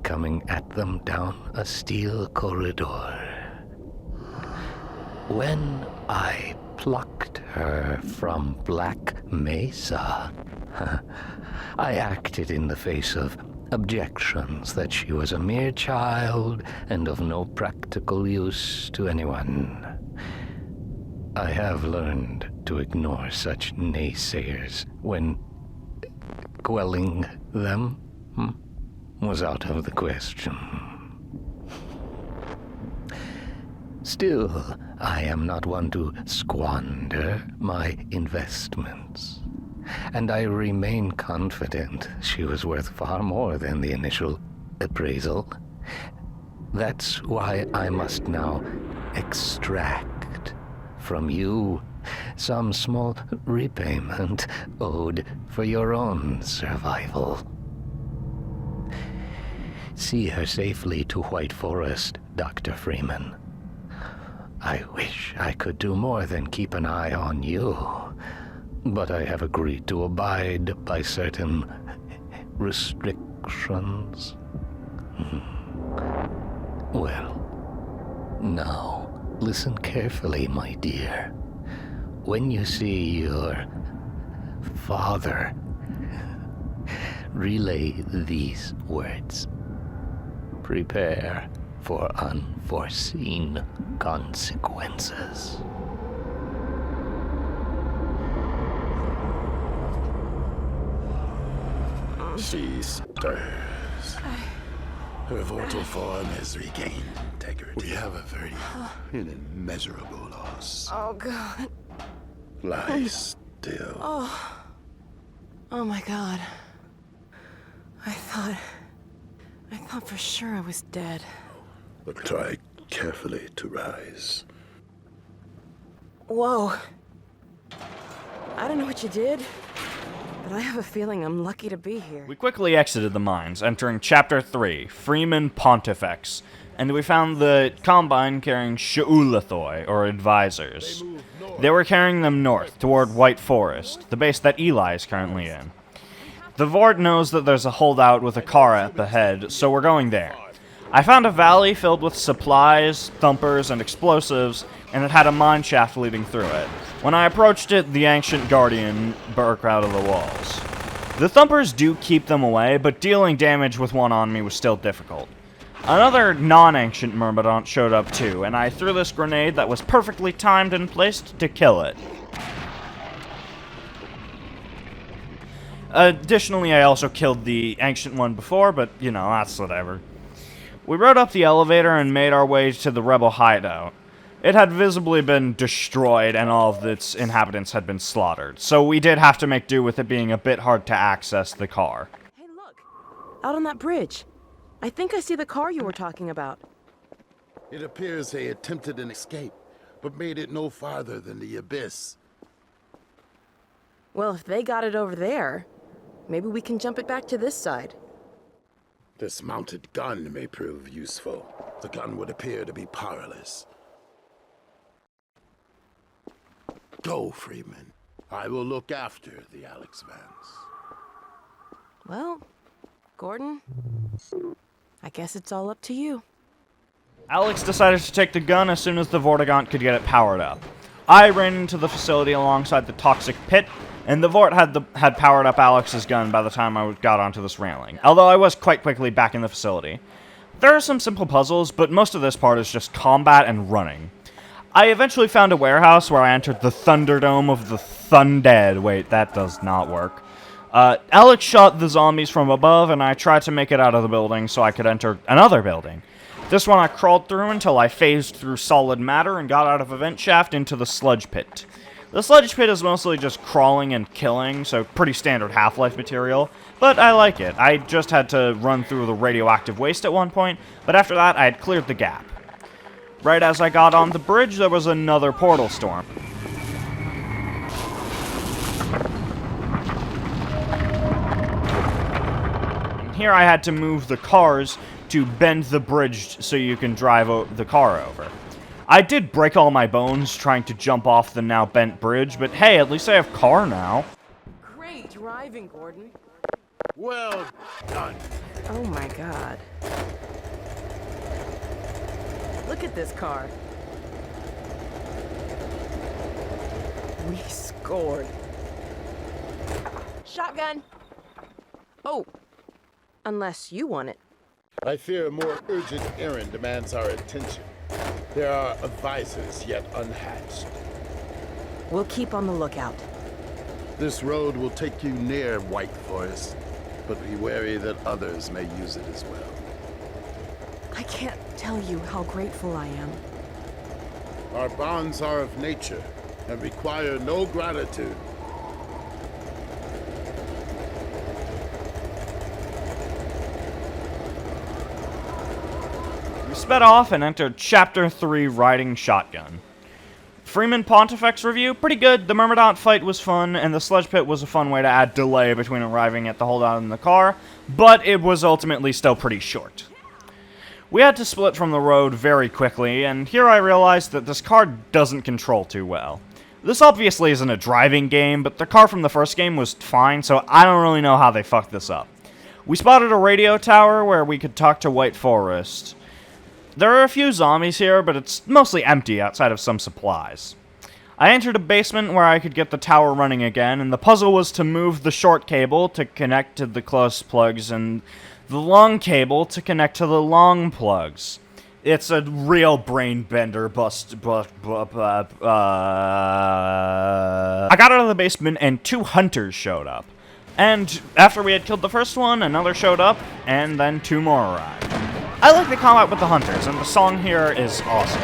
S2: coming at them down a steel corridor. When I plucked her from Black Mesa, I acted in the face of objections that she was a mere child and of no practical use to anyone. I have learned to ignore such naysayers when quelling them was out of the question. Still, I am not one to squander my investments, and I remain confident she was worth far more than the initial appraisal. That's why I must now extract from you some small repayment owed for your own survival. See her safely to White Forest, Dr. Freeman. I wish I could do more than keep an eye on you, but I have agreed to abide by certain restrictions. Well, now, listen carefully, my dear. When you see your father, relay these words. Prepare for unforeseen consequences.
S22: She stirs. Her vortal form has regained integrity. We have averted an immeasurable loss.
S11: Oh, God.
S22: Lie still.
S11: Oh my God. I thought for sure I was dead.
S22: But try carefully to rise.
S11: Whoa. I don't know what you did, but I have a feeling I'm lucky to be here.
S1: We quickly exited the mines, entering Chapter 3, Freeman Pontifex, and we found the Combine carrying Shu'ulathoi, or advisors. They were carrying them north, toward White Forest, the base that Eli is currently in. The Vort knows that there's a holdout with a car up ahead, so we're going there. I found a valley filled with supplies, thumpers, and explosives, and it had a mine shaft leading through it. When I approached it, the Ancient Guardian broke out of the walls. The thumpers do keep them away, but dealing damage with one on me was still difficult. Another non-ancient Myrmidont showed up too, and I threw this grenade that was perfectly timed and placed to kill it. Additionally, I also killed the Ancient one before, but, you know, that's whatever. We rode up the elevator and made our way to the rebel hideout. It had visibly been destroyed and all of its inhabitants had been slaughtered, so we did have to make do with it being a bit hard to access the car.
S11: Hey, look! Out on that bridge. I think I see the car you were talking about.
S23: It appears they attempted an escape, but made it no farther than the abyss.
S11: Well, if they got it over there, maybe we can jump it back to this side.
S23: This mounted gun may prove useful. The gun would appear to be powerless. Go, Freeman. I will look after the Alex Vance.
S11: Well, Gordon, I guess it's all up to you.
S1: Alex decided to take the gun as soon as the Vortigaunt could get it powered up. I ran into the facility alongside the toxic pit, and the Vort had powered up Alex's gun by the time I got onto this railing, although I was quite quickly back in the facility. There are some simple puzzles, but most of this part is just combat and running. I eventually found a warehouse where I entered the Thunderdome of the Thundead. Wait, that does not work. Alex shot the zombies from above, and I tried to make it out of the building so I could enter another building. This one I crawled through until I phased through solid matter and got out of a vent shaft into the sludge pit. The sludge pit is mostly just crawling and killing, so pretty standard Half-Life material, but I like it. I just had to run through the radioactive waste at one point, but after that I had cleared the gap. Right as I got on the bridge, there was another portal storm. Here I had to move the cars to bend the bridge so you can drive the car over. I did break all my bones trying to jump off the now bent bridge, but hey, at least I have car now.
S11: Great driving, Gordon.
S23: Well done.
S11: Oh my God. Look at this car.
S16: We scored. Shotgun. Oh. Unless you want it.
S23: I fear a more urgent errand demands our attention. There are advisors yet unhatched.
S16: We'll keep on the lookout.
S23: This road will take you near White Forest, but be wary that others may use it as well.
S16: I can't tell you how grateful I am.
S23: Our bonds are of nature and require no gratitude.
S1: We sped off and entered Chapter 3, Riding Shotgun. Freeman Pontifex review, pretty good. The Myrmidont fight was fun, and the Sledge Pit was a fun way to add delay between arriving at the holdout and the car, but it was ultimately still pretty short. We had to split from the road very quickly, and here I realized that this car doesn't control too well. This obviously isn't a driving game, but the car from the first game was fine, so I don't really know how they fucked this up. We spotted a radio tower where we could talk to White Forest. There are a few zombies here, but it's mostly empty outside of some supplies. I entered a basement where I could get the tower running again, and the puzzle was to move the short cable to connect to the close plugs and the long cable to connect to the long plugs. It's a real brain bender bust. I got out of the basement and 2 hunters showed up. And after we had killed the first one, another showed up, and then 2 more arrived. I like the combat with the hunters, and the song here is awesome.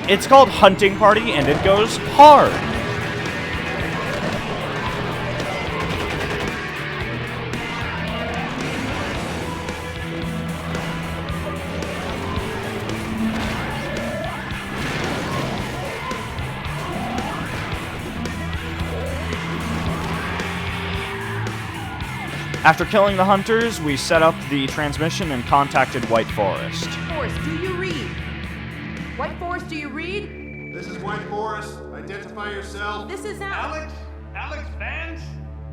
S1: It's called Hunting Party, and it goes hard. After killing the hunters, we set up the transmission and contacted White Forest.
S16: Forest, do you read? White Forest, do you read?
S4: This is White Forest. Identify yourself.
S16: This is
S20: Alex? Alex Vance?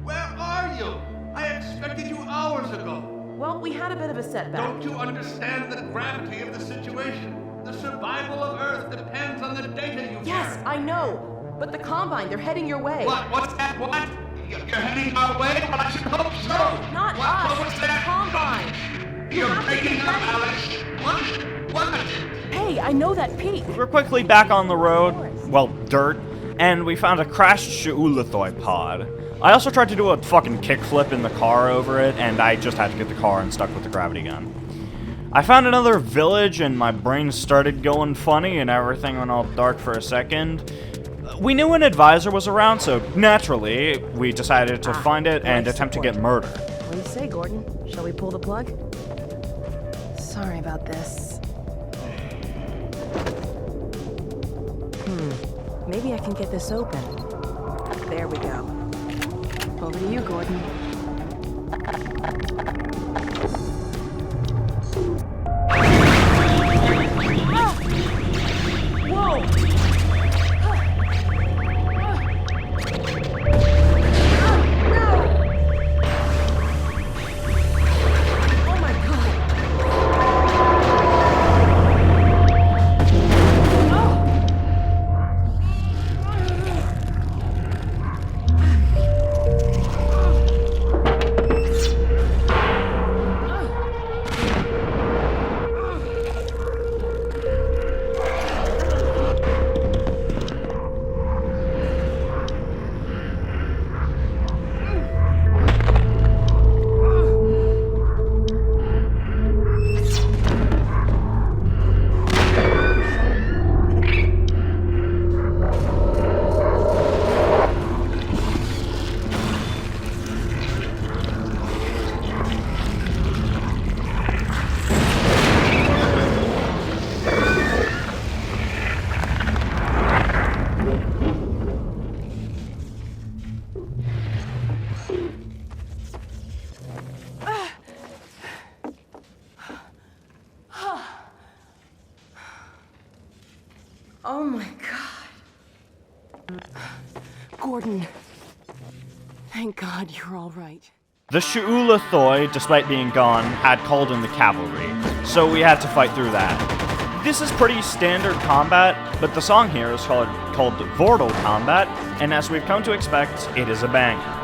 S20: Where are you? I expected you hours ago.
S16: Well, we had a bit of a setback.
S20: Don't you understand the gravity of the situation? The survival of Earth depends on the data you
S16: Yes,
S20: carry.
S16: I know. But the Combine, they're heading your way.
S20: What? What's that? What? You're heading our way? Well, I should hope so.
S16: No, not us.
S20: What was that?
S16: Combine.
S20: You're breaking up, Alex. What?
S16: Hey, I know that peak.
S1: We're quickly back on the road, well, dirt, and we found a crashed Shu'ulathoi pod. I also tried to do a fucking kickflip in the car over it, and I just had to get the car unstuck with the gravity gun. I found another village, and my brain started going funny, and everything went all dark for a second. We knew an advisor was around, so naturally, we decided to find it and attempt to get murder.
S16: What do you say, Gordon? Shall we pull the plug? Sorry about this. Maybe I can get this open. There we go. Over to you, Gordon. Whoa! Oh my God. Gordon. Thank God you're all right.
S1: The Shu'ulathoi, despite being gone, had called in the cavalry, so we had to fight through that. This is pretty standard combat, but the song here is called Vortal Combat, and as we've come to expect, it is a banger.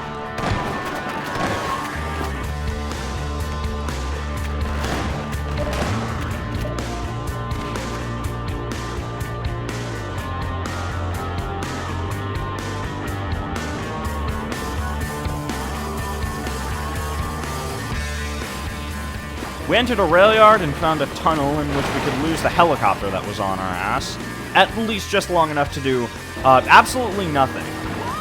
S1: We entered a rail yard and found a tunnel in which we could lose the helicopter that was on our ass, at least just long enough to do absolutely nothing.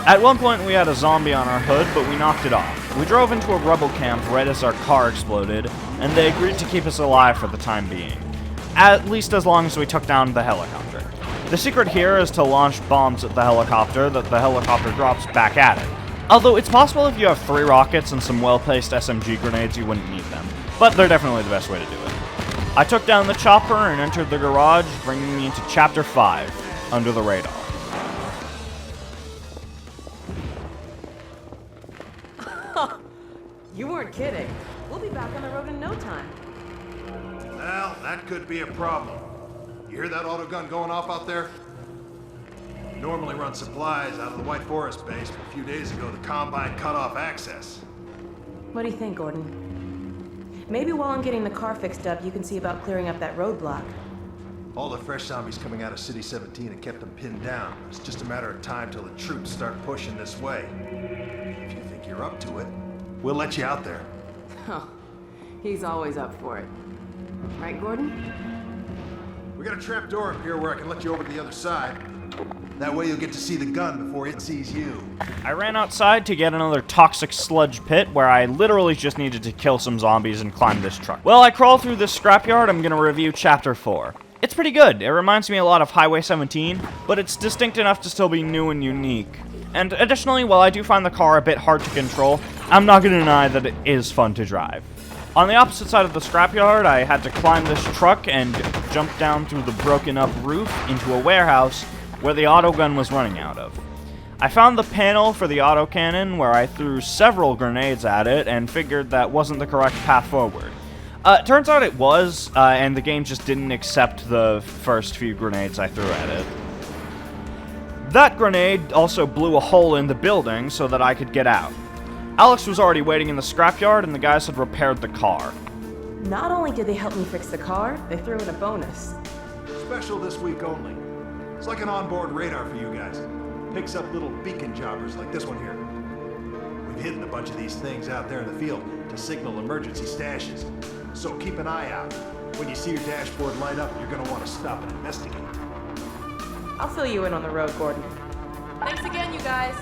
S1: At one point we had a zombie on our hood, but we knocked it off. We drove into a rebel camp right as our car exploded, and they agreed to keep us alive for the time being. At least as long as we took down the helicopter. The secret here is to launch bombs at the helicopter that the helicopter drops back at it. Although it's possible if you have 3 rockets and some well-placed SMG grenades you wouldn't need them. But they're definitely the best way to do it. I took down the chopper and entered the garage, bringing me into Chapter 5, Under the Radar.
S11: You weren't kidding. We'll be back on the road in no time.
S4: Well, that could be a problem. You hear that autogun going off out there? We normally run supplies out of the White Forest base, but a few days ago the Combine cut off access.
S11: What do you think, Gordon? Maybe while I'm getting the car fixed up, you can see about clearing up that roadblock.
S4: All the fresh zombies coming out of City 17 have kept them pinned down. It's just a matter of time till the troops start pushing this way. If you think you're up to it, we'll let you out there.
S11: Oh, he's always up for it. Right, Gordon?
S4: We got a trap door up here where I can let you over to the other side. That way you'll get to see the gun before it sees you.
S1: I ran outside to get another toxic sludge pit where I literally just needed to kill some zombies and climb this truck. Well, I crawl through this scrapyard. I'm gonna review Chapter 4. It's pretty good. It reminds me a lot of Highway 17, but it's distinct enough to still be new and unique. And additionally, while I do find the car a bit hard to control, I'm not gonna deny that it is fun to drive. On the opposite side of the scrapyard, I had to climb this truck and jump down through the broken up roof into a warehouse where the autogun was running out of. I found the panel for the autocannon where I threw several grenades at it and figured that wasn't the correct path forward. Turns out it was, and the game just didn't accept the first few grenades I threw at it. That grenade also blew a hole in the building so that I could get out. Alex was already waiting in the scrapyard and the guys had repaired the car.
S11: Not only did they help me fix the car, they threw in a bonus.
S4: Special this week only. It's like an onboard radar for you guys. Picks up little beacon jobbers like this one here. We've hidden a bunch of these things out there in the field to signal emergency stashes. So keep an eye out. When you see your dashboard light up, you're gonna want to stop and investigate.
S11: I'll fill you in on the road, Gordon. Thanks again, you guys.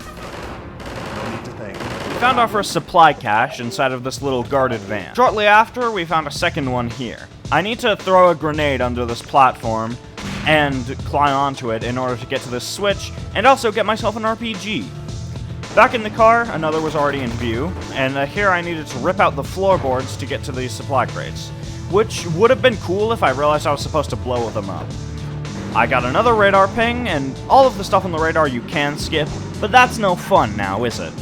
S4: No need to thank me.
S1: We found our first supply cache inside of this little guarded van. Shortly after, we found a second one here. I need to throw a grenade under this platform and climb onto it in order to get to this switch, and also get myself an RPG. Back in the car, another was already in view, and here I needed to rip out the floorboards to get to these supply crates, which would have been cool if I realized I was supposed to blow them up. I got another radar ping, and all of the stuff on the radar you can skip, but that's no fun now, is it?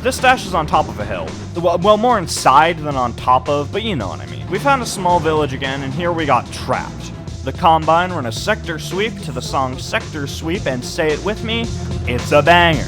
S1: This stash is on top of a hill. Well, more inside than on top of, but you know what I mean. We found a small village again, and here we got trapped. The Combine run a sector sweep to the song Sector Sweep, and say it with me, it's a banger.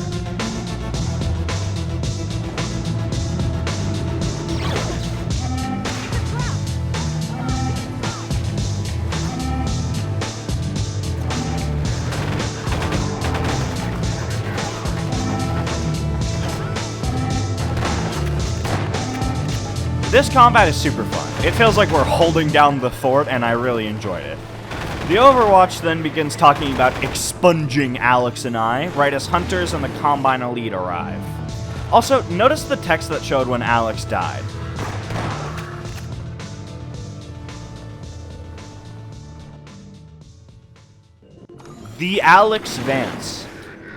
S1: This combat is super fun. It feels like we're holding down the fort, and I really enjoyed it. The Overwatch then begins talking about expunging Alex and I, right as Hunters and the Combine Elite arrive. Also, notice the text that showed when Alex died. The Alex Vance.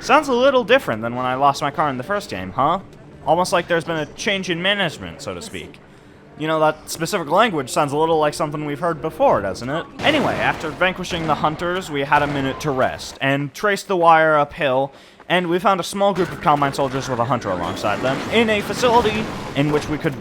S1: Sounds a little different than when I lost my car in the first game, huh? Almost like there's been a change in management, so to speak. You know, that specific language sounds a little like something we've heard before, doesn't it? Anyway, after vanquishing the Hunters, we had a minute to rest, and traced the wire uphill, and we found a small group of Combine soldiers with a Hunter alongside them, in a facility in which we could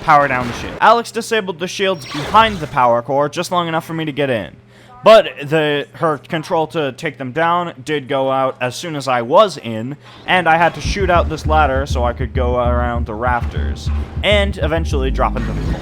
S1: power down the shield. Alex disabled the shields behind the power core just long enough for me to get in. But her control to take them down did go out as soon as I was in, and I had to shoot out this ladder so I could go around the rafters, and eventually drop into the coal.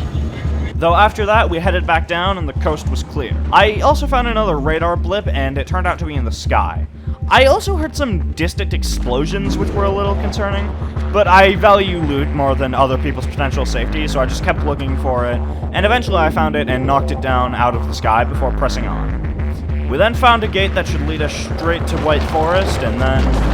S1: Though after that, we headed back down and the coast was clear. I also found another radar blip, and it turned out to be in the sky. I also heard some distant explosions, which were a little concerning, but I value loot more than other people's potential safety, so I just kept looking for it, and eventually I found it and knocked it down out of the sky before pressing on. We then found a gate that should lead us straight to White Forest, and then...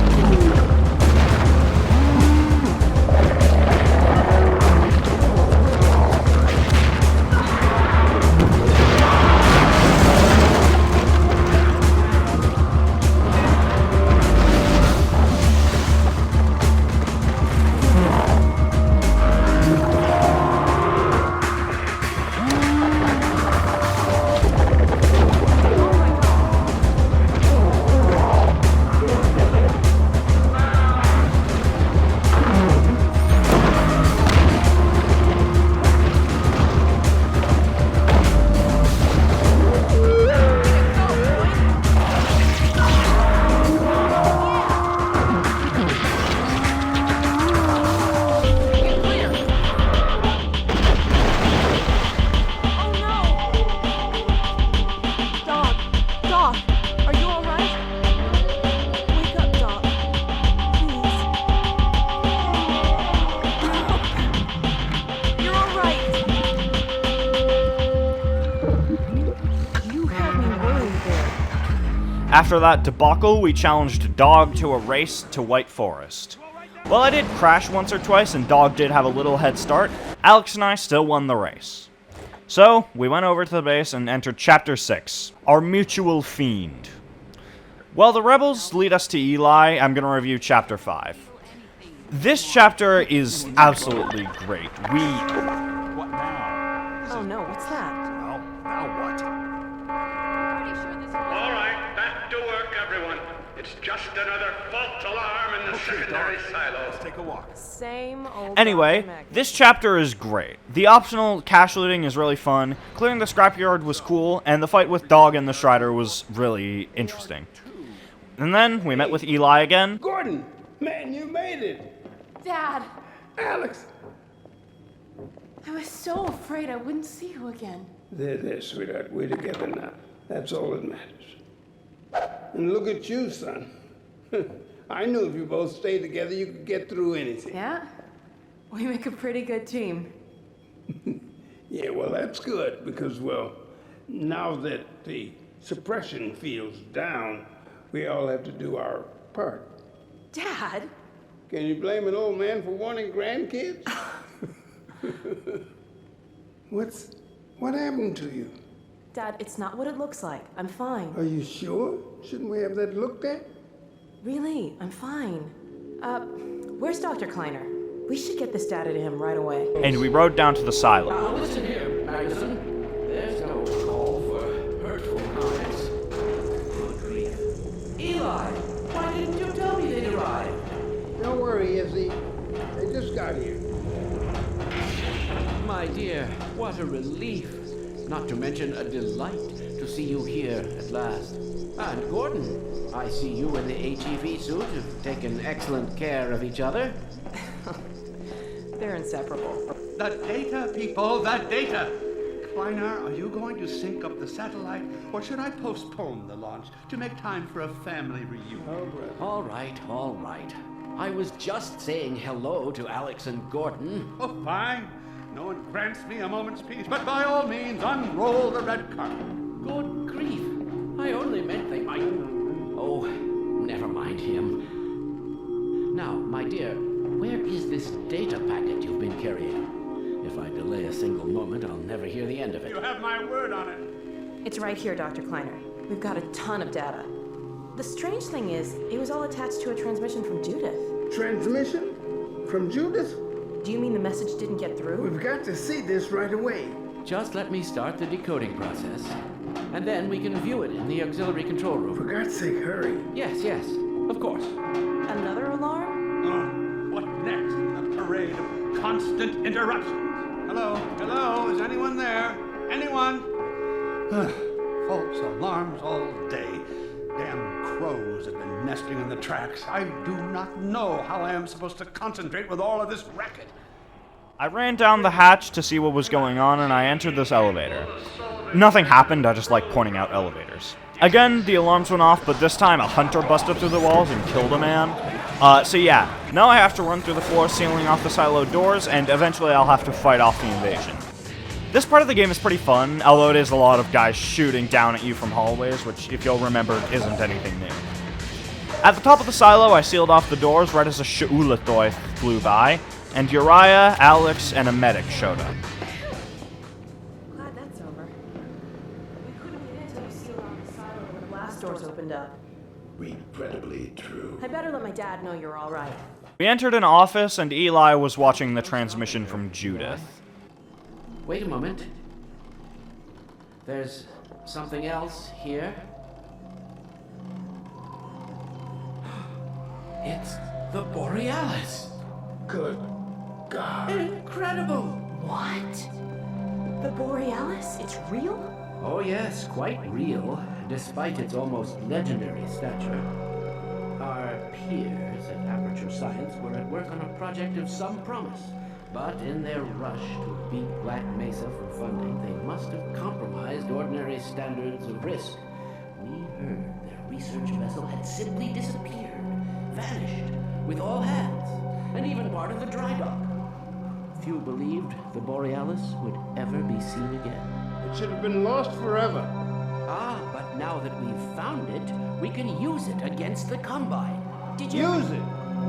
S1: After that debacle, we challenged Dog to a race to White Forest. While I did crash once or twice and Dog did have a little head start, Alex and I still won the race. So, we went over to the base and entered Chapter 6, our Mutual Fiend. While the rebels lead us to Eli, I'm going to review Chapter 5. This chapter is absolutely great.
S8: What now?
S11: Oh no, what's that?
S4: Well, now what?
S20: All right, back to work, everyone. It's just another fault alarm in the secondary silo.
S8: Let's take a walk.
S11: Same old.
S1: Anyway, this chapter is great. The optional cache looting is really fun, clearing the scrapyard was cool, and the fight with Dog and the Strider was really interesting. And then we met with Eli again.
S7: Gordon, man, you made it.
S11: Dad,
S7: Alex.
S11: I was so afraid I wouldn't see you again.
S7: There, sweetheart. We're together now. That's all that matters. And look at you, son. I knew if you both stayed together, you could get through anything.
S11: Yeah? We make a pretty good team.
S7: Yeah, well, that's good, because, well, now that the suppression field's down, we all have to do our part.
S11: Dad?
S7: Can you blame an old man for wanting grandkids? What happened to you?
S11: Dad, it's not what it looks like. I'm fine.
S7: Are you sure? Shouldn't we have that looked at?
S11: Really, I'm fine. Where's Dr. Kleiner? We should get this data to him right away.
S1: And we rode down to the silo.
S6: Now listen here, Magnuson. There's no call for hurtful comments. Good grief. Eli, why didn't you tell me they'd arrived?
S7: Don't worry, Izzy. They just got here.
S6: My dear, what a relief. Not to mention a delight to see you here at last. And Gordon, I see you in the HEV suit have taken excellent care of each other.
S11: They're inseparable.
S20: The data, people, the data! Kleiner, are you going to sync up the satellite, or should I postpone the launch to make time for a family reunion?
S6: All right. I was just saying hello to Alex and Gordon.
S20: Oh, fine. No one grants me a moment's peace, but by all means, unroll the red carpet.
S6: Good grief. I only meant they might... Oh, never mind him. Now, my dear, where is this data packet you've been carrying? If I delay a single moment, I'll never hear the end of it.
S20: You have my word on it.
S11: It's right here, Dr. Kleiner. We've got a ton of data. The strange thing is, it was all attached to a transmission from Judith.
S7: Transmission? From Judith?
S11: Do you mean the message didn't get through?
S7: We've got to see this right away.
S6: Just let me start the decoding process, and then we can view it in the auxiliary control room.
S7: For God's sake, hurry.
S6: Yes, of course.
S11: Another alarm?
S20: Oh, what next in the parade of constant interruptions? Hello, is anyone there? Anyone? false alarms all day. Damn crows have been nesting in the tracks. I do not know how I am supposed to concentrate with all of this racket.
S1: I ran down the hatch to see what was going on, and I entered this elevator. Nothing happened, I just like pointing out elevators. Again, the alarms went off, but this time a hunter busted through the walls and killed a man. So yeah, now I have to run through the floor, sealing off the silo doors, and eventually I'll have to fight off the invasion. This part of the game is pretty fun, although it is a lot of guys shooting down at you from hallways, which, if you'll remember, isn't anything new. At the top of the silo, I sealed off the doors right as a Shu'ulathoi flew by, and Uriah, Alex, and a medic showed up.
S11: Glad that's over. We couldn't get in until you sealed off the silo when the blast doors opened up.
S22: Regrettably true.
S11: I better let my dad know you're all right.
S1: We entered an office, and Eli was watching the transmission from Judith.
S6: Wait a moment. There's something else here. It's the Borealis.
S22: Good God.
S6: Incredible.
S11: What? The Borealis? It's real?
S6: Oh yes, quite real, despite its almost legendary stature. Our peers at Aperture Science were at work on a project of some promise, but in their rush to beat Black Mesa for funding, they must have compromised ordinary standards of risk. We heard their research vessel had simply disappeared, vanished, with all hands, and even part of the dry dock. Few believed the Borealis would ever be seen again.
S7: It should have been lost forever.
S6: Ah, but now that we've found it, we can use it against the Combine. Did you...
S7: Use it?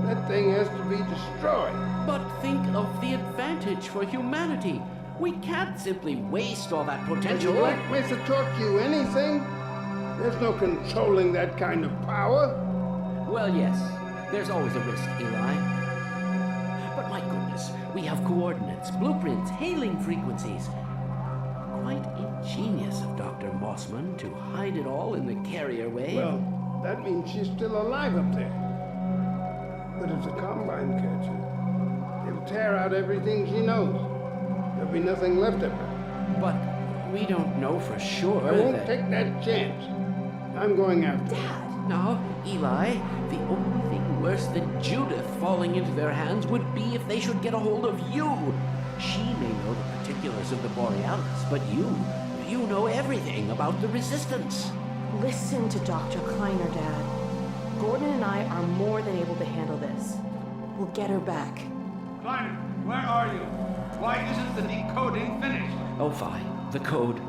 S7: That thing has to be destroyed.
S6: But think of the advantage for humanity. We can't simply waste all that potential.
S7: Has Black Mesa taught you anything? There's no controlling that kind of power.
S6: Well, yes. There's always a risk, Eli. But my goodness, we have coordinates, blueprints, hailing frequencies. Quite ingenious of Dr. Mossman to hide it all in the carrier wave.
S7: Well, that means she's still alive up there. But if the Combine catches, it'll tear out everything she knows. There'll be nothing left of her.
S6: But we don't know for sure.
S7: I won't take that chance. I'm going after her.
S6: Dad! Now, Eli, the only thing worse than Judith falling into their hands would be if they should get a hold of you. She may know the particulars of the Borealis, but you know everything about the Resistance.
S11: Listen to Dr. Kleiner, Dad. Gordon and I are more than able to handle this. We'll get her back.
S20: Kleiner, where are you? Why isn't the decoding finished?
S6: Oh, fine. The code.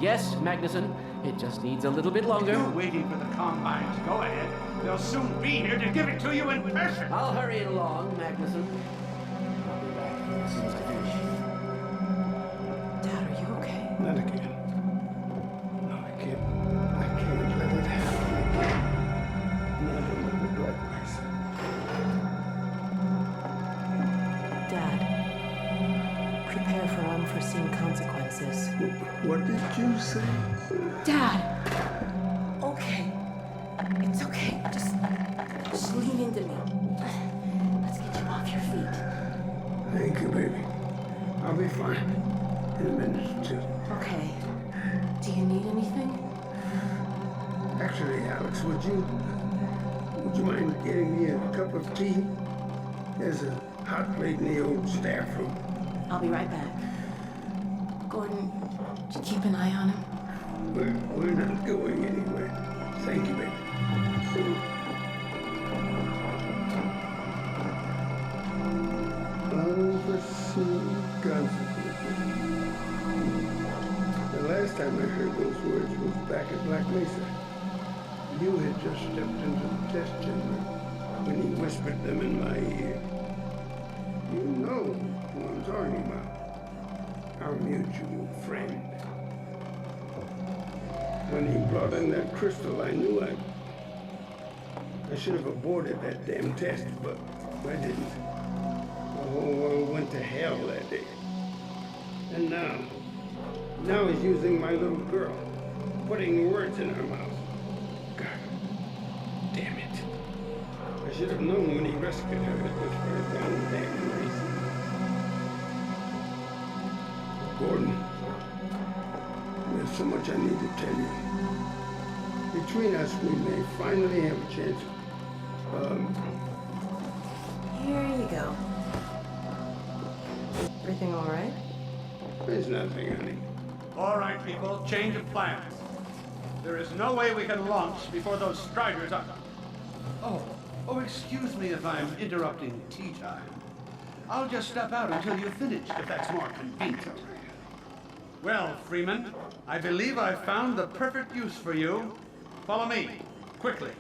S6: Yes, Magnuson. It just needs a little bit longer.
S20: You're waiting for the Combines. Go ahead. They'll soon be here to give it to you in person.
S6: I'll hurry it along, Magnuson. I'll be back as soon as I finish.
S11: Dad, are you okay?
S7: Not again. No, I can't let it happen again. Not in the Black Mesa.
S11: Dad, prepare for unforeseen consequences.
S7: What did you say?
S11: Dad! Okay. It's okay. Just lean into me. Let's get you off your feet.
S7: Thank you, baby. I'll be fine in a minute or two.
S11: Okay. Do you need anything?
S7: Actually, Alex, would you mind getting me a cup of tea? There's a hot plate in the old staff room.
S11: I'll be right back. Gordon, did you keep an eye on him?
S7: We're not going anywhere. Thank you, baby. Unforeseen consequences. The last time I heard those words was back at Black Mesa. You had just stepped into the test chamber when he whispered them in my ear. You know who I'm talking about. Our mutual friend. When he brought in that crystal, I knew I should have aborted that damn test, but I didn't. The whole world went to hell that day. And now he's using my little girl, putting words in her mouth. God damn it. I should have known when he rescued her it was for his own damn reason. Gordon, we'll so much I need to tell you. Between us, we may finally have a chance.
S11: Here you go. Everything all right?
S7: There's nothing, honey.
S20: All right, people, change of plans. There is no way we can launch before those Striders are... Oh, excuse me if I'm interrupting tea time. I'll just step out until you've finished, if that's more convenient. Well, Freeman, I believe I've found the perfect use for you. Follow me, quickly.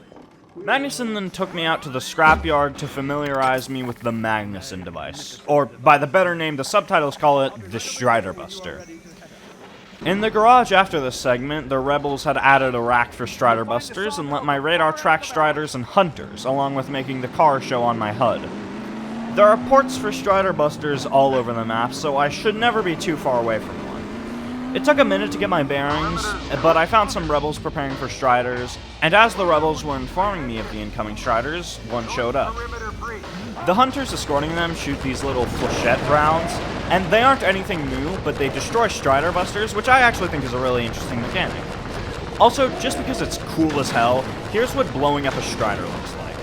S1: Magnuson then took me out to the scrapyard to familiarize me with the Magnuson device, or by the better name the subtitles call it, the Strider Buster. In the garage after this segment, the rebels had added a rack for Strider Busters and let my radar track Striders and Hunters, along with making the car show on my HUD. There are ports for Strider Busters all over the map, so I should never be too far away from one. It took a minute to get my bearings, but I found some rebels preparing for Striders, and as the rebels were informing me of the incoming Striders, one showed up. The Hunters escorting them shoot these little flechette rounds, and they aren't anything new, but they destroy Strider Busters, which I actually think is a really interesting mechanic. Also, just because it's cool as hell, here's what blowing up a Strider looks like.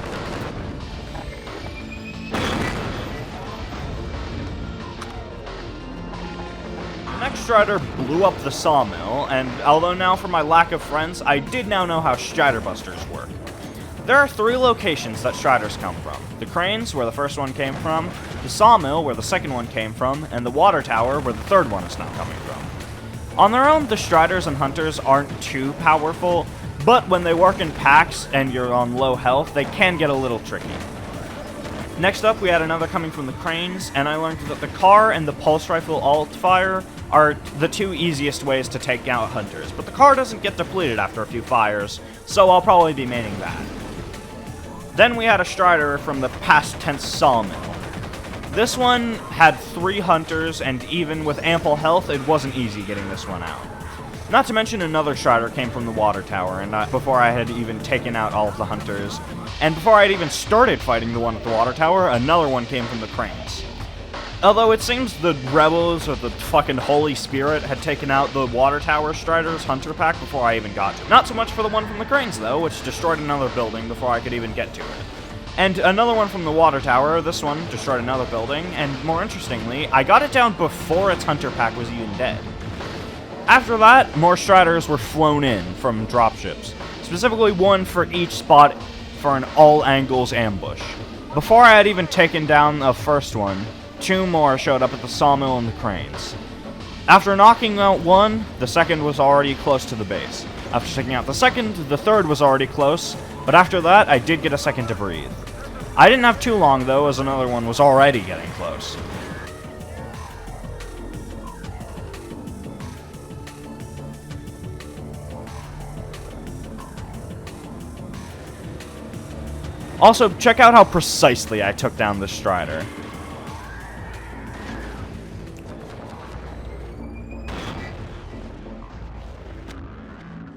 S1: The next Strider blew up the sawmill, and although now for my lack of friends, I did now know how Strider Busters work. There are 3 locations that Striders come from. The cranes, where the first one came from, the sawmill, where the second one came from, and the water tower, where the third one is now coming from. On their own, the Striders and Hunters aren't too powerful, but when they work in packs and you're on low health, they can get a little tricky. Next up, we had another coming from the cranes, and I learned that the car and the pulse rifle alt-fire are the 2 easiest ways to take out Hunters, but the car doesn't get depleted after a few fires, so I'll probably be maining that. Then we had a Strider from the past tense sawmill. This one had 3 Hunters, and even with ample health, it wasn't easy getting this one out. Not to mention another Strider came from the water tower, and before I had even taken out all of the Hunters. And before I had even started fighting the one at the water tower, another one came from the cranes. Although it seems the rebels or the fucking Holy Spirit had taken out the water tower Strider's Hunter pack before I even got to it. Not so much for the one from the cranes though, which destroyed another building before I could even get to it. And another one from the water tower, this one destroyed another building, and more interestingly, I got it down before its Hunter pack was even dead. After that, more Striders were flown in from dropships, specifically one for each spot for an all-angles ambush. Before I had even taken down the first one, 2 more showed up at the sawmill and the cranes. After knocking out one, the second was already close to the base. After taking out the second, the third was already close, but after that, I did get a second to breathe. I didn't have too long though, as another one was already getting close. Also, check out how precisely I took down this Strider.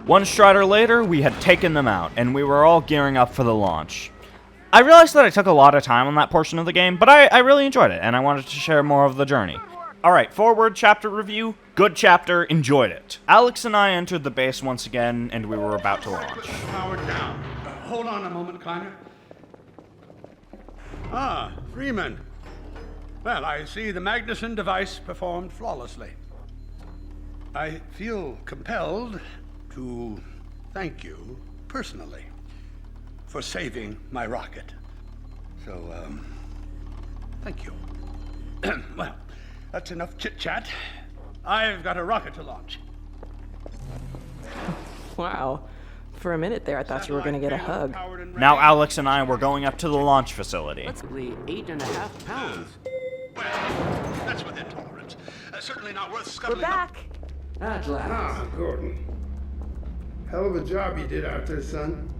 S1: One Strider later, we had taken them out, and we were all gearing up for the launch. I realized that I took a lot of time on that portion of the game, but I really enjoyed it, and I wanted to share more of the journey. Alright, forward chapter review. Good chapter, enjoyed it. Alex and I entered the base once again, and we were about to launch.
S20: Powered down. Hold on a moment, Kleiner. Ah, Freeman. Well, I see the Magnuson device performed flawlessly. I feel compelled to thank you personally for saving my rocket. So, thank you. Well, that's enough chit-chat. I've got a rocket to launch.
S12: Wow. For a minute there, I thought you were going to get a hug.
S1: Now Alex and I were going up to the launch facility.
S6: Basically 8.5 pounds.
S20: Well, that's within tolerance. Certainly not worth scuttling.
S16: We're back.
S6: At last.
S7: Ah, Gordon. Hell of a job you did out there, son.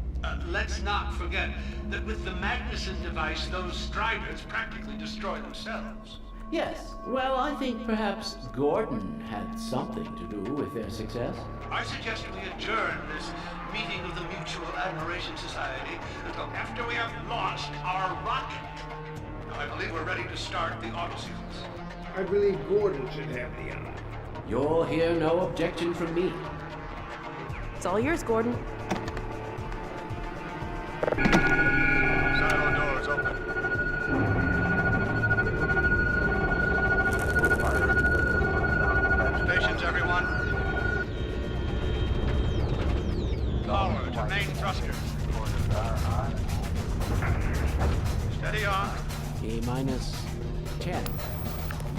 S20: Let's not forget that with the Magnuson device, those Striders practically destroy themselves.
S6: Yes. Well, I think perhaps Gordon had something to do with their success.
S20: I suggest we adjourn this meeting of the Mutual Admiration Society until after we have launched our rocket. Now, I believe we're ready to start the auto sequence.
S7: I believe Gordon should have the honor.
S6: You'll hear no objection from me.
S11: It's all yours, Gordon.
S4: Silo doors open. Stations, everyone. Forward to main thruster. Steady on.
S6: T-minus 10,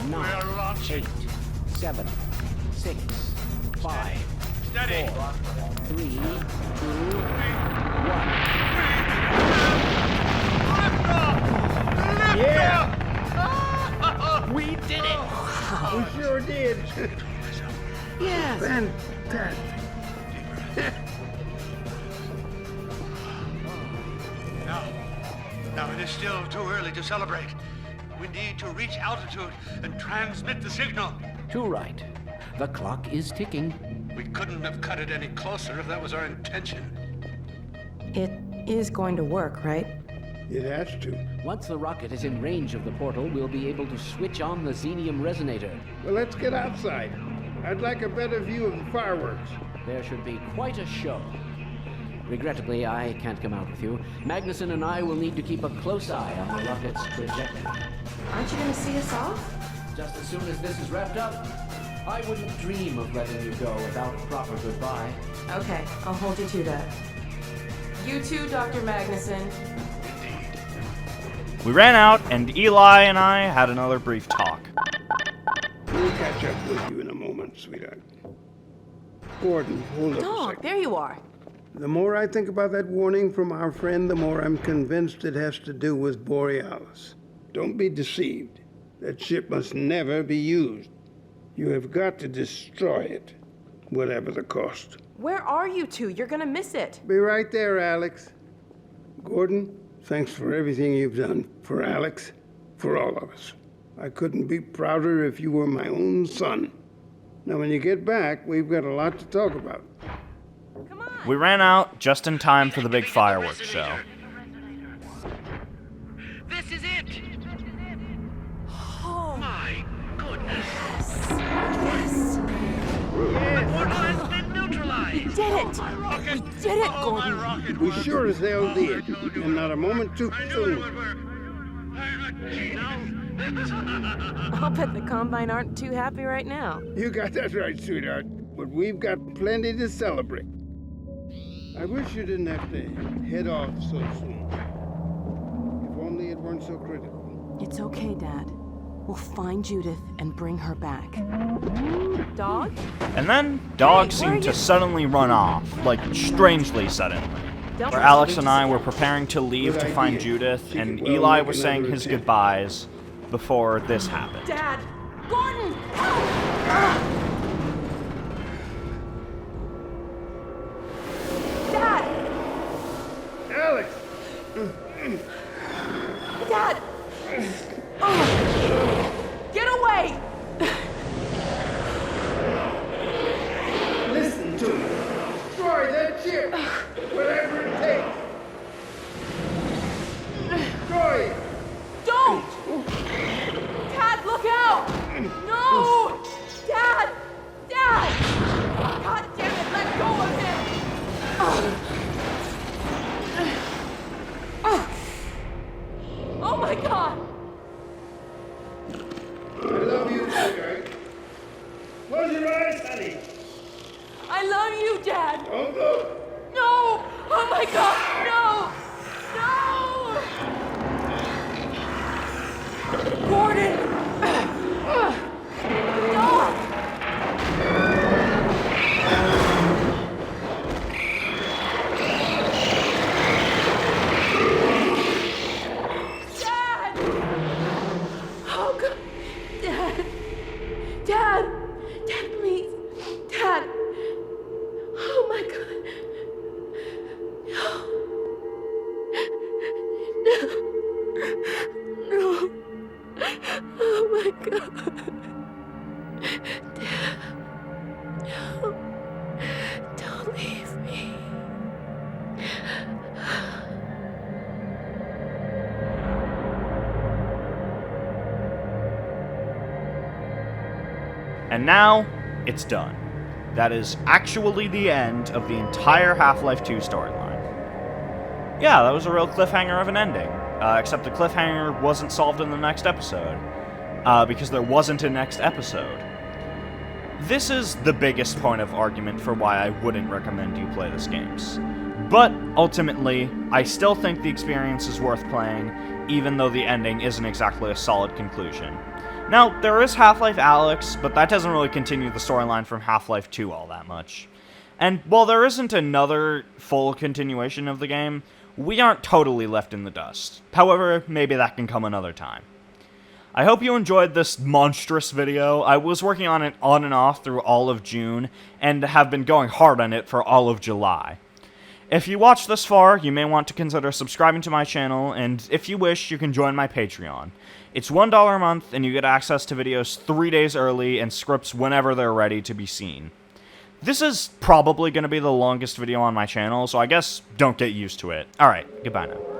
S6: 9,
S4: We're launching.
S6: 8, 7, 6, 5,
S4: Steady.
S6: 4, 3, 2, 1.
S4: Yeah!
S6: We did it!
S7: We sure did.
S6: Yes!
S7: Fantastic.
S20: Now it is still too early to celebrate. We need to reach altitude and transmit the signal.
S6: Too right. The clock is ticking.
S20: We couldn't have cut it any closer if that was our intention.
S11: It is going to work, right?
S7: It has to.
S6: Once the rocket is in range of the portal, we'll be able to switch on the xenium resonator.
S7: Well, let's get outside. I'd like a better view of the fireworks.
S6: There should be quite a show. Regrettably, I can't come out with you. Magnuson and I will need to keep a close eye on the rocket's trajectory.
S11: Aren't you going to see us off?
S6: Just as soon as this is wrapped up, I wouldn't dream of letting you go without a proper goodbye.
S11: Okay, I'll hold you to that. You too, Dr. Magnuson.
S1: We ran out, and Eli and I had another brief talk.
S7: We'll catch up with you in a moment, sweetheart. Gordon, hold up a
S11: Dog,
S7: second.
S11: there you are.
S7: The more I think about that warning from our friend, the more I'm convinced it has to do with Borealis. Don't be deceived. That ship must never be used. You have got to destroy it, whatever the cost.
S11: Where are you two? You're gonna miss it.
S7: Be right there, Alex. Gordon, thanks for everything you've done. For Alex, for all of us. I couldn't be prouder if you were my own son. Now, when you get back, we've got a lot to talk about.
S1: We ran out just in time for the big fireworks show.
S20: This is it!
S11: Oh,
S20: My goodness!
S11: yes.
S20: The portal has been neutralized!
S11: We did it! We did it, Gordon!
S7: We sure as hell did, and not a moment too soon.
S11: I'll bet the Combine aren't too happy right now.
S7: You got that right, sweetheart. But we've got plenty to celebrate. I wish you didn't have to head off so soon. If only it weren't so critical.
S11: It's okay, Dad. We'll find Judith and bring her back. Dog?
S1: And then, Dog
S11: Hey,
S1: seemed to suddenly run off, like strangely suddenly. Where Alex and I were preparing to leave to find Judith, and Eli was saying his goodbyes before this happened.
S11: Dad! Gordon! Dad!
S7: Alex!
S11: Dad! Get away!
S7: Listen to me. Destroy that ship. Whatever it takes. Destroy it.
S11: Don't! Dad, look out! No! Dad! Dad! God damn it, let go of him! Oh my God!
S7: I love you, sweetheart. Close your eyes, honey.
S11: I love you, Dad!
S7: Don't look.
S11: No! Oh my God, no! No! Gordon! Dog! Dad! Oh God! Dad! Dad! Dad, please! Dad! Oh my God! No! Oh my God! Dad! No! Don't leave me!
S1: And now, it's done. that is actually the end of the entire Half-Life 2 storyline. Yeah, that was a real cliffhanger of an ending, except the cliffhanger wasn't solved in the next episode, because there wasn't a next episode. This is the biggest point of argument for why I wouldn't recommend you play this game. But, ultimately, I still think the experience is worth playing, even though the ending isn't exactly a solid conclusion. Now, there is Half-Life Alyx, but that doesn't really continue the storyline from Half-Life 2 all that much. And while there isn't another full continuation of the game, we aren't totally left in the dust. However, maybe that can come another time. I hope you enjoyed this monstrous video. I was working on it on and off through all of June, and have been going hard on it for all of July. If you watched this far, you may want to consider subscribing to my channel, and if you wish, you can join my Patreon. It's $1 a month, and you get access to videos 3 days early, and scripts whenever they're ready to be seen. This is probably going to be the longest video on my channel, so I guess don't get used to it. Alright, goodbye now.